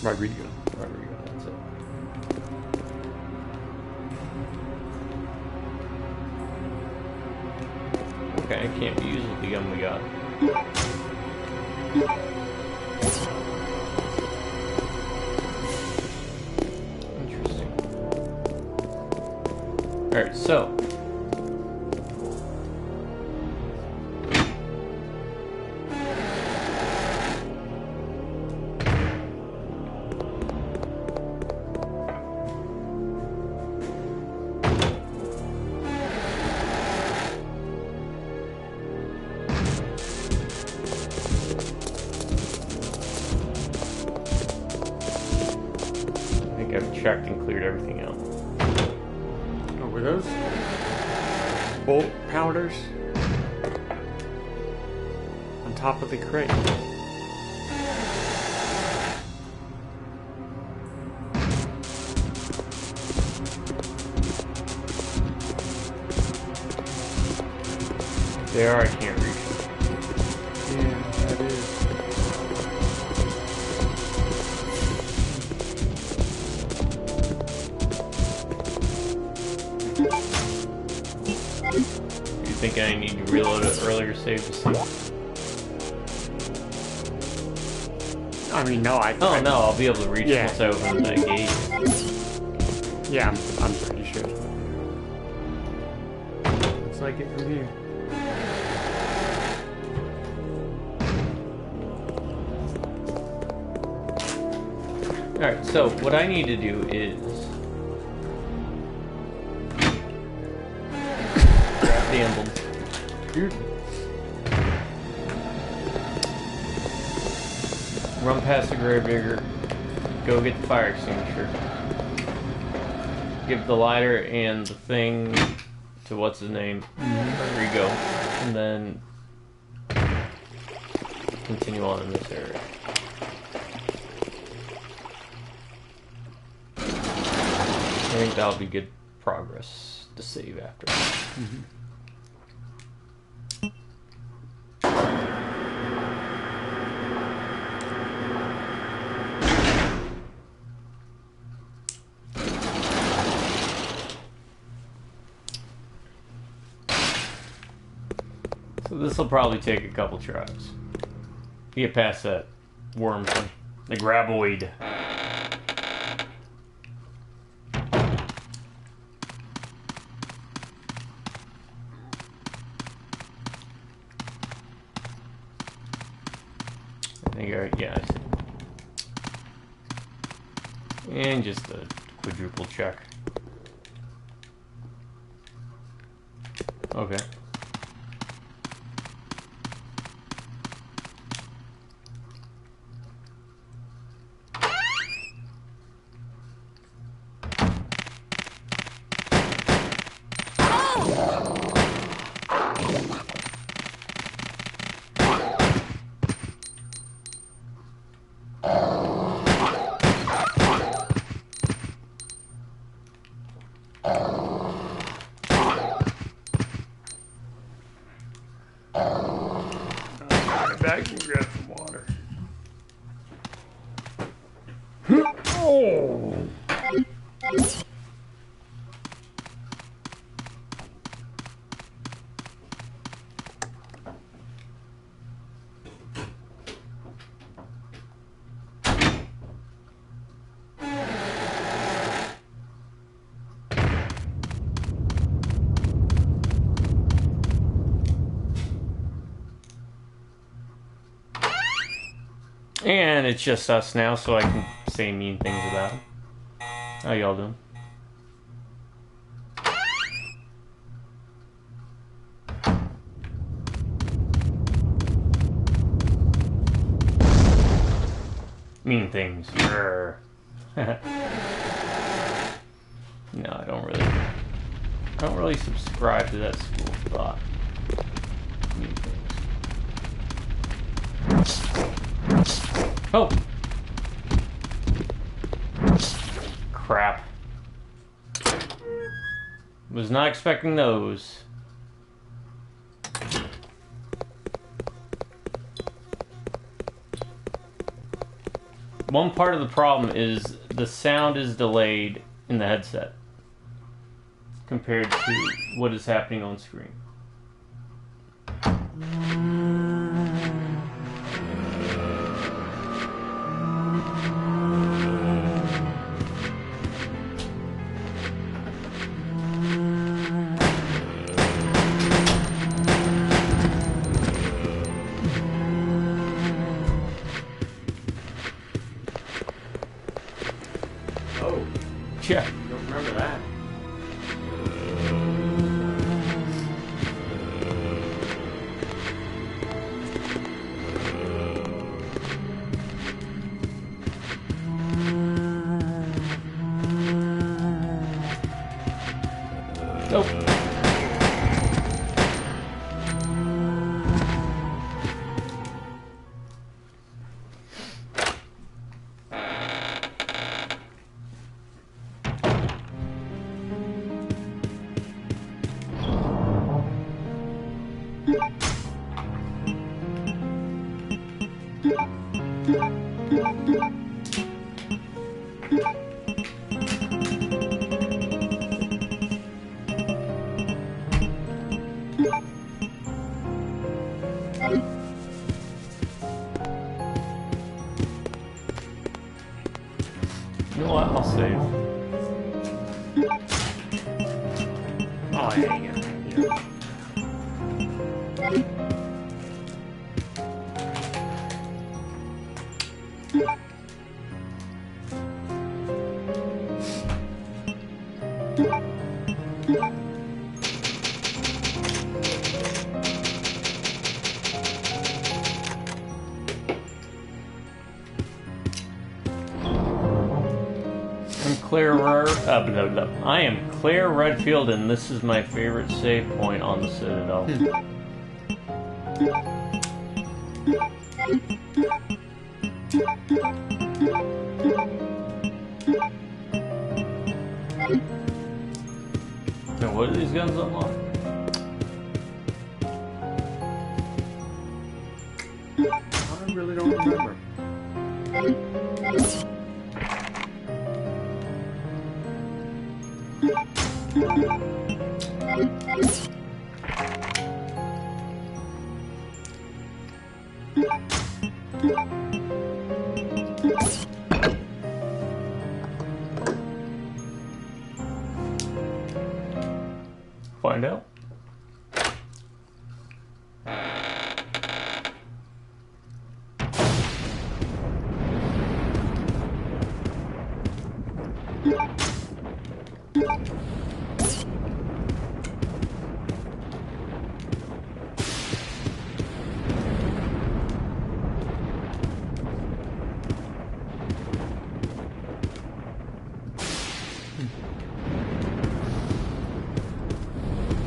Rodrigo, that's it. Okay, it can't be used with the gun we got. Interesting. Alright, so. Checked and cleared everything out. Oh, were those bolt powders on top of the crate? There, I can't reach. Yeah, that is. Thinking I need to reload it earlier, save the save. I mean, no, no, I'll be able to reach once I open that gate. Yeah, I'm pretty sure. Looks like it from here. Alright, so what I need to do is grab the emblem. Run past the gravedigger, go get the fire extinguisher, give the lighter and the thing to what's his name, Rodrigo, and then continue on in this area. I think that'll be good progress to save after. So this will probably take a couple tries to get past that worm thing, the graboid. Yeah, I see. And just a quadruple check. Okay. Back and grab some water. Oh! And it's just us now, so I can say mean things about him. How y'all doing? Mean things. No, I don't really subscribe to that school of thought. Mean things. Oh! Crap. Was not expecting those. One part of the problem is the sound is delayed in the headset compared to what is happening on screen. Oh, Yeah. don't remember that. Nope. You know what? I'll save. Oh, yeah, yeah. I am Claire Redfield, and this is my favorite save point on the Citadel. Now, what do these guns unlock? I really don't remember. Find out.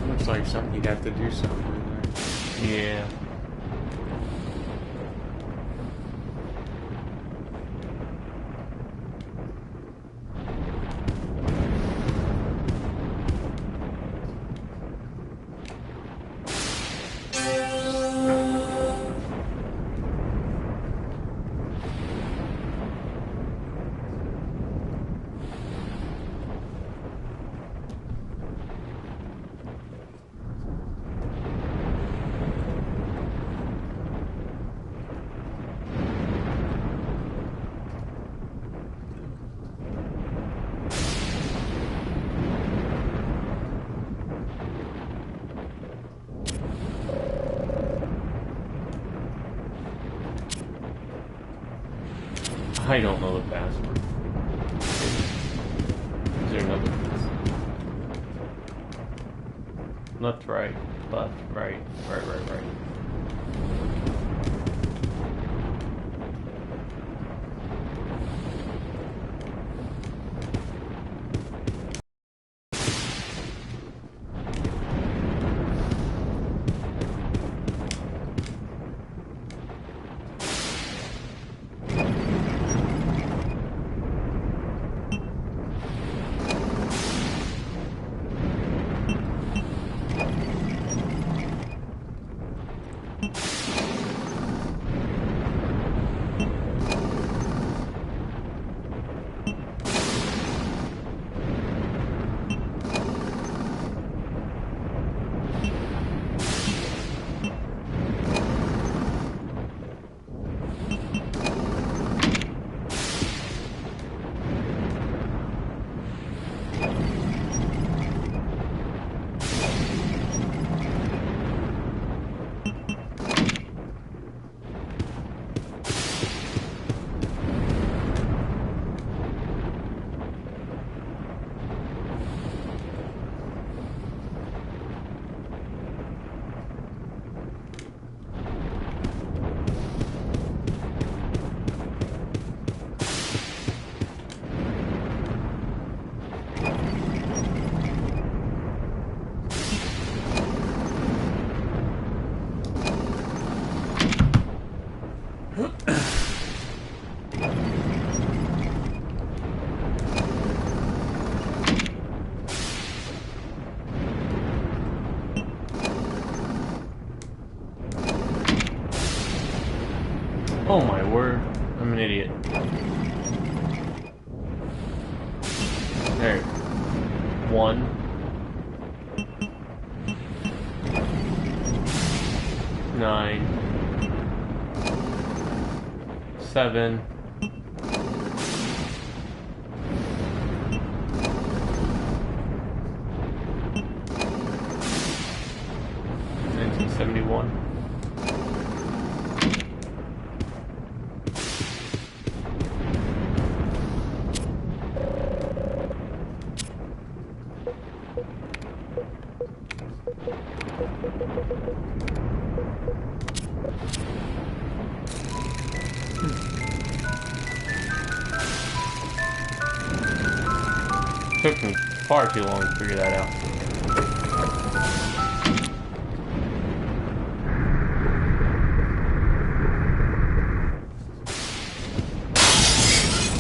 Looks like something you'd have to do something in there. Yeah. I don't know the password. Is there another? Left, right, right, right, right. Oh my word, I'm an idiot. There. 1. 9. 7. 1971. Took me far too long to figure that out.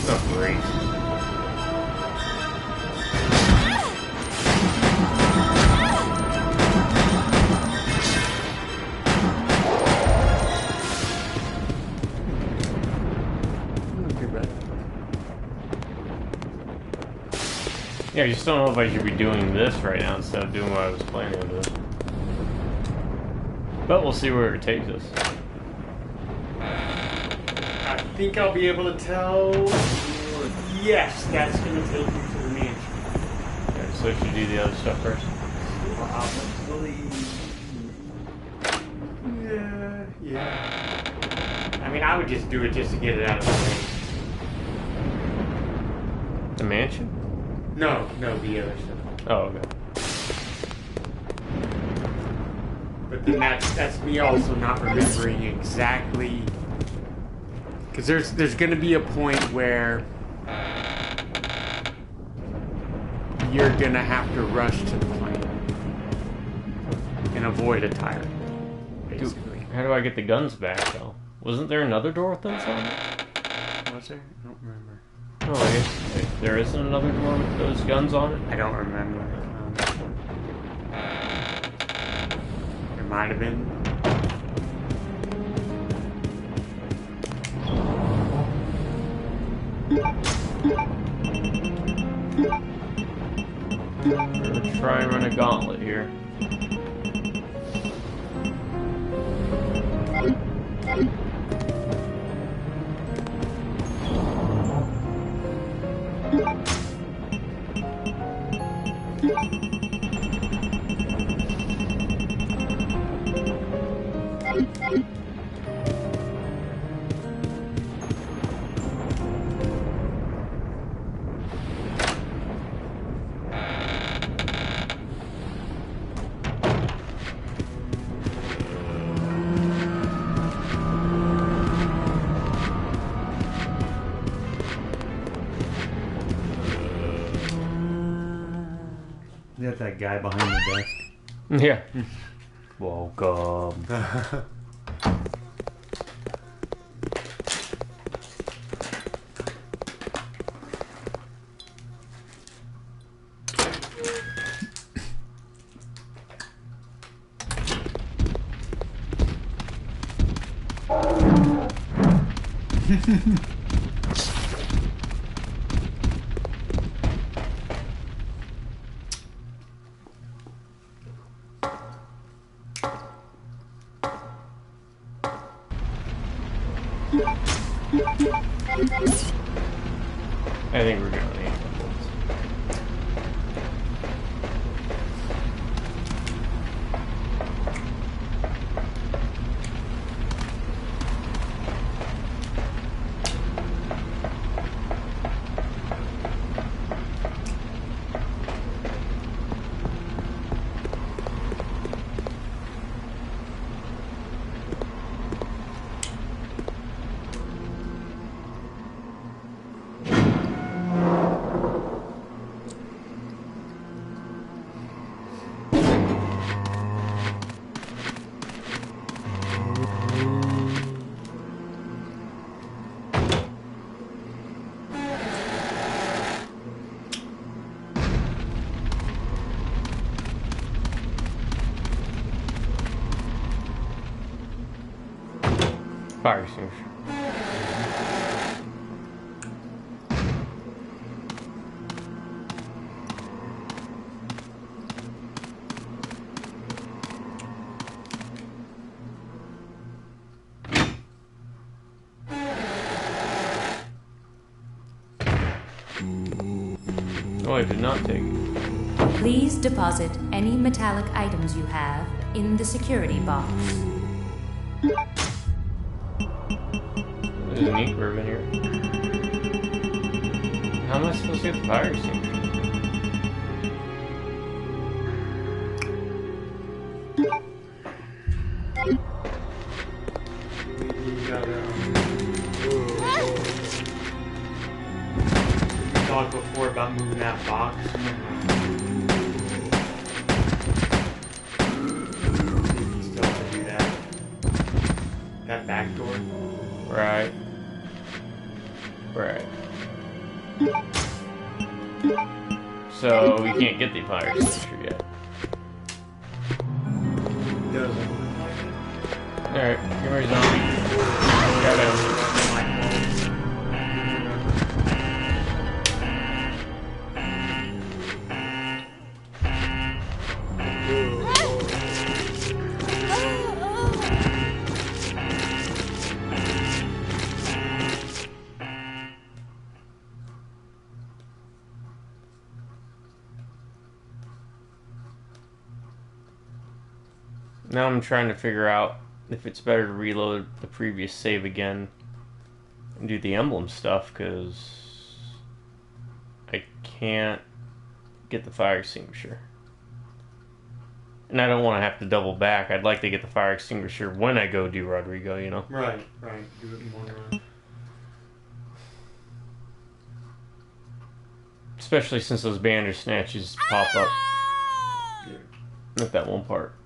Oh, great. Yeah, I just don't know if I should be doing this right now instead of doing what I was planning on doing. But we'll see where it takes us. I think I'll be able to tell. Yes, that's going to take you to the mansion. Okay, so I should do the other stuff first. Yeah. I mean, I would just do it just to get it out of the way. The mansion? No, the other stuff. Oh, okay. But then that's me also not remembering exactly, because there's going to be a point where you're going to have to rush to the plane and avoid a tire, basically. How do I get the guns back, though? Wasn't there another door with those on it? Was there? I don't remember. Oh, I guess there isn't another door with those guns on it? I don't remember. There might have been. We're gonna try and run a gauntlet here. That's that guy behind the desk. Yeah. Welcome. I think we're gonna need this. Fire extinguisher. Oh, I did not take it. Please deposit any metallic items you have in the security box. There's an ink ribbon here. How am I supposed to get the fire extinguisher? You talked before about moving that box. Still have to do that. That back door. Right. Right. So we can't get the fire extinguisher yet. Doesn't. Alright, give me a zombie. Got him. Now I'm trying to figure out if it's better to reload the previous save again and do the emblem stuff, because I can't get the fire extinguisher. And I don't want to have to double back. I'd like to get the fire extinguisher when I go do Rodrigo, you know? Right. Do it in one run. Especially since those Bandersnatches pop up at that one part.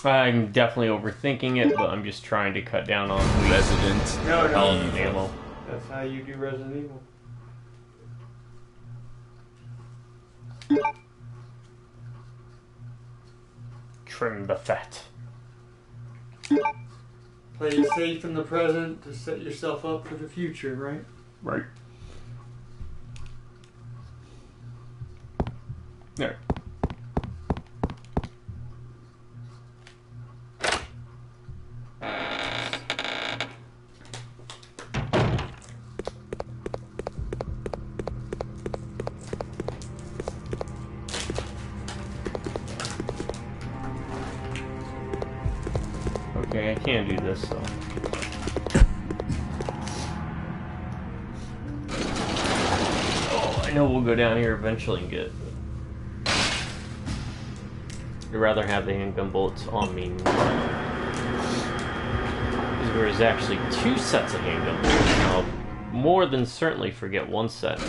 I'm definitely overthinking it, but I'm just trying to cut down on Resident ammo. That's how you do Resident Evil. Trim the fat. Play it safe in the present to set yourself up for the future, right? Right. There. Okay, I can't do this though. Oh, I know we'll go down here eventually and get it. I'd rather have the handgun bullets on me. Because there's actually 2 sets of handgun bullets. I'll more than certainly forget one set.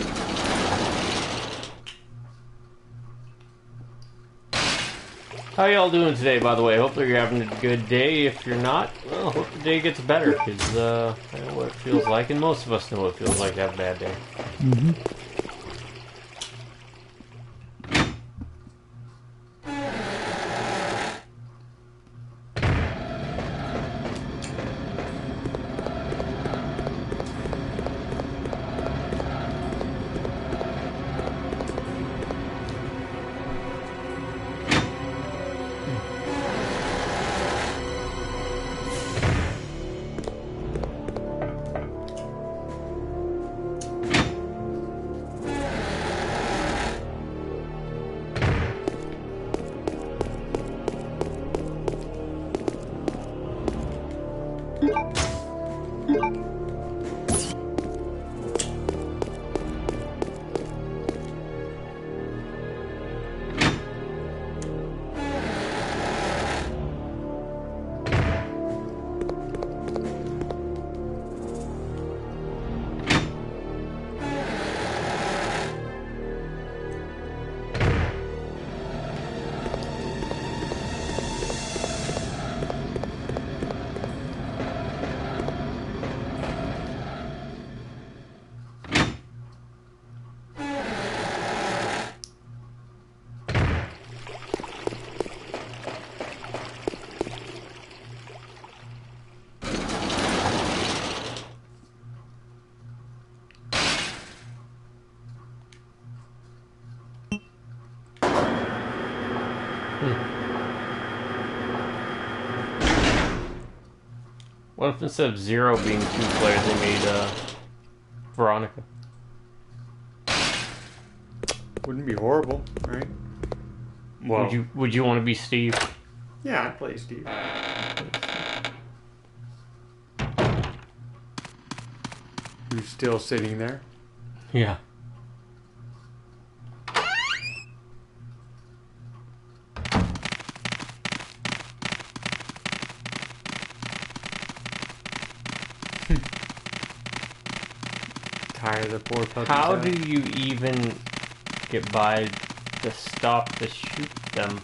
How y'all doing today, by the way? Hopefully you're having a good day. If you're not, well, hope the day gets better, because I know what it feels like, and most of us know what it feels like to have a bad day. Mm-hmm. What if instead of 0 being 2 players, they made Veronica? Wouldn't be horrible, right? Well, Would you want to be Steve? yeah, I'd play Steve. Who's still sitting there? Yeah. Tired of the poor puppies. How do you even get by to stop to shoot them?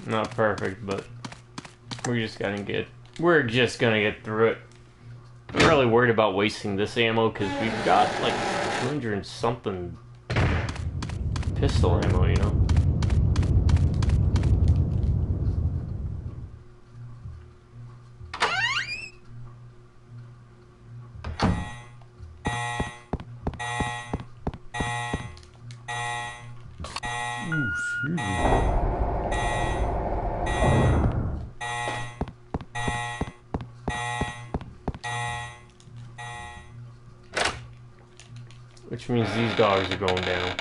Not perfect, but we're just gonna get through it. I'm really worried about wasting this ammo because we've got like 200 and something pistol ammo, you know. Ooh, excuse me. Which means these dogs are going down.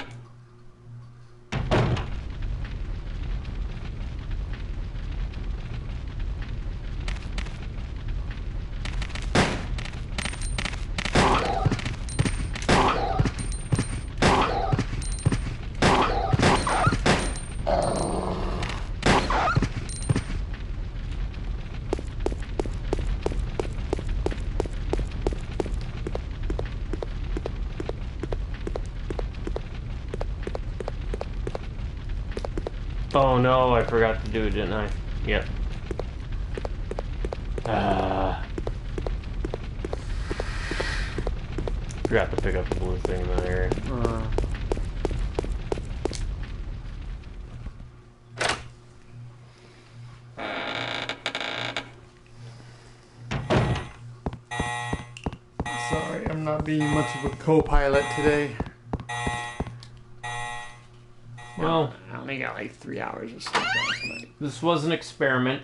Oh no, I forgot to do it, didn't I? Yep. Forgot to pick up the blue thing in that area. Sorry, I'm not being much of a co-pilot today. Well, I only got like 3 hours of sleep last night. this was an experiment.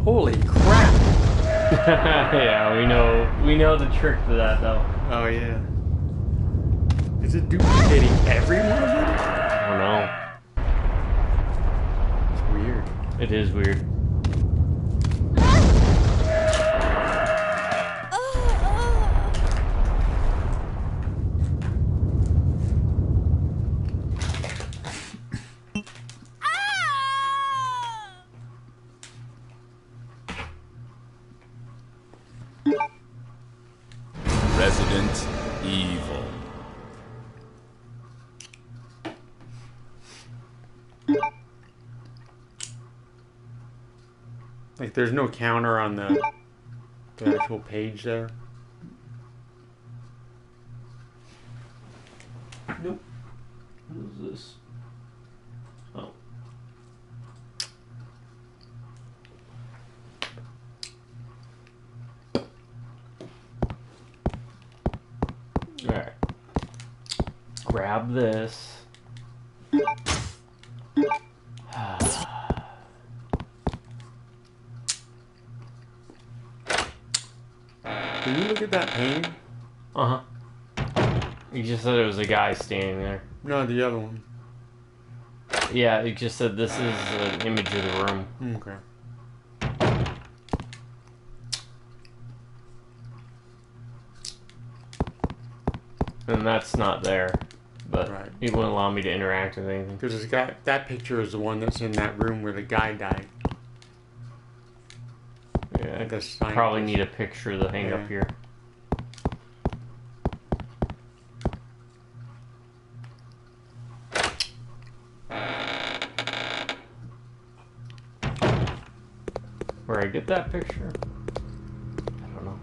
Holy crap! Yeah, we know the trick to that though. Oh yeah. Is it duplicating every one of them? I don't know. It's weird. It is weird. Resident Evil. Like there's no counter on the actual page there. Nope. What is this? Oh. Alright. Grab this. Did you look at that painting? Uh-huh. You just said it was a guy standing there. No, the other one. Yeah, it just said this is an image of the room. Okay. And that's not there. But Right. he wouldn't allow me to interact with anything. Because it's got that picture is the one that's in that room where the guy died. Yeah, I The probably scientist. need a picture to hang Yeah. up here. Where I get that picture? I don't know.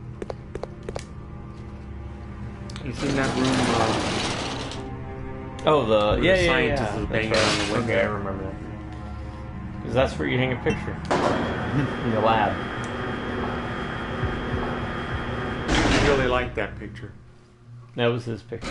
You seen that room? Oh, the yeah. Scientists is banging on the window. Okay, I remember that. Because that's where you hang a picture in the lab. I really like that picture. That was his picture.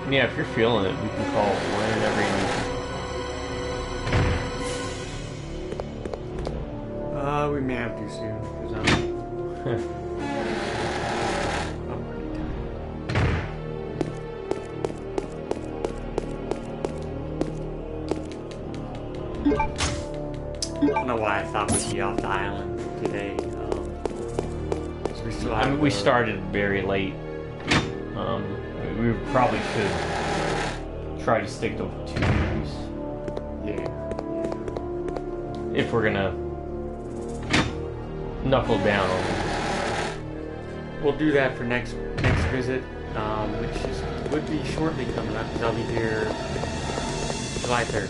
Yeah, if you're feeling it, we can call whenever you need. We may have to soon because I'm I don't know why I thought we'd be off the island today. So we still have we started very late. We probably should try to stick to 2 movies. Yeah. If we're gonna knuckle down on these. We'll do that for next visit, which would be shortly coming up because I'll be here July 3rd.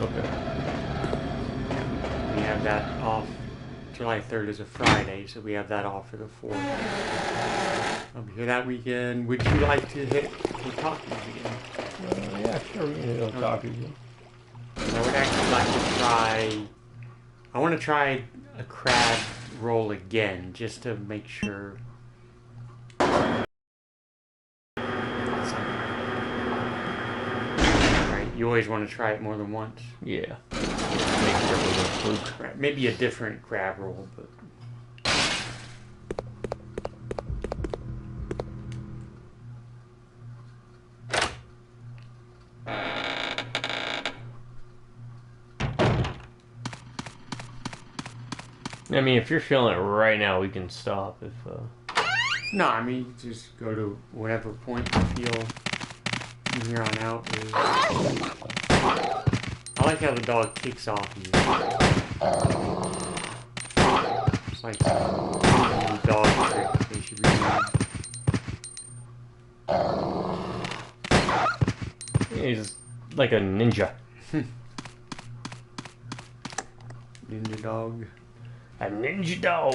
Okay. We have that off. July 3rd is a Friday, so we have that off for the 4th. I'll be here that weekend. Would you like to hit Otaku's again? Yeah, sure, we can hit Otaku's again. I would actually like to try... I want to try a crab roll again, just to make sure... Alright, you always want to try it more than once. Yeah. Make sure it was a fluke. Right, maybe a different crab roll, but... I mean, if you're feeling it right now, we can stop. If No, I mean, just go to whatever point you feel from here on out. I like how the dog kicks off you. It's like a dog trick they should be doing. he's like a ninja. Ninja dog. A ninja dog.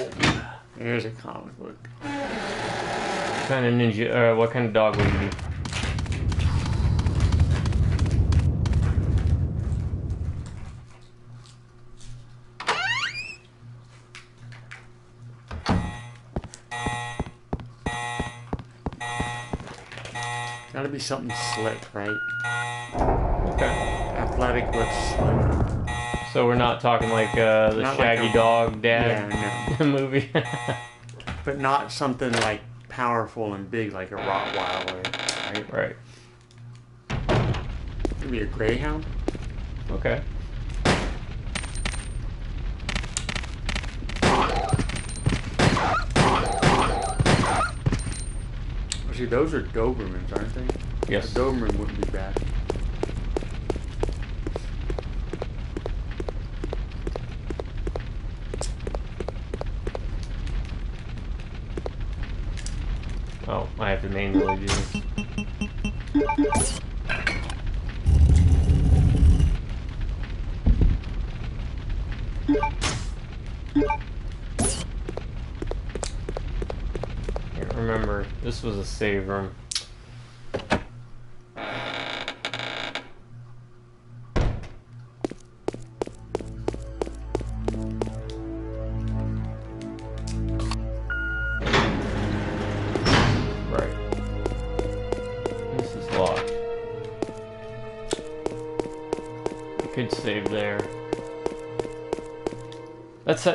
There's a comic book. What kind of ninja? What kind of dog would he be? Gotta be something slick, right? Okay. Athletic but slick. So we're not talking like the Not Shaggy like a- Dog Dad Yeah, movie. but not something like powerful and big like a Rottweiler, right? Right. Maybe a Greyhound. Okay. Actually, those are Dobermans, aren't they? Yes. A Doberman wouldn't be bad. Oh, I have to manually do this. Can't remember. This was a save room. Right. This is locked. I could save there.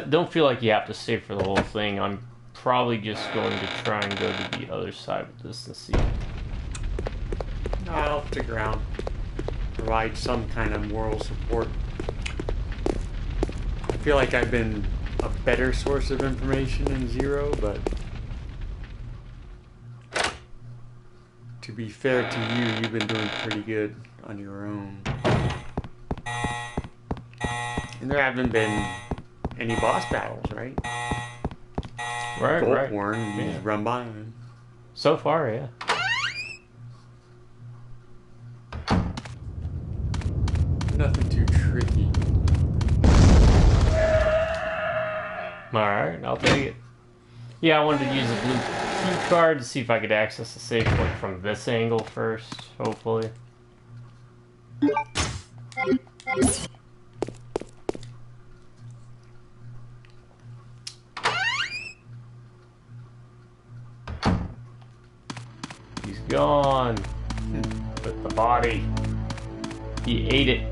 Don't feel like you have to save for the whole thing. I'm probably just going to try and go to the other side of this and see. I'll stick around. Provide some kind of moral support. feel like I've been a better source of information in Zero, but to be fair to you, you've been doing pretty good on your own. And there haven't been any boss battles, right? Right, right. Bullhorn, you just run by him. So far, yeah. Nothing too tricky. Alright, I'll take it. Yeah, I wanted to use a blue key card to see if I could access the safe like from this angle first, hopefully. He's gone. With the body. He ate it.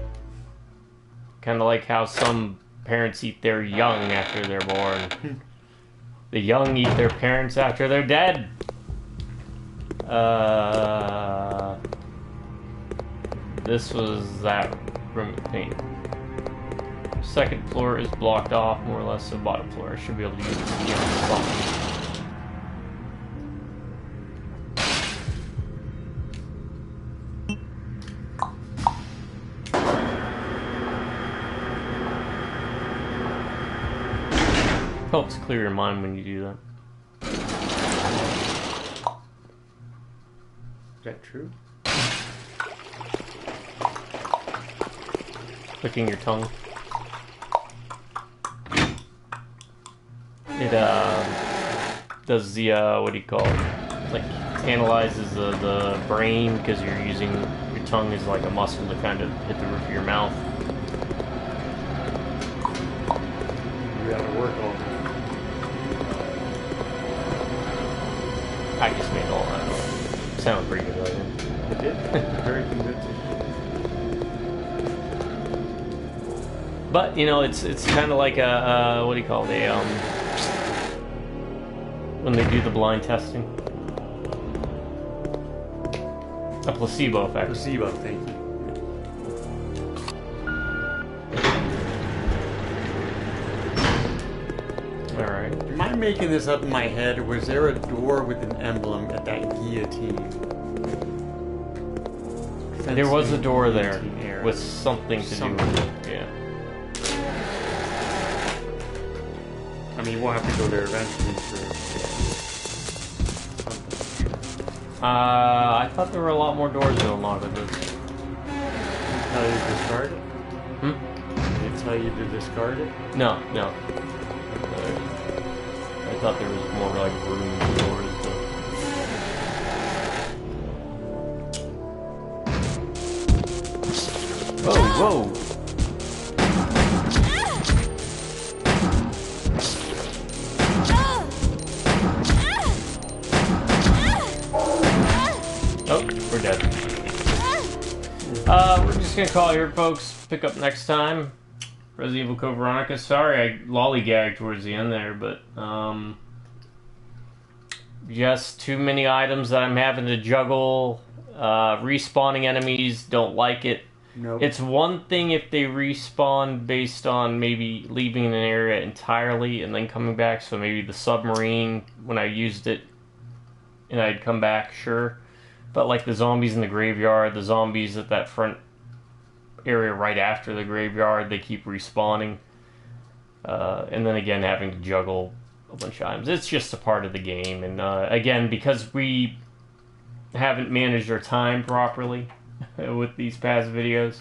Kind of like how some parents eat their young after they're born. The young eat their parents after they're dead. This was that room of paint. Second floor is blocked off, more or less, so bottom floor I should be able to use it to get something. Helps clear your mind when you do that. Is that true? Licking your tongue. It does the what do you call it? Like analyzes the brain because you're using your tongue as like a muscle to kind of hit the roof of your mouth. You gotta work all that. I just made all that up. Sounded pretty good, right? It did. Very convincing. But you know, it's kind of like a what do you call it? When they do the blind testing, a placebo effect. Placebo, thank you. All right. Am I making this up in my head, or was there a door with an emblem at that guillotine? There was a door there area. with something to do with it. Yeah. I mean, we'll have to go there eventually for something. I thought there were a lot more doors to unlock with this. Did it tell you to discard it? Hmm? Did it tell you to discard it? No. I thought there was more like rooms and doors. But... Whoa! Oh, we're dead. We're just gonna call it here, folks. Pick up next time. Resident Evil Code Veronica. Sorry I lollygagged towards the end there, but just too many items that I'm having to juggle. Respawning enemies, don't like it. Nope. It's one thing if they respawn based on maybe leaving an area entirely and then coming back, so maybe the submarine, when I used it and I'd come back, sure. But like the zombies in the graveyard, the zombies at that front area right after the graveyard, they keep respawning. And then again, having to juggle a bunch of items. It's just a part of the game. And again, because we haven't managed our time properly with these past videos,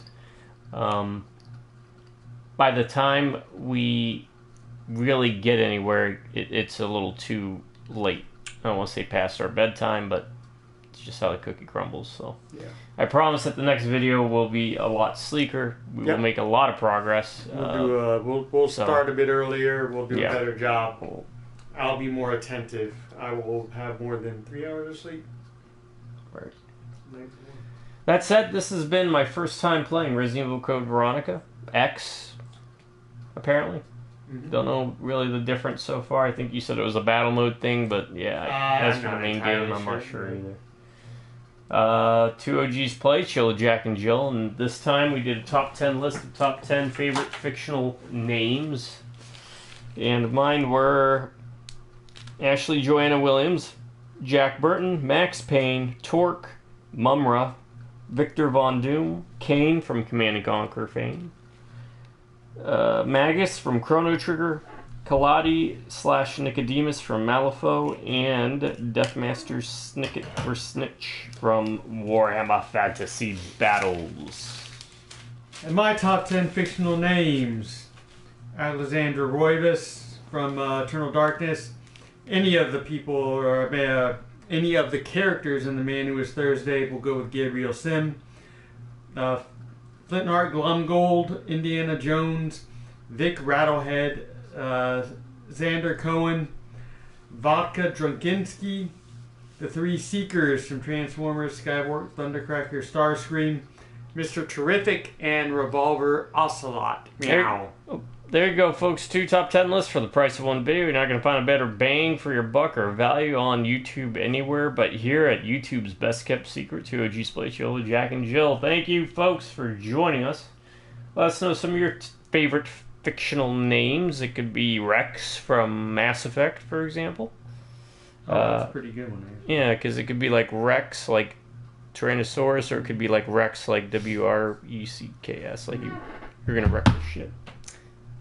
by the time we really get anywhere, it's a little too late. I don't want to say past our bedtime, but it's just how the cookie crumbles. So Yeah. I promise that the next video will be a lot sleeker. We will make a lot of progress. We'll start a bit earlier. We'll do a better job. I'll be more attentive. I will have more than 3 hours of sleep. Right. That said, this has been my first time playing Resident Evil Code Veronica X, apparently. Don't know really the difference so far. I think you said it was a battle mode thing, but yeah, as for the main game, I'm not sure either. Two OGs play, Chill, Jack, and Jill, and this time we did a top 10 list of top 10 favorite fictional names. And mine were Ashley Joanna Williams, Jack Burton, Max Payne, Torque, Mumra, Victor Von Doom, Kane from Command & Conquer fame, Magus from Chrono Trigger, Kaladi / Nicodemus from Malifaux, and Deathmaster Snicket or Snitch from Warhammer Fantasy Battles. And my top 10 fictional names: Alexandra Roivas from Eternal Darkness, any of the people or any of the characters in The Man Who Was Thursday. We'll go with Gabriel Sim. Flintnark Glumgold, Indiana Jones, Vic Rattlehead, Xander Cohen, Vodka Drunkinsky, the Three Seekers from Transformers, Skywarp, Thundercracker, Starscream, Mr. Terrific, and Revolver Ocelot. Meow. There you go, folks. 2 top 10 lists for the price of one video. You're not going to find a better bang for your buck or value on YouTube anywhere but here at YouTube's best kept secret. 2 OGs play Chill, Jack, and Jill. Thank you, folks, for joining us. Let us know some of your favorite fictional names. It could be Rex from Mass Effect, for example. Oh, that's a pretty good one. Yeah, because it could be like Rex, like Tyrannosaurus, or it could be like Rex, like WRECKS, like you're gonna wreck this shit.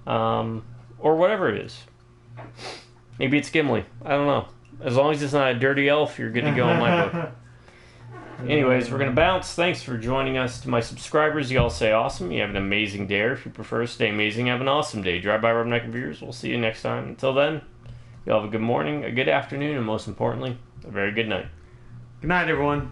Or whatever it is. Maybe it's Gimli. I don't know. As long as it's not a dirty elf, you're good to go in my book. Anyways, we're going to bounce. Thanks for joining us. To my subscribers, you all say awesome. You have an amazing day. Or if you prefer, stay amazing. Have an awesome day. Drive by Rubneck and Viewers. We'll see you next time. Until then, you all have a good morning, a good afternoon, and most importantly, a very good night. Good night, everyone.